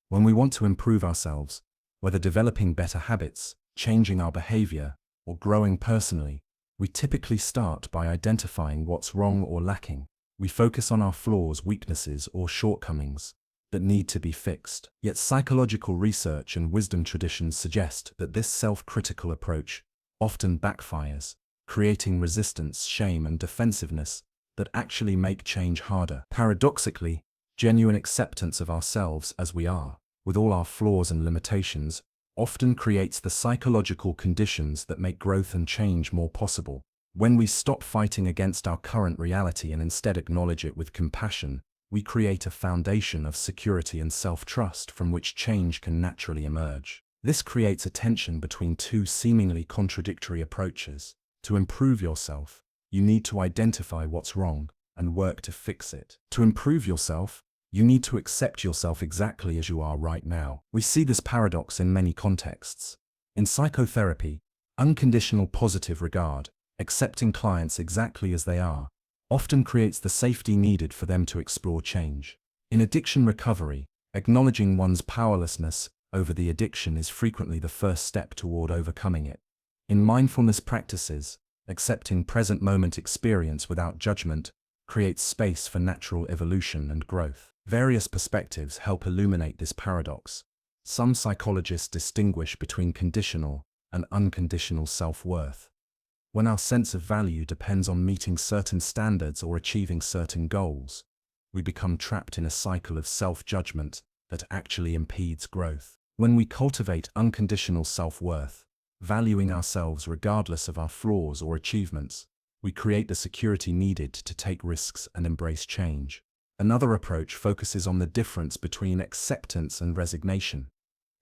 When we want to improve ourselves, whether developing better habits, changing our behavior, or growing personally, we typically start by identifying what's wrong or lacking. We focus on our flaws, weaknesses, or shortcomings that need to be fixed. Yet psychological research and wisdom traditions suggest that this self-critical approach often backfires, creating resistance, shame, and defensiveness that actually make change harder. Paradoxically, Genuine acceptance of ourselves as we are, with all our flaws and limitations, often creates the psychological conditions that make growth and change more possible. When we stop fighting against our current reality and instead acknowledge it with compassion, we create a foundation of security and self-trust from which change can naturally emerge. This creates a tension between two seemingly contradictory approaches. To improve yourself, you need to identify what's wrong and work to fix it. To improve yourself, you need to accept yourself exactly as you are right now. We see this paradox in many contexts. In psychotherapy, unconditional positive regard, accepting clients exactly as they are, often creates the safety needed for them to explore change. In addiction recovery, acknowledging one's powerlessness over the addiction is frequently the first step toward overcoming it. In mindfulness practices, accepting present moment experience without judgment creates space for natural evolution and growth. Various perspectives help illuminate this paradox. Some psychologists distinguish between conditional and unconditional self-worth. When our sense of value depends on meeting certain standards or achieving certain goals, we become trapped in a cycle of self-judgment that actually impedes growth. When we cultivate unconditional self-worth, valuing ourselves regardless of our flaws or achievements, we create the security needed to take risks and embrace change. Another approach focuses on the difference between acceptance and resignation.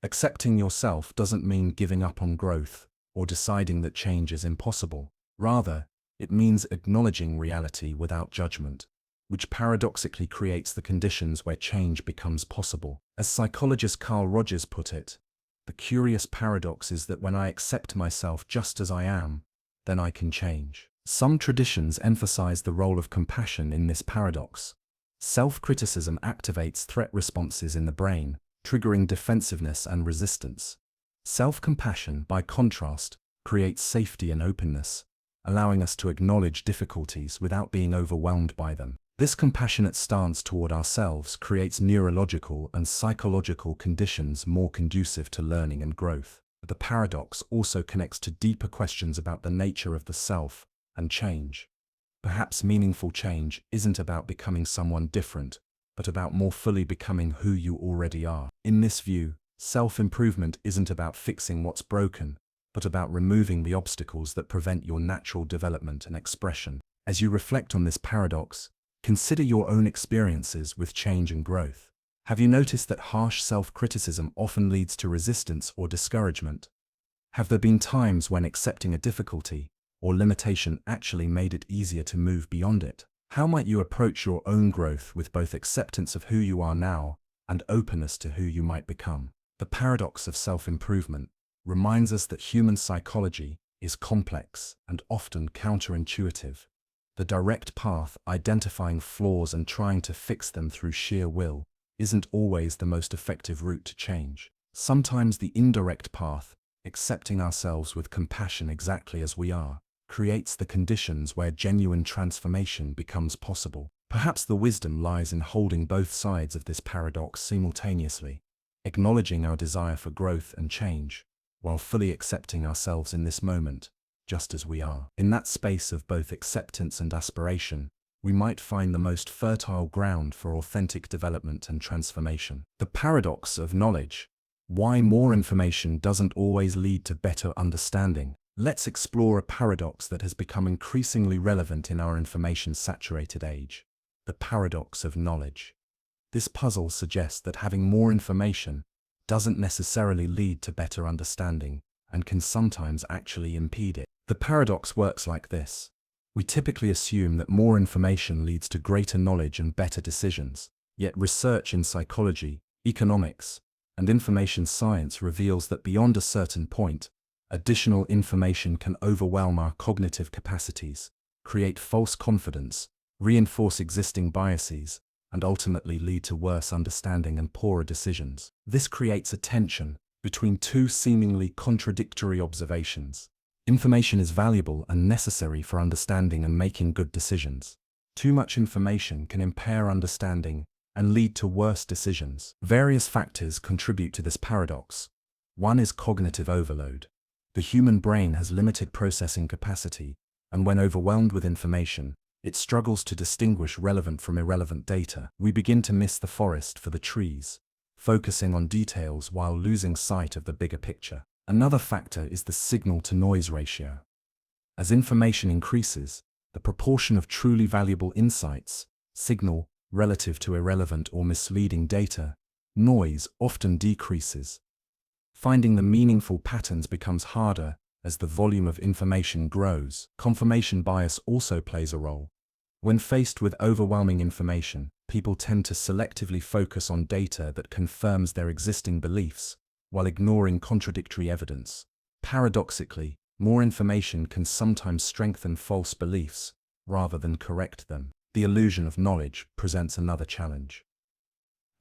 Accepting yourself doesn't mean giving up on growth or deciding that change is impossible. Rather, it means acknowledging reality without judgment, which paradoxically creates the conditions where change becomes possible. As psychologist Carl Rogers put it, the curious paradox is that when I accept myself just as I am, then I can change. Some traditions emphasize the role of compassion in this paradox. Self-criticism activates threat responses in the brain, triggering defensiveness and resistance. Self-compassion, by contrast, creates safety and openness, allowing us to acknowledge difficulties without being overwhelmed by them. This compassionate stance toward ourselves creates neurological and psychological conditions more conducive to learning and growth. The paradox also connects to deeper questions about the nature of the self and change. Perhaps meaningful change isn't about becoming someone different, but about more fully becoming who you already are. In this view, self-improvement isn't about fixing what's broken, but about removing the obstacles that prevent your natural development and expression. As you reflect on this paradox, consider your own experiences with change and growth. Have you noticed that harsh self-criticism often leads to resistance or discouragement? Have there been times when accepting a difficulty or limitation actually made it easier to move beyond it? How might you approach your own growth with both acceptance of who you are now and openness to who you might become? The paradox of self-improvement reminds us that human psychology is complex and often counterintuitive. The direct path, identifying flaws and trying to fix them through sheer will, isn't always the most effective route to change. Sometimes the indirect path, accepting ourselves with compassion exactly as we are, creates the conditions where genuine transformation becomes possible. Perhaps the wisdom lies in holding both sides of this paradox simultaneously, acknowledging our desire for growth and change, while fully accepting ourselves in this moment, just as we are. In that space of both acceptance and aspiration, we might find the most fertile ground for authentic development and transformation. The paradox of knowledge. Why more information doesn't always lead to better understanding. Let's explore a paradox that has become increasingly relevant in our information-saturated age: the paradox of knowledge. This puzzle suggests that having more information doesn't necessarily lead to better understanding and can sometimes actually impede it. The paradox works like this. We typically assume that more information leads to greater knowledge and better decisions, yet research in psychology, economics, and information science reveals that beyond a certain point, additional information can overwhelm our cognitive capacities, create false confidence, reinforce existing biases, and ultimately lead to worse understanding and poorer decisions. This creates a tension between two seemingly contradictory observations. Information is valuable and necessary for understanding and making good decisions. Too much information can impair understanding and lead to worse decisions. Various factors contribute to this paradox. One is cognitive overload. The human brain has limited processing capacity, and when overwhelmed with information, It struggles to distinguish relevant from irrelevant data. We begin to miss the forest for the trees, focusing on details while losing sight of the bigger picture. Another factor is the signal-to-noise ratio. As information increases, the proportion of truly valuable insights, signal, relative to irrelevant or misleading data, noise often decreases. Finding the meaningful patterns becomes harder as the volume of information grows. Confirmation bias also plays a role. When faced with overwhelming information, people tend to selectively focus on data that confirms their existing beliefs, while ignoring contradictory evidence. Paradoxically, more information can sometimes strengthen false beliefs, rather than correct them. The illusion of knowledge presents another challenge.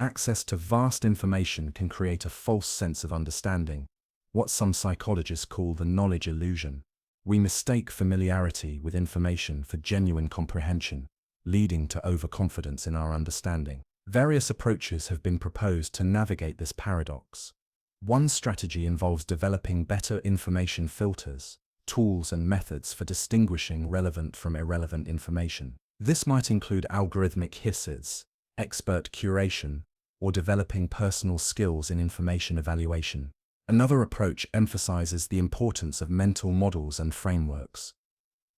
Access to vast information can create a false sense of understanding, what some psychologists call the knowledge illusion. We mistake familiarity with information for genuine comprehension, leading to overconfidence in our understanding. Various approaches have been proposed to navigate this paradox. One strategy involves developing better information filters, tools and methods for distinguishing relevant from irrelevant information. This might include algorithmic hisses, expert curation, or developing personal skills in information evaluation. Another approach emphasizes the importance of mental models and frameworks.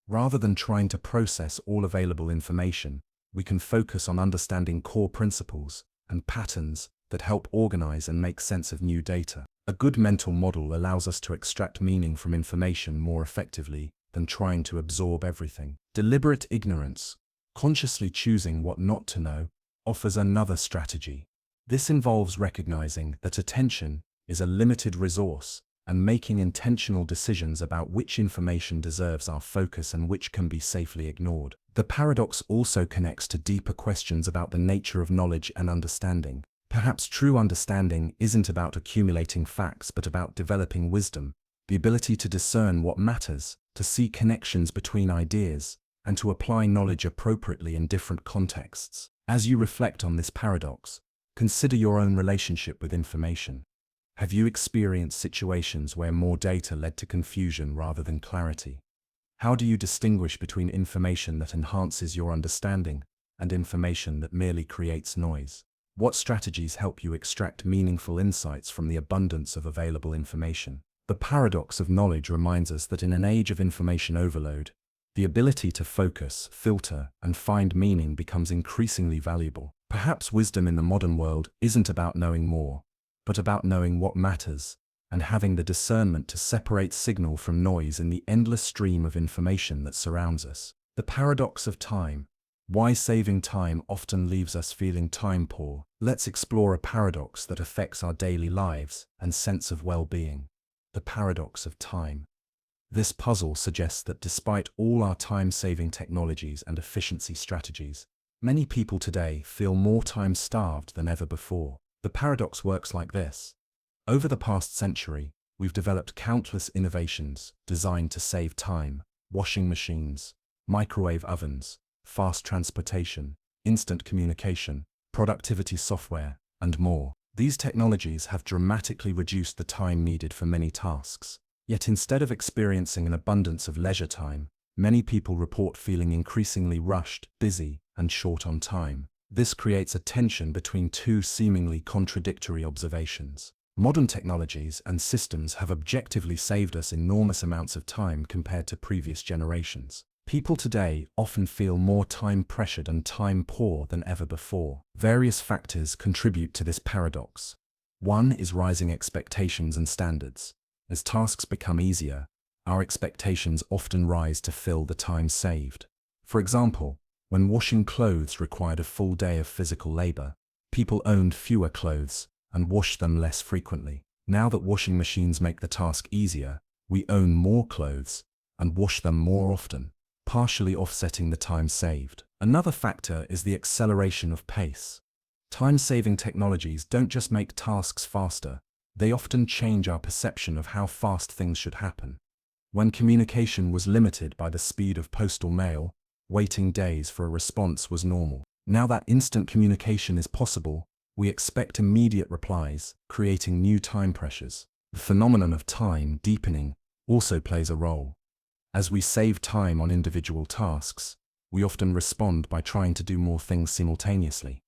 Rather than trying to process all available information, we can focus on understanding core principles and patterns that help organize and make sense of new data. A good mental model allows us to extract meaning from information more effectively than trying to absorb everything. Deliberate ignorance, consciously choosing what not to know, offers another strategy. This involves recognizing that attention is a limited resource and making intentional decisions about which information deserves our focus and which can be safely ignored. The paradox also connects to deeper questions about the nature of knowledge and understanding. Perhaps true understanding isn't about accumulating facts but about developing wisdom, the ability to discern what matters, to see connections between ideas, and to apply knowledge appropriately in different contexts. As you reflect on this paradox, consider your own relationship with information. Have you experienced situations where more data led to confusion rather than clarity? How do you distinguish between information that enhances your understanding and information that merely creates noise? What strategies help you extract meaningful insights from the abundance of available information? The paradox of knowledge reminds us that in an age of information overload, the ability to focus, filter, and find meaning becomes increasingly valuable. Perhaps wisdom in the modern world isn't about knowing more, but about knowing what matters and having the discernment to separate signal from noise in the endless stream of information that surrounds us. The paradox of time. Why saving time often leaves us feeling time poor. Let's explore a paradox that affects our daily lives and sense of well-being. The paradox of time. This puzzle suggests that despite all our time-saving technologies and efficiency strategies, many people today feel more time-starved than ever before. The paradox works like this. Over the past century, we've developed countless innovations designed to save time: washing machines, microwave ovens, fast transportation, instant communication, productivity software, and more. These technologies have dramatically reduced the time needed for many tasks. Yet instead of experiencing an abundance of leisure time, many people report feeling increasingly rushed, busy, and short on time. This creates a tension between two seemingly contradictory observations. Modern technologies and systems have objectively saved us enormous amounts of time compared to previous generations. People today often feel more time-pressured and time-poor than ever before. Various factors contribute to this paradox. One is rising expectations and standards. As tasks become easier, our expectations often rise to fill the time saved. For example, when washing clothes required a full day of physical labor, people owned fewer clothes and washed them less frequently. Now that washing machines make the task easier, we own more clothes and wash them more often, partially offsetting the time saved. Another factor is the acceleration of pace. Time-saving technologies don't just make tasks faster, they often change our perception of how fast things should happen. When communication was limited by the speed of postal mail, waiting days for a response was normal. Now that instant communication is possible, we expect immediate replies, creating new time pressures. The phenomenon of time deepening also plays a role. As we save time on individual tasks, We often respond by trying to do more things simultaneously.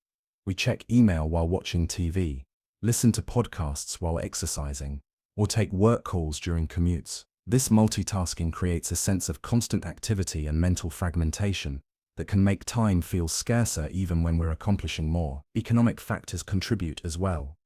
We check email while watching TV, listen to podcasts while exercising, or take work calls during commutes. This multitasking creates a sense of constant activity and mental fragmentation that can make time feel scarcer even when we're accomplishing more. Economic factors contribute as well.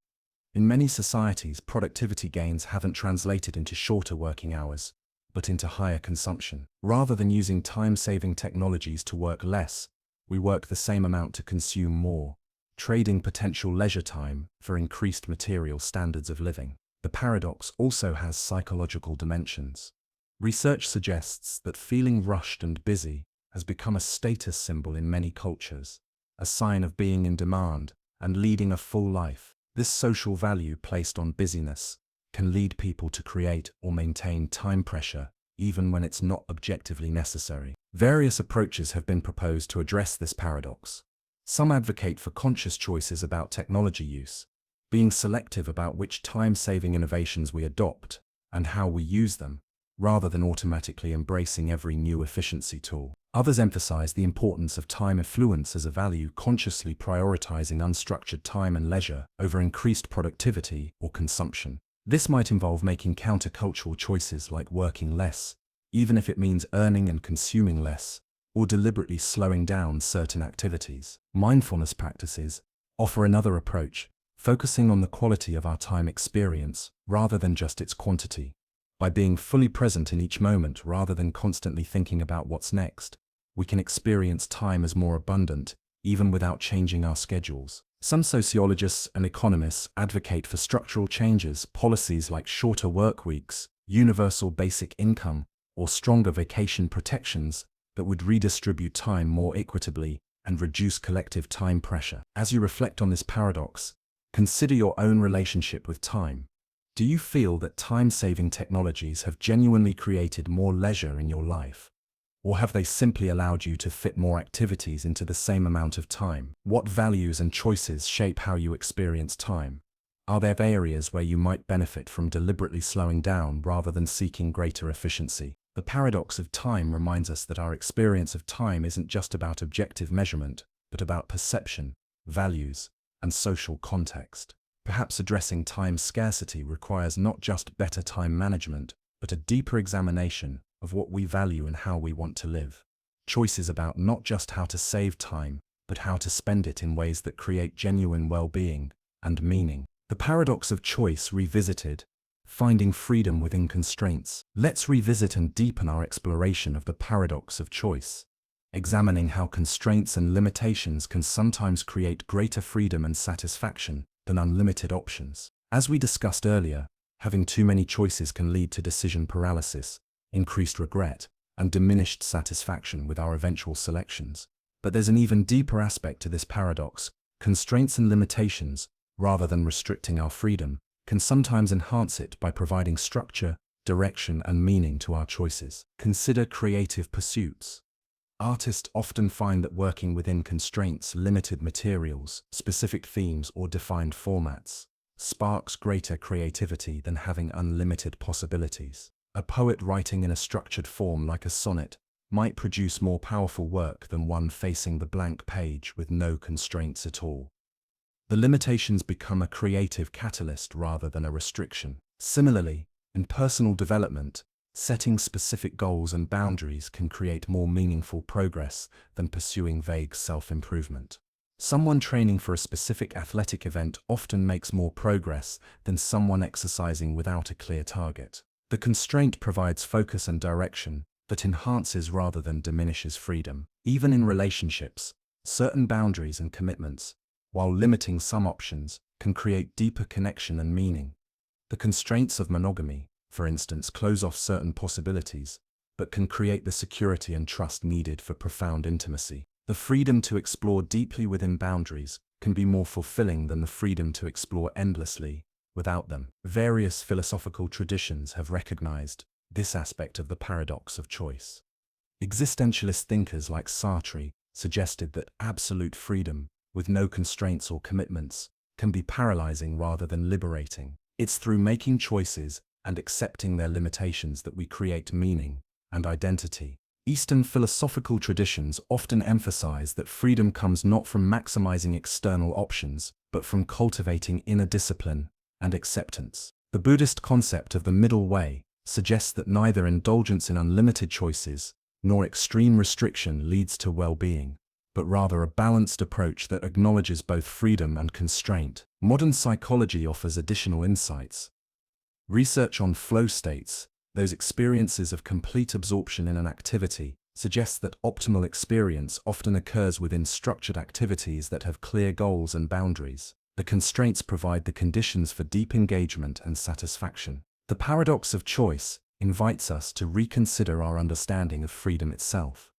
In many societies, productivity gains haven't translated into shorter working hours, but into higher consumption. Rather than using time-saving technologies to work less, we work the same amount to consume more, trading potential leisure time for increased material standards of living. The paradox also has psychological dimensions. Research suggests that feeling rushed and busy has become a status symbol in many cultures, a sign of being in demand and leading a full life. This social value placed on busyness can lead people to create or maintain time pressure even when it's not objectively necessary. Various approaches have been proposed to address this paradox. Some advocate for conscious choices about technology use, being selective about which time-saving innovations we adopt and how we use them, rather than automatically embracing every new efficiency tool. Others emphasize the importance of time affluence as a value, consciously prioritizing unstructured time and leisure over increased productivity or consumption. This might involve making countercultural choices like working less, even if it means earning and consuming less, or deliberately slowing down certain activities. Mindfulness practices offer another approach, focusing on the quality of our time experience rather than just its quantity. By being fully present in each moment rather than constantly thinking about what's next, we can experience time as more abundant, even without changing our schedules. Some sociologists and economists advocate for structural changes, policies like shorter work weeks, universal basic income, or stronger vacation protections that would redistribute time more equitably and reduce collective time pressure. As you reflect on this paradox, consider your own relationship with time. Do you feel that time-saving technologies have genuinely created more leisure in your life? Or have they simply allowed you to fit more activities into the same amount of time? What values and choices shape how you experience time? Are there areas where you might benefit from deliberately slowing down rather than seeking greater efficiency? The paradox of time reminds us that our experience of time isn't just about objective measurement, but about perception, values, and social context. Perhaps addressing time scarcity requires not just better time management, but a deeper examination of what we value and how we want to live. Choices about not just how to save time, but how to spend it in ways that create genuine well-being and meaning. The paradox of choice revisited, finding freedom within constraints. Let's revisit and deepen our exploration of the paradox of choice, examining how constraints and limitations can sometimes create greater freedom and satisfaction than unlimited options. As we discussed earlier, having too many choices can lead to decision paralysis, increased regret, and diminished satisfaction with our eventual selections. But there's an even deeper aspect to this paradox. Constraints and limitations, rather than restricting our freedom, can sometimes enhance it by providing structure, direction, and meaning to our choices. Consider creative pursuits. Artists often find that working within constraints, limited materials, specific themes, or defined formats sparks greater creativity than having unlimited possibilities. A poet writing in a structured form like a sonnet might produce more powerful work than one facing the blank page with no constraints at all. The limitations become a creative catalyst rather than a restriction. Similarly, in personal development, setting specific goals and boundaries can create more meaningful progress than pursuing vague self-improvement. Someone training for a specific athletic event often makes more progress than someone exercising without a clear target. The constraint provides focus and direction that enhances rather than diminishes freedom. Even in relationships, certain boundaries and commitments, while limiting some options, can create deeper connection and meaning. The constraints of monogamy, for instance, close off certain possibilities, but can create the security and trust needed for profound intimacy. The freedom to explore deeply within boundaries can be more fulfilling than the freedom to explore endlessly without them. Various philosophical traditions have recognized this aspect of the paradox of choice. Existentialist thinkers like Sartre suggested that absolute freedom, with no constraints or commitments, can be paralyzing rather than liberating. It's through making choices and accepting their limitations that we create meaning and identity. Eastern philosophical traditions often emphasize that freedom comes not from maximizing external options, but from cultivating inner discipline and acceptance. The Buddhist concept of the middle way suggests that neither indulgence in unlimited choices nor extreme restriction leads to well-being, but rather a balanced approach that acknowledges both freedom and constraint. Modern psychology offers additional insights. Research on flow states, those experiences of complete absorption in an activity, suggests that optimal experience often occurs within structured activities that have clear goals and boundaries. The constraints provide the conditions for deep engagement and satisfaction. The paradox of choice invites us to reconsider our understanding of freedom itself.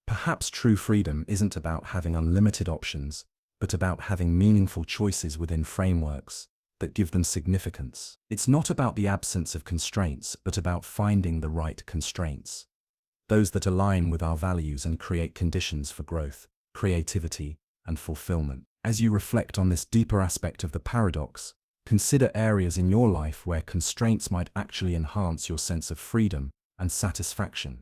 Perhaps true freedom isn't about having unlimited options, but about having meaningful choices within frameworks that give them significance. It's not about the absence of constraints, but about finding the right constraints, those that align with our values and create conditions for growth, creativity, and fulfillment. As you reflect on this deeper aspect of the paradox, consider areas in your life where constraints might actually enhance your sense of freedom and satisfaction.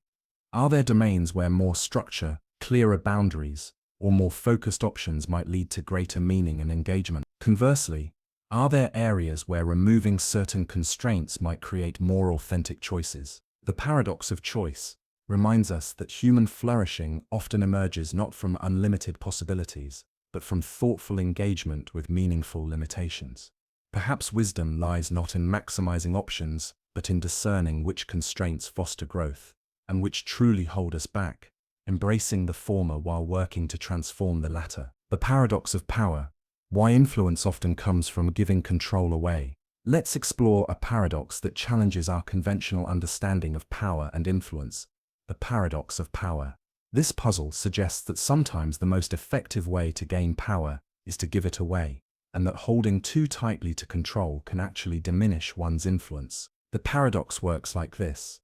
Are there domains where more structure, clearer boundaries, or more focused options might lead to greater meaning and engagement? Conversely, are there areas where removing certain constraints might create more authentic choices? The paradox of choice reminds us that human flourishing often emerges not from unlimited possibilities, but from thoughtful engagement with meaningful limitations. Perhaps wisdom lies not in maximizing options, but in discerning which constraints foster growth, and which truly hold us back, embracing the former while working to transform the latter. The paradox of power. Why influence often comes from giving control away. Let's explore a paradox that challenges our conventional understanding of power and influence. The paradox of power. This puzzle suggests that sometimes the most effective way to gain power is to give it away, and that holding too tightly to control can actually diminish one's influence. The paradox works like this.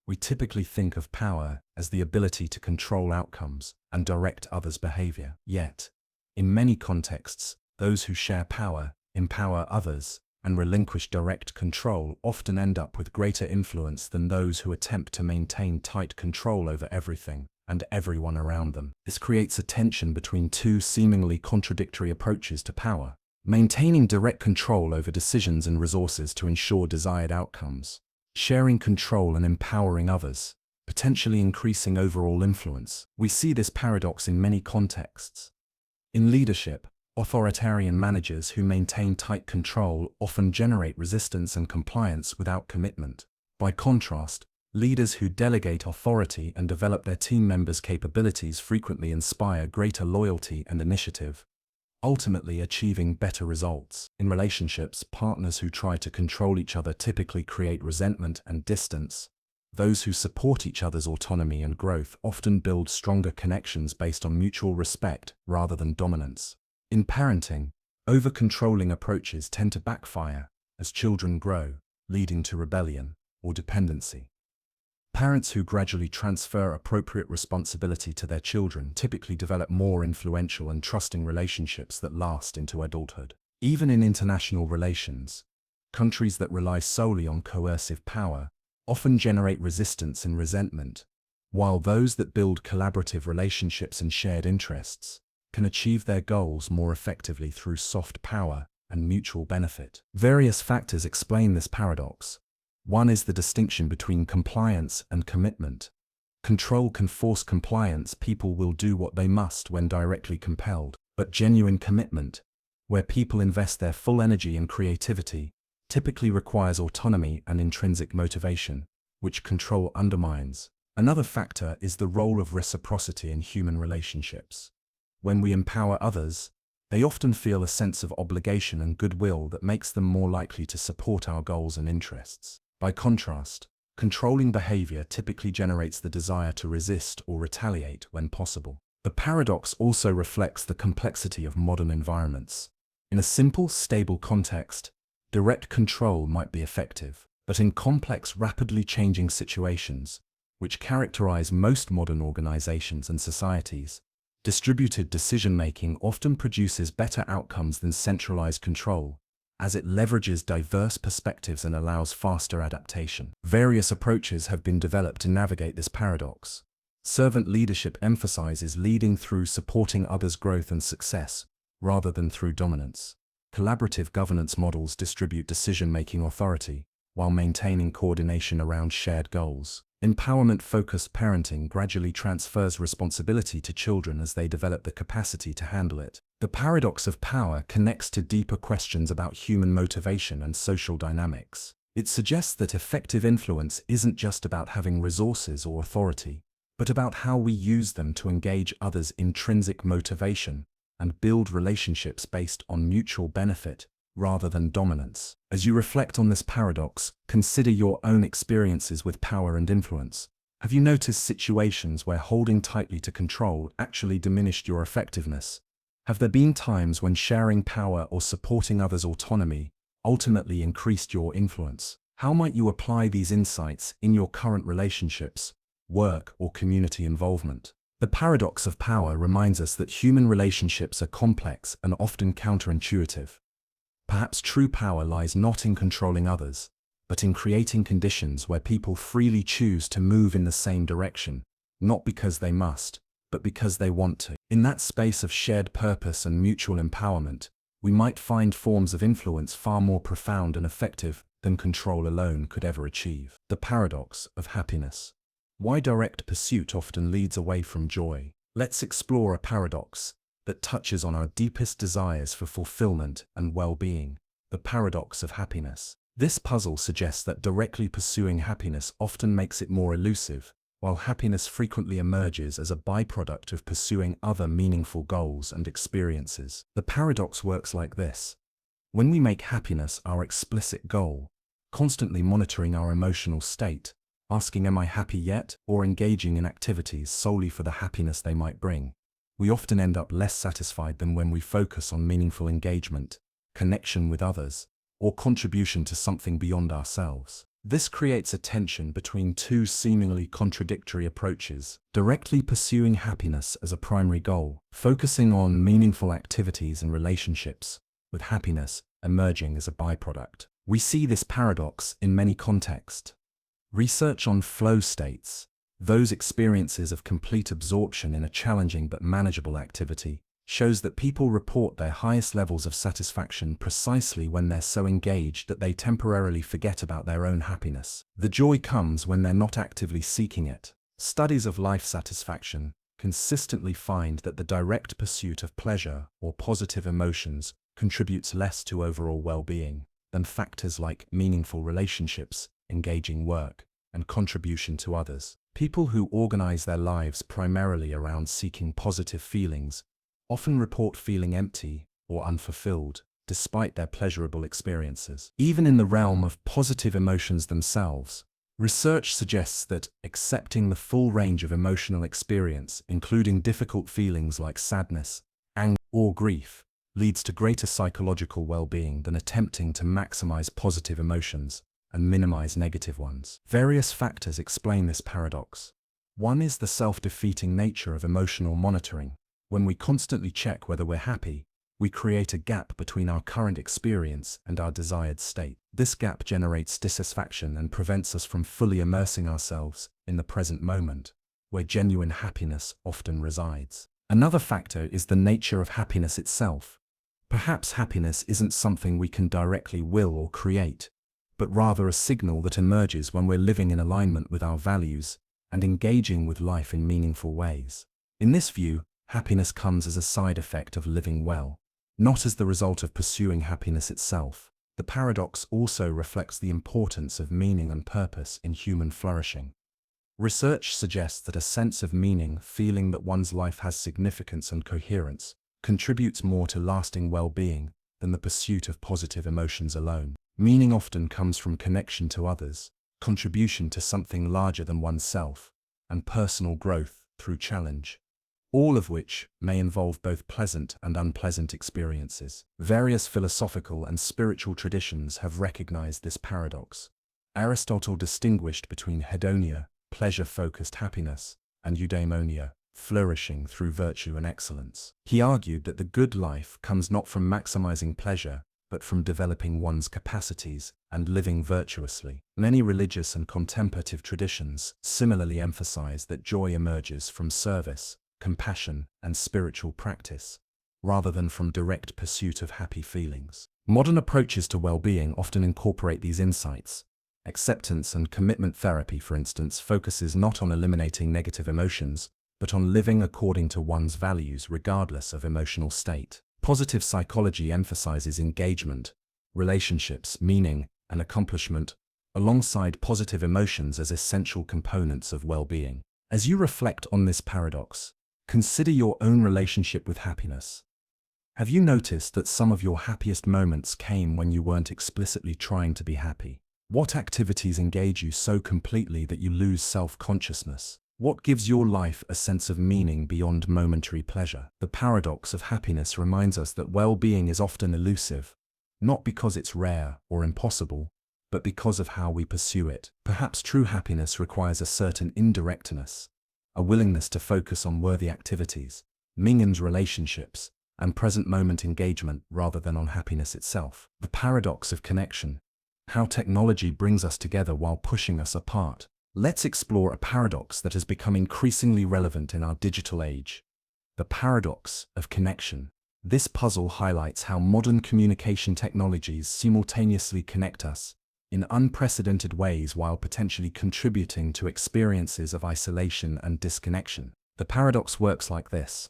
We typically think of power as the ability to control outcomes and direct others' behavior. Yet, in many contexts, those who share power, empower others, and relinquish direct control often end up with greater influence than those who attempt to maintain tight control over everything and everyone around them. This creates a tension between two seemingly contradictory approaches to power. Maintaining direct control over decisions and resources to ensure desired outcomes. Sharing control and empowering others, potentially increasing overall influence. We see this paradox in many contexts. In leadership, authoritarian managers who maintain tight control often generate resistance and compliance without commitment. By contrast, leaders who delegate authority and develop their team members' capabilities frequently inspire greater loyalty and initiative, ultimately achieving better results. In relationships, partners who try to control each other typically create resentment and distance. Those who support each other's autonomy and growth often build stronger connections based on mutual respect rather than dominance. In parenting, over-controlling approaches tend to backfire as children grow, leading to rebellion or dependency. Parents who gradually transfer appropriate responsibility to their children typically develop more influential and trusting relationships that last into adulthood. Even in international relations, countries that rely solely on coercive power often generate resistance and resentment, while those that build collaborative relationships and shared interests can achieve their goals more effectively through soft power and mutual benefit. Various factors explain this paradox. One is the distinction between compliance and commitment. Control can force compliance. People will do what they must when directly compelled. But genuine commitment, where people invest their full energy and creativity, typically requires autonomy and intrinsic motivation, which control undermines. Another factor is the role of reciprocity in human relationships. When we empower others, they often feel a sense of obligation and goodwill that makes them more likely to support our goals and interests. By contrast, controlling behavior typically generates the desire to resist or retaliate when possible. The paradox also reflects the complexity of modern environments. In a simple, stable context, direct control might be effective, but in complex, rapidly changing situations, which characterize most modern organizations and societies, distributed decision-making often produces better outcomes than centralized control, as it leverages diverse perspectives and allows faster adaptation. Various approaches have been developed to navigate this paradox. Servant leadership emphasizes leading through supporting others' growth and success, rather than through dominance. Collaborative governance models distribute decision-making authority, while maintaining coordination around shared goals. Empowerment-focused parenting gradually transfers responsibility to children as they develop the capacity to handle it. The paradox of power connects to deeper questions about human motivation and social dynamics. It suggests that effective influence isn't just about having resources or authority, but about how we use them to engage others' intrinsic motivation and build relationships based on mutual benefit rather than dominance. As you reflect on this paradox, consider your own experiences with power and influence. Have you noticed situations where holding tightly to control actually diminished your effectiveness? Have there been times when sharing power or supporting others' autonomy ultimately increased your influence? How might you apply these insights in your current relationships, work, or community involvement? The paradox of power reminds us that human relationships are complex and often counterintuitive. Perhaps true power lies not in controlling others, but in creating conditions where people freely choose to move in the same direction, not because they must, but because they want to. In that space of shared purpose and mutual empowerment, we might find forms of influence far more profound and effective than control alone could ever achieve. The paradox of happiness. Why direct pursuit often leads away from joy. Let's explore a paradox that touches on our deepest desires for fulfillment and well-being, the paradox of happiness. This puzzle suggests that directly pursuing happiness often makes it more elusive, while happiness frequently emerges as a byproduct of pursuing other meaningful goals and experiences. The paradox works like this. When we make happiness our explicit goal, constantly monitoring our emotional state, asking "Am I happy yet?" or engaging in activities solely for the happiness they might bring, we often end up less satisfied than when we focus on meaningful engagement, connection with others, or contribution to something beyond ourselves. This creates a tension between two seemingly contradictory approaches: directly pursuing happiness as a primary goal, focusing on meaningful activities and relationships, with happiness emerging as a byproduct. We see this paradox in many contexts. Research on flow states, those experiences of complete absorption in a challenging but manageable activity, shows that people report their highest levels of satisfaction precisely when they're so engaged that they temporarily forget about their own happiness. The joy comes when they're not actively seeking it. Studies of life satisfaction consistently find that the direct pursuit of pleasure or positive emotions contributes less to overall well-being than factors like meaningful relationships, engaging work, and contribution to others. People who organize their lives primarily around seeking positive feelings often report feeling empty or unfulfilled, despite their pleasurable experiences. Even in the realm of positive emotions themselves, research suggests that accepting the full range of emotional experience, including difficult feelings like sadness, anger, or grief, leads to greater psychological well-being than attempting to maximize positive emotions and minimize negative ones. Various factors explain this paradox. One is the self-defeating nature of emotional monitoring. When we constantly check whether we're happy, we create a gap between our current experience and our desired state. This gap generates dissatisfaction and prevents us from fully immersing ourselves in the present moment, where genuine happiness often resides. Another factor is the nature of happiness itself. Perhaps happiness isn't something we can directly will or create, but rather a signal that emerges when we're living in alignment with our values and engaging with life in meaningful ways. In this view, happiness comes as a side effect of living well, not as the result of pursuing happiness itself. The paradox also reflects the importance of meaning and purpose in human flourishing. Research suggests that a sense of meaning, feeling that one's life has significance and coherence, contributes more to lasting well-being than the pursuit of positive emotions alone. Meaning often comes from connection to others, contribution to something larger than oneself, and personal growth through challenge, all of which may involve both pleasant and unpleasant experiences. Various philosophical and spiritual traditions have recognized this paradox. Aristotle distinguished between hedonia, pleasure-focused happiness, and eudaimonia, flourishing through virtue and excellence. He argued that the good life comes not from maximizing pleasure, but from developing one's capacities and living virtuously. Many religious and contemplative traditions similarly emphasize that joy emerges from service, compassion, and spiritual practice, rather than from direct pursuit of happy feelings. Modern approaches to well-being often incorporate these insights. Acceptance and commitment therapy, for instance, focuses not on eliminating negative emotions, but on living according to one's values regardless of emotional state. Positive psychology emphasizes engagement, relationships, meaning, and accomplishment, alongside positive emotions as essential components of well-being. As you reflect on this paradox, consider your own relationship with happiness. Have you noticed that some of your happiest moments came when you weren't explicitly trying to be happy? What activities engage you so completely that you lose self-consciousness? What gives your life a sense of meaning beyond momentary pleasure? The paradox of happiness reminds us that well-being is often elusive, not because it's rare or impossible, but because of how we pursue it. Perhaps true happiness requires a certain indirectness, a willingness to focus on worthy activities, meaningful relationships, and present moment engagement rather than on happiness itself. The paradox of connection, how technology brings us together while pushing us apart. Let's explore a paradox that has become increasingly relevant in our digital age: the paradox of connection. This puzzle highlights how modern communication technologies simultaneously connect us in unprecedented ways while potentially contributing to experiences of isolation and disconnection. The paradox works like this.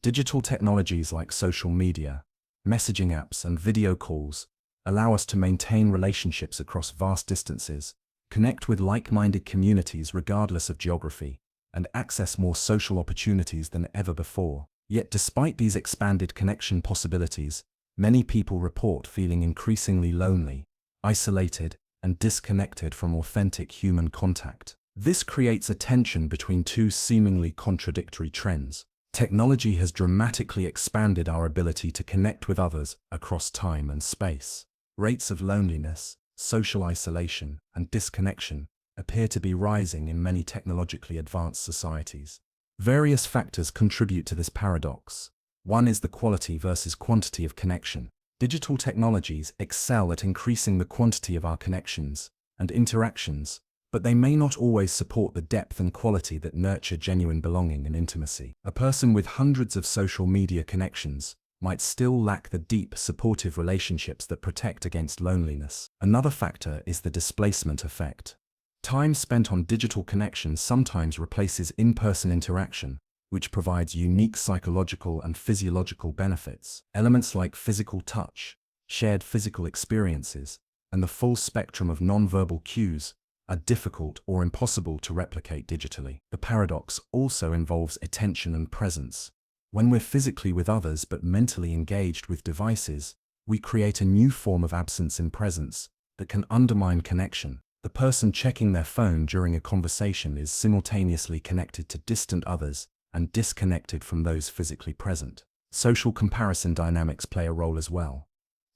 Digital technologies like social media, messaging apps, and video calls allow us to maintain relationships across vast distances, connect with like-minded communities regardless of geography, and access more social opportunities than ever before. Yet despite these expanded connection possibilities, many people report feeling increasingly lonely, isolated, and disconnected from authentic human contact. This creates a tension between two seemingly contradictory trends. Technology has dramatically expanded our ability to connect with others across time and space. Rates of loneliness, social isolation, and disconnection appear to be rising in many technologically advanced societies. Various factors contribute to this paradox. One is the quality versus quantity of connection. Digital technologies excel at increasing the quantity of our connections and interactions, but they may not always support the depth and quality that nurture genuine belonging and intimacy. A person with hundreds of social media connections might still lack the deep, supportive relationships that protect against loneliness. Another factor is the displacement effect. Time spent on digital connections sometimes replaces in-person interaction, which provides unique psychological and physiological benefits. Elements like physical touch, shared physical experiences, and the full spectrum of nonverbal cues are difficult or impossible to replicate digitally. The paradox also involves attention and presence. When we're physically with others but mentally engaged with devices, we create a new form of absence in presence that can undermine connection. The person checking their phone during a conversation is simultaneously connected to distant others and disconnected from those physically present. Social comparison dynamics play a role as well.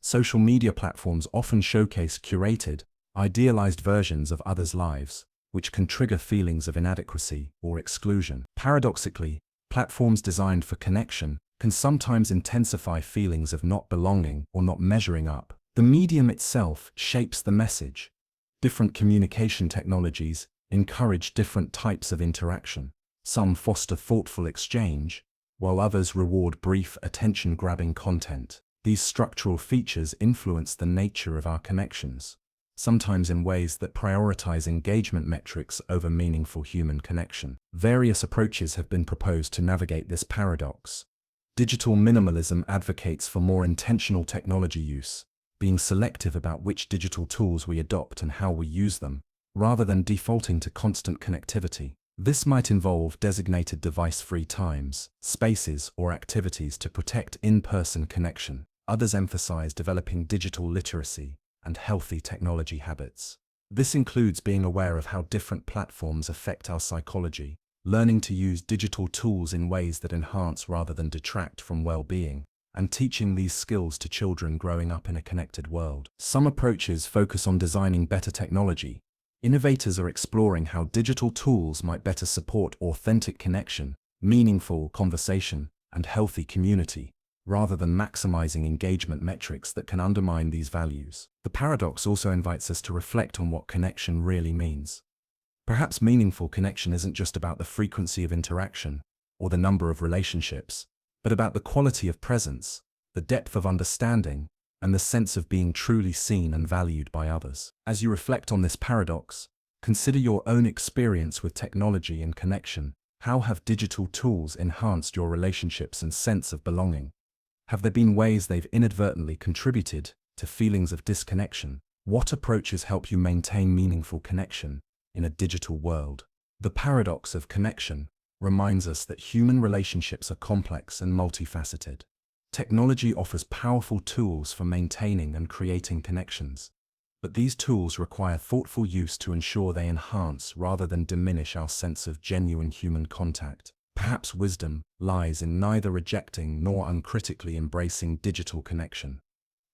Social media platforms often showcase curated, idealized versions of others' lives, which can trigger feelings of inadequacy or exclusion. Paradoxically, platforms designed for connection can sometimes intensify feelings of not belonging or not measuring up. The medium itself shapes the message. Different communication technologies encourage different types of interaction. Some foster thoughtful exchange, while others reward brief, attention-grabbing content. These structural features influence the nature of our connections, sometimes in ways that prioritize engagement metrics over meaningful human connection. Various approaches have been proposed to navigate this paradox. Digital minimalism advocates for more intentional technology use, being selective about which digital tools we adopt and how we use them, rather than defaulting to constant connectivity. This might involve designated device-free times, spaces, or activities to protect in-person connection. Others emphasize developing digital literacy and healthy technology habits. This includes being aware of how different platforms affect our psychology, learning to use digital tools in ways that enhance rather than detract from well-being, and teaching these skills to children growing up in a connected world. Some approaches focus on designing better technology. Innovators are exploring how digital tools might better support authentic connection, meaningful conversation, and healthy community, rather than maximizing engagement metrics that can undermine these values. The paradox also invites us to reflect on what connection really means. Perhaps meaningful connection isn't just about the frequency of interaction or the number of relationships, but about the quality of presence, the depth of understanding, and the sense of being truly seen and valued by others. As you reflect on this paradox, consider your own experience with technology and connection. How have digital tools enhanced your relationships and sense of belonging? Have there been ways they've inadvertently contributed to feelings of disconnection? What approaches help you maintain meaningful connection in a digital world? The paradox of connection reminds us that human relationships are complex and multifaceted. Technology offers powerful tools for maintaining and creating connections, but these tools require thoughtful use to ensure they enhance rather than diminish our sense of genuine human contact. Perhaps wisdom lies in neither rejecting nor uncritically embracing digital connection,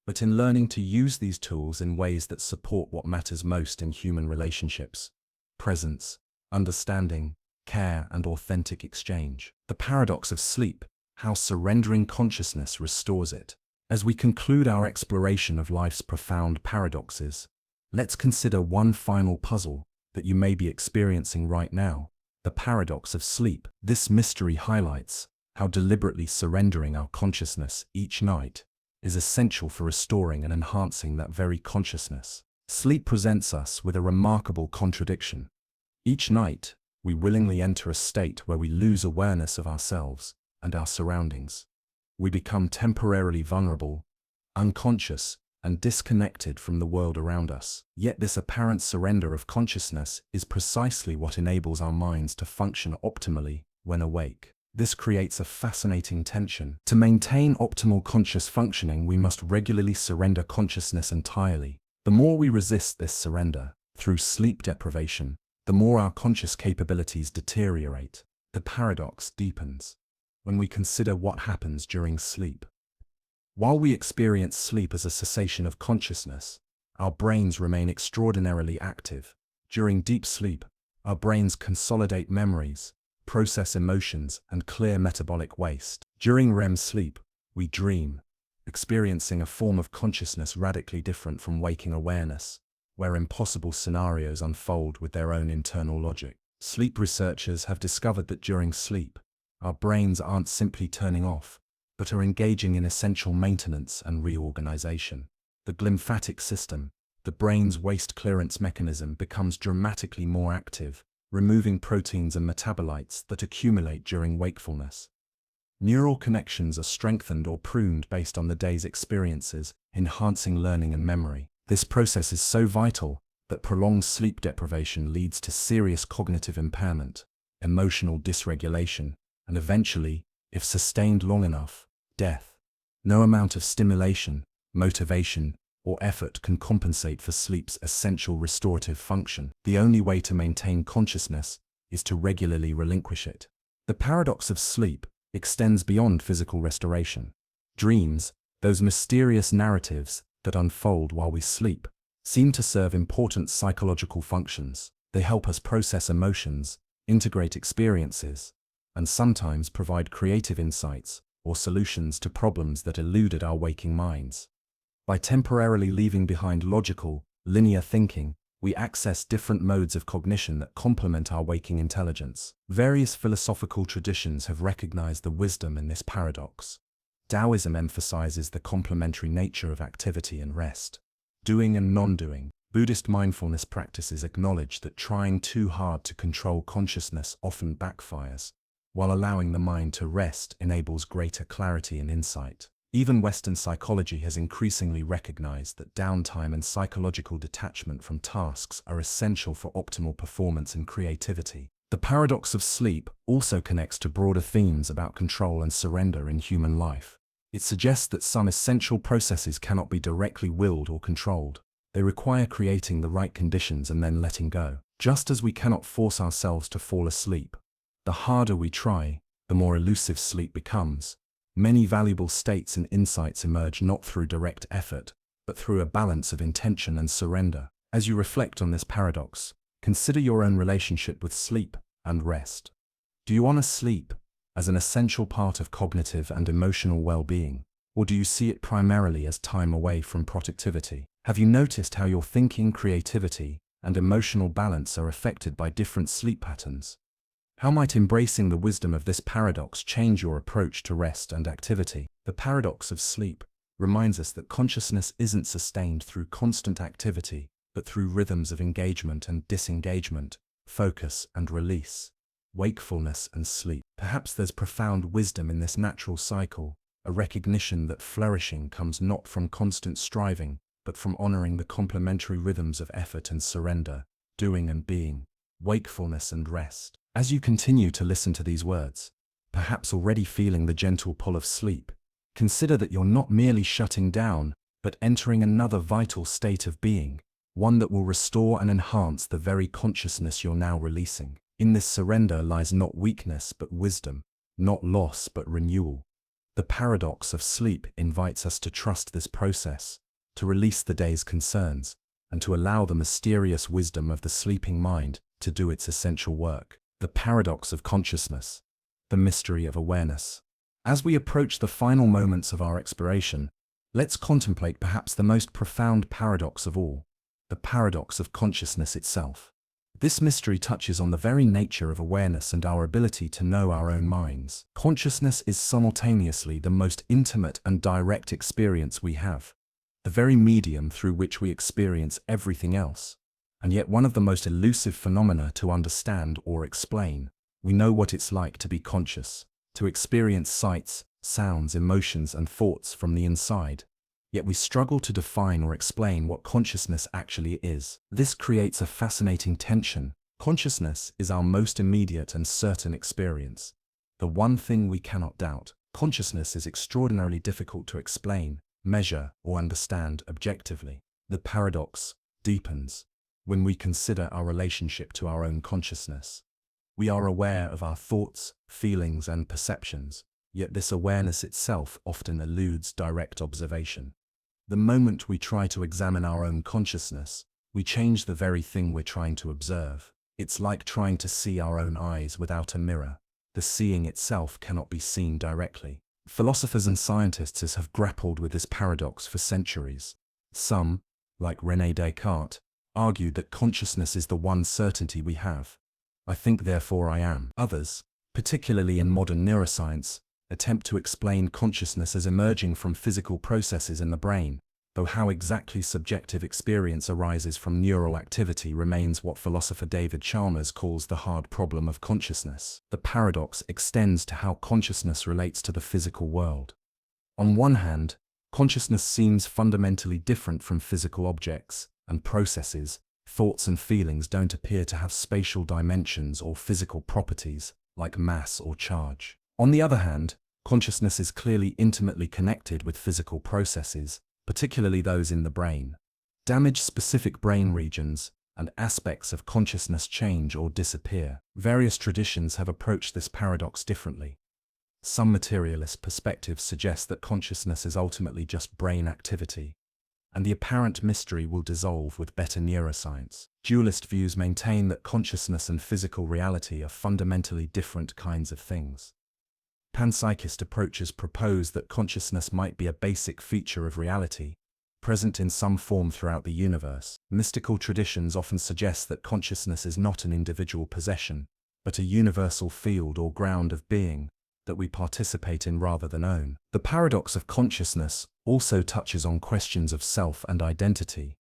but in learning to use these tools in ways that support what matters most in human relationships: presence, understanding, care, and authentic exchange. The paradox of sleep: how surrendering consciousness restores it. As we conclude our exploration of life's profound paradoxes, let's consider one final puzzle that you may be experiencing right now: the paradox of sleep. This mystery highlights how deliberately surrendering our consciousness each night is essential for restoring and enhancing that very consciousness. Sleep presents us with a remarkable contradiction. Each night, we willingly enter a state where we lose awareness of ourselves and our surroundings. We become temporarily vulnerable, unconscious, and disconnected from the world around us. Yet this apparent surrender of consciousness is precisely what enables our minds to function optimally when awake. This creates a fascinating tension. To maintain optimal conscious functioning, we must regularly surrender consciousness entirely. The more we resist this surrender, through sleep deprivation, the more our conscious capabilities deteriorate. The paradox deepens when we consider what happens during sleep. While we experience sleep as a cessation of consciousness, our brains remain extraordinarily active. During deep sleep, our brains consolidate memories, process emotions, and clear metabolic waste. During REM sleep, we dream, experiencing a form of consciousness radically different from waking awareness, where impossible scenarios unfold with their own internal logic. Sleep researchers have discovered that during sleep, our brains aren't simply turning off, but are engaging in essential maintenance and reorganization. The glymphatic system, the brain's waste clearance mechanism, becomes dramatically more active, removing proteins and metabolites that accumulate during wakefulness. Neural connections are strengthened or pruned based on the day's experiences, enhancing learning and memory. This process is so vital that prolonged sleep deprivation leads to serious cognitive impairment, emotional dysregulation, and eventually, if sustained long enough, death. No amount of stimulation, motivation, or effort can compensate for sleep's essential restorative function. The only way to maintain consciousness is to regularly relinquish it. The paradox of sleep extends beyond physical restoration. Dreams, those mysterious narratives that unfold while we sleep, seem to serve important psychological functions. They help us process emotions, integrate experiences, and sometimes provide creative insights or solutions to problems that eluded our waking minds. By temporarily leaving behind logical, linear thinking, we access different modes of cognition that complement our waking intelligence. Various philosophical traditions have recognized the wisdom in this paradox. Taoism emphasizes the complementary nature of activity and rest, doing and non-doing. Buddhist mindfulness practices acknowledge that trying too hard to control consciousness often backfires, while allowing the mind to rest enables greater clarity and insight. Even Western psychology has increasingly recognized that downtime and psychological detachment from tasks are essential for optimal performance and creativity. The paradox of sleep also connects to broader themes about control and surrender in human life. It suggests that some essential processes cannot be directly willed or controlled. They require creating the right conditions and then letting go. Just as we cannot force ourselves to fall asleep, the harder we try, the more elusive sleep becomes. Many valuable states and insights emerge not through direct effort, but through a balance of intention and surrender. As you reflect on this paradox, consider your own relationship with sleep and rest. Do you honor sleep as an essential part of cognitive and emotional well-being? Or do you see it primarily as time away from productivity? Have you noticed how your thinking, creativity, and emotional balance are affected by different sleep patterns? How might embracing the wisdom of this paradox change your approach to rest and activity? The paradox of sleep reminds us that consciousness isn't sustained through constant activity, but through rhythms of engagement and disengagement, focus and release, wakefulness and sleep. Perhaps there's profound wisdom in this natural cycle, a recognition that flourishing comes not from constant striving, but from honoring the complementary rhythms of effort and surrender, doing and being, wakefulness and rest. As you continue to listen to these words, perhaps already feeling the gentle pull of sleep, consider that you're not merely shutting down, but entering another vital state of being, one that will restore and enhance the very consciousness you're now releasing. In this surrender lies not weakness but wisdom, not loss but renewal. The paradox of sleep invites us to trust this process, to release the day's concerns, and to allow the mysterious wisdom of the sleeping mind to do its essential work. The paradox of consciousness, the mystery of awareness. As we approach the final moments of our exploration, let's contemplate perhaps the most profound paradox of all, the paradox of consciousness itself. This mystery touches on the very nature of awareness and our ability to know our own minds. Consciousness is simultaneously the most intimate and direct experience we have, the very medium through which we experience everything else, and yet one of the most elusive phenomena to understand or explain. We know what it's like to be conscious, to experience sights, sounds, emotions, and thoughts from the inside, yet we struggle to define or explain what consciousness actually is. This creates a fascinating tension. Consciousness is our most immediate and certain experience, the one thing we cannot doubt. Consciousness is extraordinarily difficult to explain, measure, or understand objectively. The paradox deepens when we consider our relationship to our own consciousness. We are aware of our thoughts, feelings, and perceptions, yet this awareness itself often eludes direct observation. The moment we try to examine our own consciousness, we change the very thing we're trying to observe. It's like trying to see our own eyes without a mirror. The seeing itself cannot be seen directly. Philosophers and scientists have grappled with this paradox for centuries. Some, like René Descartes, argued that consciousness is the one certainty we have. I think, therefore I am. Others, particularly in modern neuroscience, attempt to explain consciousness as emerging from physical processes in the brain, though how exactly subjective experience arises from neural activity remains what philosopher David Chalmers calls the hard problem of consciousness. The paradox extends to how consciousness relates to the physical world. On one hand, consciousness seems fundamentally different from physical objects and processes. Thoughts and feelings don't appear to have spatial dimensions or physical properties, like mass or charge. On the other hand, consciousness is clearly intimately connected with physical processes, particularly those in the brain. Damage specific brain regions, and aspects of consciousness change or disappear. Various traditions have approached this paradox differently. Some materialist perspectives suggest that consciousness is ultimately just brain activity, and the apparent mystery will dissolve with better neuroscience. Dualist views maintain that consciousness and physical reality are fundamentally different kinds of things. Panpsychist approaches propose that consciousness might be a basic feature of reality, present in some form throughout the universe. Mystical traditions often suggest that consciousness is not an individual possession, but a universal field or ground of being that we participate in rather than own. The paradox of consciousness also touches on questions of self and identity.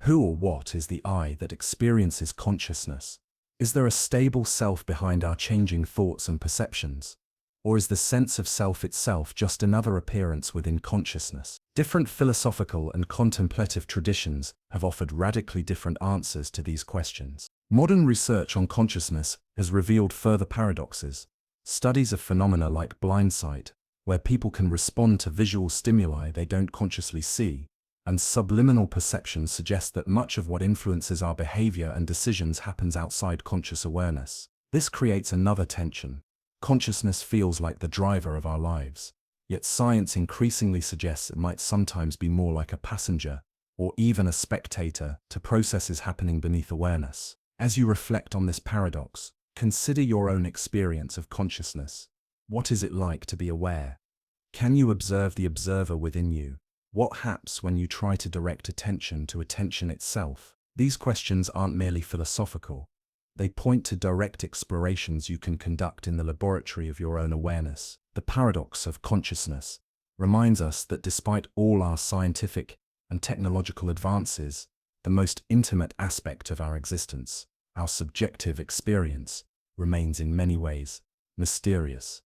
Who or what is the I that experiences consciousness? Is there a stable self behind our changing thoughts and perceptions? Or is the sense of self itself just another appearance within consciousness? Different philosophical and contemplative traditions have offered radically different answers to these questions. Modern research on consciousness has revealed further paradoxes. Studies of phenomena like blindsight, where people can respond to visual stimuli they don't consciously see, and subliminal perception suggest that much of what influences our behavior and decisions happens outside conscious awareness. This creates another tension. Consciousness feels like the driver of our lives, yet science increasingly suggests it might sometimes be more like a passenger, or even a spectator, to processes happening beneath awareness. As you reflect on this paradox, consider your own experience of consciousness. What is it like to be aware? Can you observe the observer within you? What happens when you try to direct attention to attention itself? These questions aren't merely philosophical. They point to direct explorations you can conduct in the laboratory of your own awareness. The paradox of consciousness reminds us that despite all our scientific and technological advances, the most intimate aspect of our existence, our subjective experience, remains in many ways mysterious.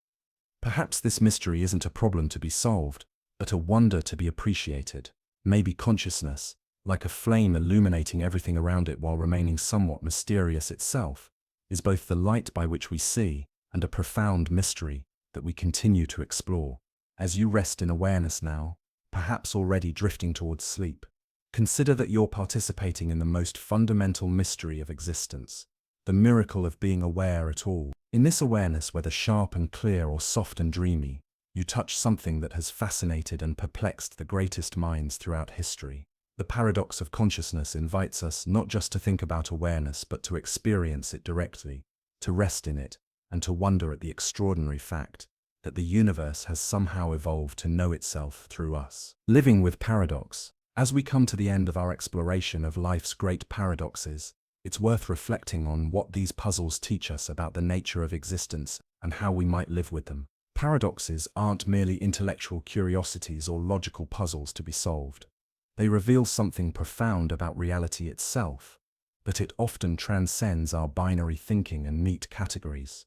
Perhaps this mystery isn't a problem to be solved, but a wonder to be appreciated. Maybe consciousness, like a flame illuminating everything around it while remaining somewhat mysterious itself, is both the light by which we see and a profound mystery that we continue to explore. As you rest in awareness now, perhaps already drifting towards sleep, consider that you're participating in the most fundamental mystery of existence, the miracle of being aware at all. In this awareness, whether sharp and clear or soft and dreamy, you touch something that has fascinated and perplexed the greatest minds throughout history. The paradox of consciousness invites us not just to think about awareness, but to experience it directly, to rest in it, and to wonder at the extraordinary fact that the universe has somehow evolved to know itself through us. Living with paradox. As we come to the end of our exploration of life's great paradoxes, it's worth reflecting on what these puzzles teach us about the nature of existence and how we might live with them. Paradoxes aren't merely intellectual curiosities or logical puzzles to be solved. They reveal something profound about reality itself, but it often transcends our binary thinking and neat categories.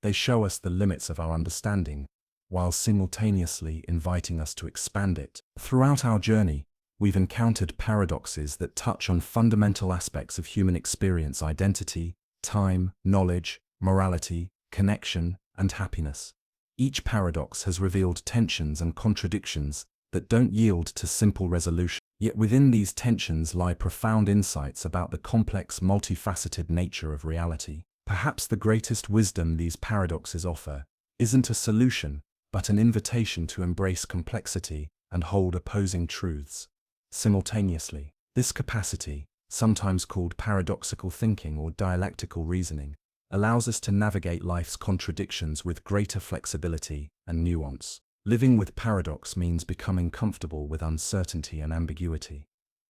They show us the limits of our understanding, while simultaneously inviting us to expand it. Throughout our journey, we've encountered paradoxes that touch on fundamental aspects of human experience: identity, time, knowledge, morality, connection, and happiness. Each paradox has revealed tensions and contradictions that don't yield to simple resolution. Yet within these tensions lie profound insights about the complex, multifaceted nature of reality. Perhaps the greatest wisdom these paradoxes offer isn't a solution, but an invitation to embrace complexity and hold opposing truths simultaneously. This capacity, sometimes called paradoxical thinking or dialectical reasoning, allows us to navigate life's contradictions with greater flexibility and nuance. Living with paradox means becoming comfortable with uncertainty and ambiguity.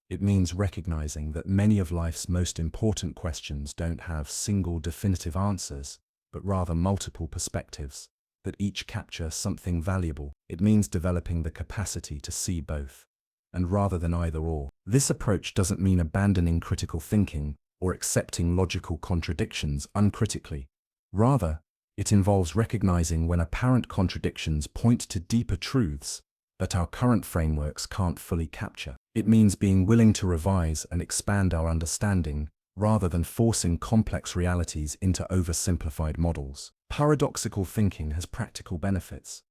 It means recognizing that many of life's most important questions don't have single definitive answers, but rather multiple perspectives that each capture something valuable. It means developing the capacity to see both, and rather than either or. This approach doesn't mean abandoning critical thinking or accepting logical contradictions uncritically. Rather, it involves recognizing when apparent contradictions point to deeper truths that our current frameworks can't fully capture. It means being willing to revise and expand our understanding rather than forcing complex realities into oversimplified models. Paradoxical thinking has practical benefits.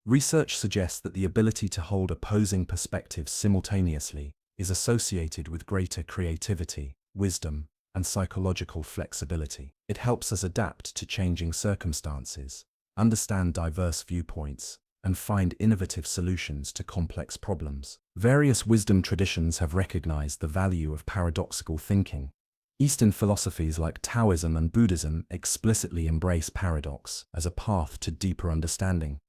Research suggests that the ability to hold opposing perspectives simultaneously is associated with greater creativity, wisdom, and psychological flexibility. It helps us adapt to changing circumstances, understand diverse viewpoints, and find innovative solutions to complex problems. Various wisdom traditions have recognized the value of paradoxical thinking. Eastern philosophies like Taoism and Buddhism explicitly embrace paradox as a path to deeper understanding.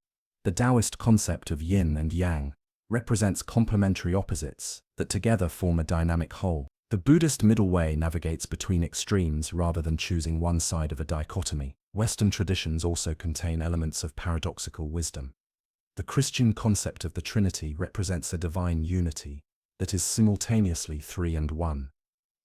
The Taoist concept of yin and yang represents complementary opposites that together form a dynamic whole. The Buddhist middle way navigates between extremes rather than choosing one side of a dichotomy. Western traditions also contain elements of paradoxical wisdom. The Christian concept of the Trinity represents a divine unity that is simultaneously three and one.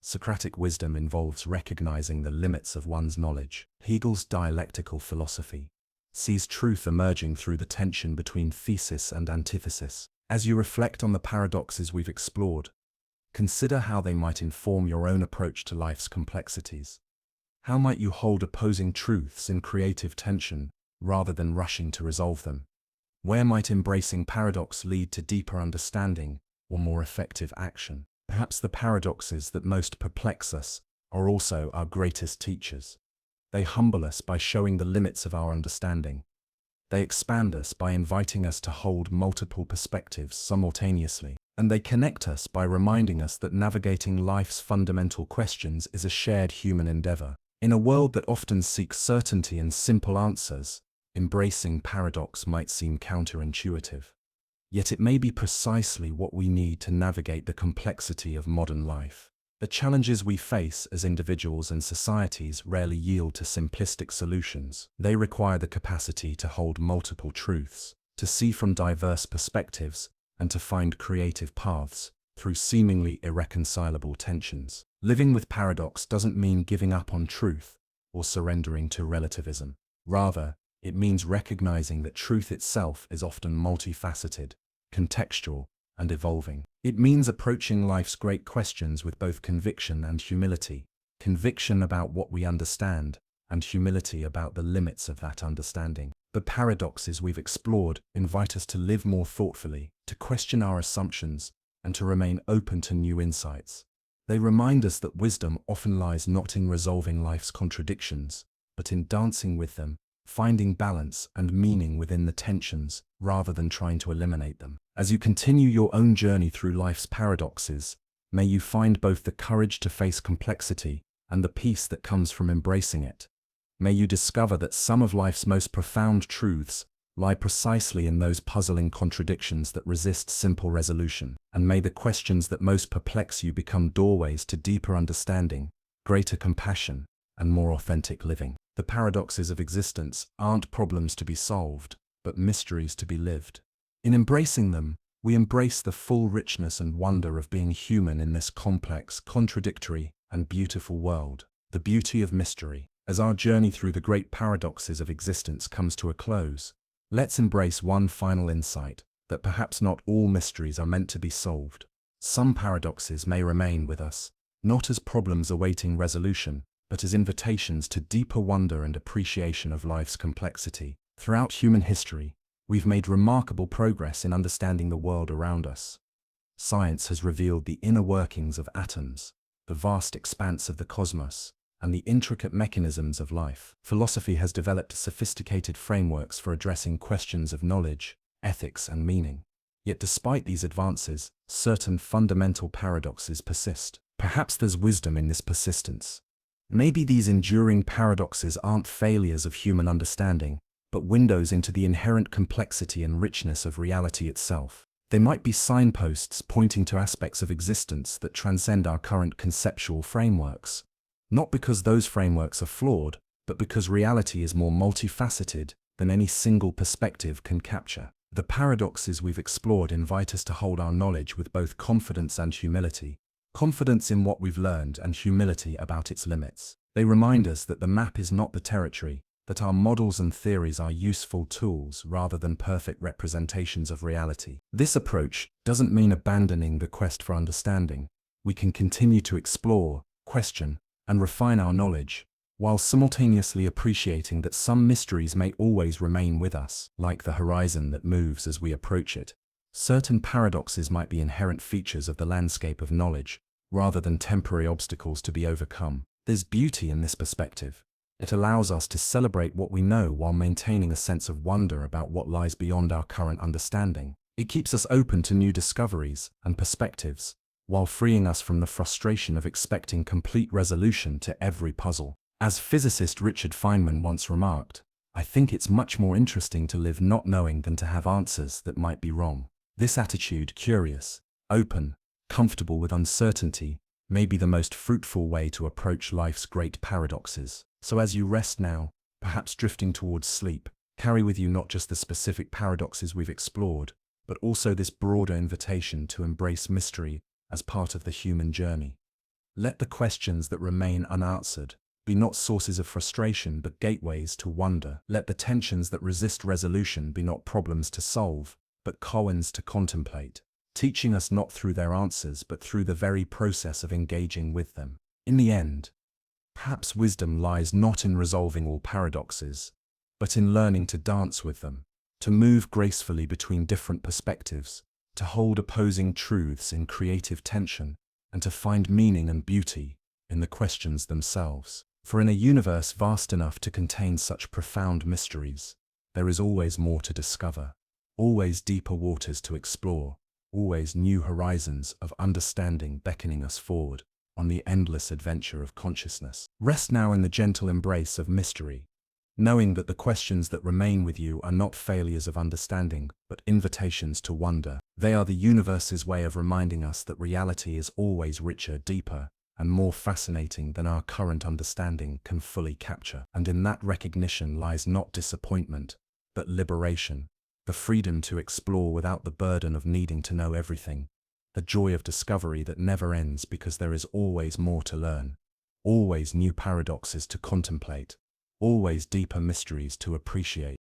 Socratic wisdom involves recognizing the limits of one's knowledge. Hegel's dialectical philosophy sees truth emerging through the tension between thesis and antithesis. As you reflect on the paradoxes we've explored, consider how they might inform your own approach to life's complexities. How might you hold opposing truths in creative tension rather than rushing to resolve them? Where might embracing paradox lead to deeper understanding or more effective action? Perhaps the paradoxes that most perplex us are also our greatest teachers. They humble us by showing the limits of our understanding. They expand us by inviting us to hold multiple perspectives simultaneously. And they connect us by reminding us that navigating life's fundamental questions is a shared human endeavor. In a world that often seeks certainty and simple answers, Embracing paradox might seem counterintuitive. Yet it may be precisely what we need to navigate the complexity of modern life. The challenges we face as individuals and societies rarely yield to simplistic solutions. They require the capacity to hold multiple truths, to see from diverse perspectives, and to find creative paths through seemingly irreconcilable tensions. Living with paradox doesn't mean giving up on truth or surrendering to relativism. Rather, it means recognizing that truth itself is often multifaceted, contextual, and evolving. It means approaching life's great questions with both conviction and humility. Conviction about what we understand, and humility about the limits of that understanding. The paradoxes we've explored invite us to live more thoughtfully, to question our assumptions, and to remain open to new insights. They remind us that wisdom often lies not in resolving life's contradictions, but in dancing with them, finding balance and meaning within the tensions, rather than trying to eliminate them. As you continue your own journey through life's paradoxes, may you find both the courage to face complexity and the peace that comes from embracing it. May you discover that some of life's most profound truths lie precisely in those puzzling contradictions that resist simple resolution. And may the questions that most perplex you become doorways to deeper understanding, greater compassion, and more authentic living. The paradoxes of existence aren't problems to be solved, but mysteries to be lived. In embracing them, we embrace the full richness and wonder of being human in this complex, contradictory, and beautiful world. The beauty of mystery. As our journey through the great paradoxes of existence comes to a close, let's embrace one final insight, that perhaps not all mysteries are meant to be solved. Some paradoxes may remain with us, not as problems awaiting resolution, but as invitations to deeper wonder and appreciation of life's complexity. Throughout human history, we've made remarkable progress in understanding the world around us. Science has revealed the inner workings of atoms, the vast expanse of the cosmos, and the intricate mechanisms of life. Philosophy has developed sophisticated frameworks for addressing questions of knowledge, ethics, and meaning. Yet despite these advances, certain fundamental paradoxes persist. Perhaps there's wisdom in this persistence. Maybe these enduring paradoxes aren't failures of human understanding, but windows into the inherent complexity and richness of reality itself. They might be signposts pointing to aspects of existence that transcend our current conceptual frameworks. Not because those frameworks are flawed, but because reality is more multifaceted than any single perspective can capture. The paradoxes we've explored invite us to hold our knowledge with both confidence and humility. Confidence in what we've learned and humility about its limits. They remind us that the map is not the territory, that our models and theories are useful tools rather than perfect representations of reality. This approach doesn't mean abandoning the quest for understanding. We can continue to explore, question, and refine our knowledge, while simultaneously appreciating that some mysteries may always remain with us, like the horizon that moves as we approach it. Certain paradoxes might be inherent features of the landscape of knowledge, rather than temporary obstacles to be overcome. There's beauty in this perspective. It allows us to celebrate what we know while maintaining a sense of wonder about what lies beyond our current understanding. It keeps us open to new discoveries and perspectives, while freeing us from the frustration of expecting complete resolution to every puzzle. As physicist Richard Feynman once remarked, "I think it's much more interesting to live not knowing than to have answers that might be wrong." This attitude, curious, open, comfortable with uncertainty, may be the most fruitful way to approach life's great paradoxes. So as you rest now, perhaps drifting towards sleep, carry with you not just the specific paradoxes we've explored, but also this broader invitation to embrace mystery as part of the human journey. Let the questions that remain unanswered be not sources of frustration but gateways to wonder. Let the tensions that resist resolution be not problems to solve, but koans to contemplate, teaching us not through their answers but through the very process of engaging with them. In the end, perhaps wisdom lies not in resolving all paradoxes, but in learning to dance with them, to move gracefully between different perspectives, to hold opposing truths in creative tension, and to find meaning and beauty in the questions themselves. For in a universe vast enough to contain such profound mysteries, there is always more to discover, always deeper waters to explore, always new horizons of understanding beckoning us forward on the endless adventure of consciousness. Rest now in the gentle embrace of mystery, knowing that the questions that remain with you are not failures of understanding, but invitations to wonder. They are the universe's way of reminding us that reality is always richer, deeper, and more fascinating than our current understanding can fully capture. And in that recognition lies not disappointment, but liberation, the freedom to explore without the burden of needing to know everything, the joy of discovery that never ends because there is always more to learn, always new paradoxes to contemplate, always deeper mysteries to appreciate.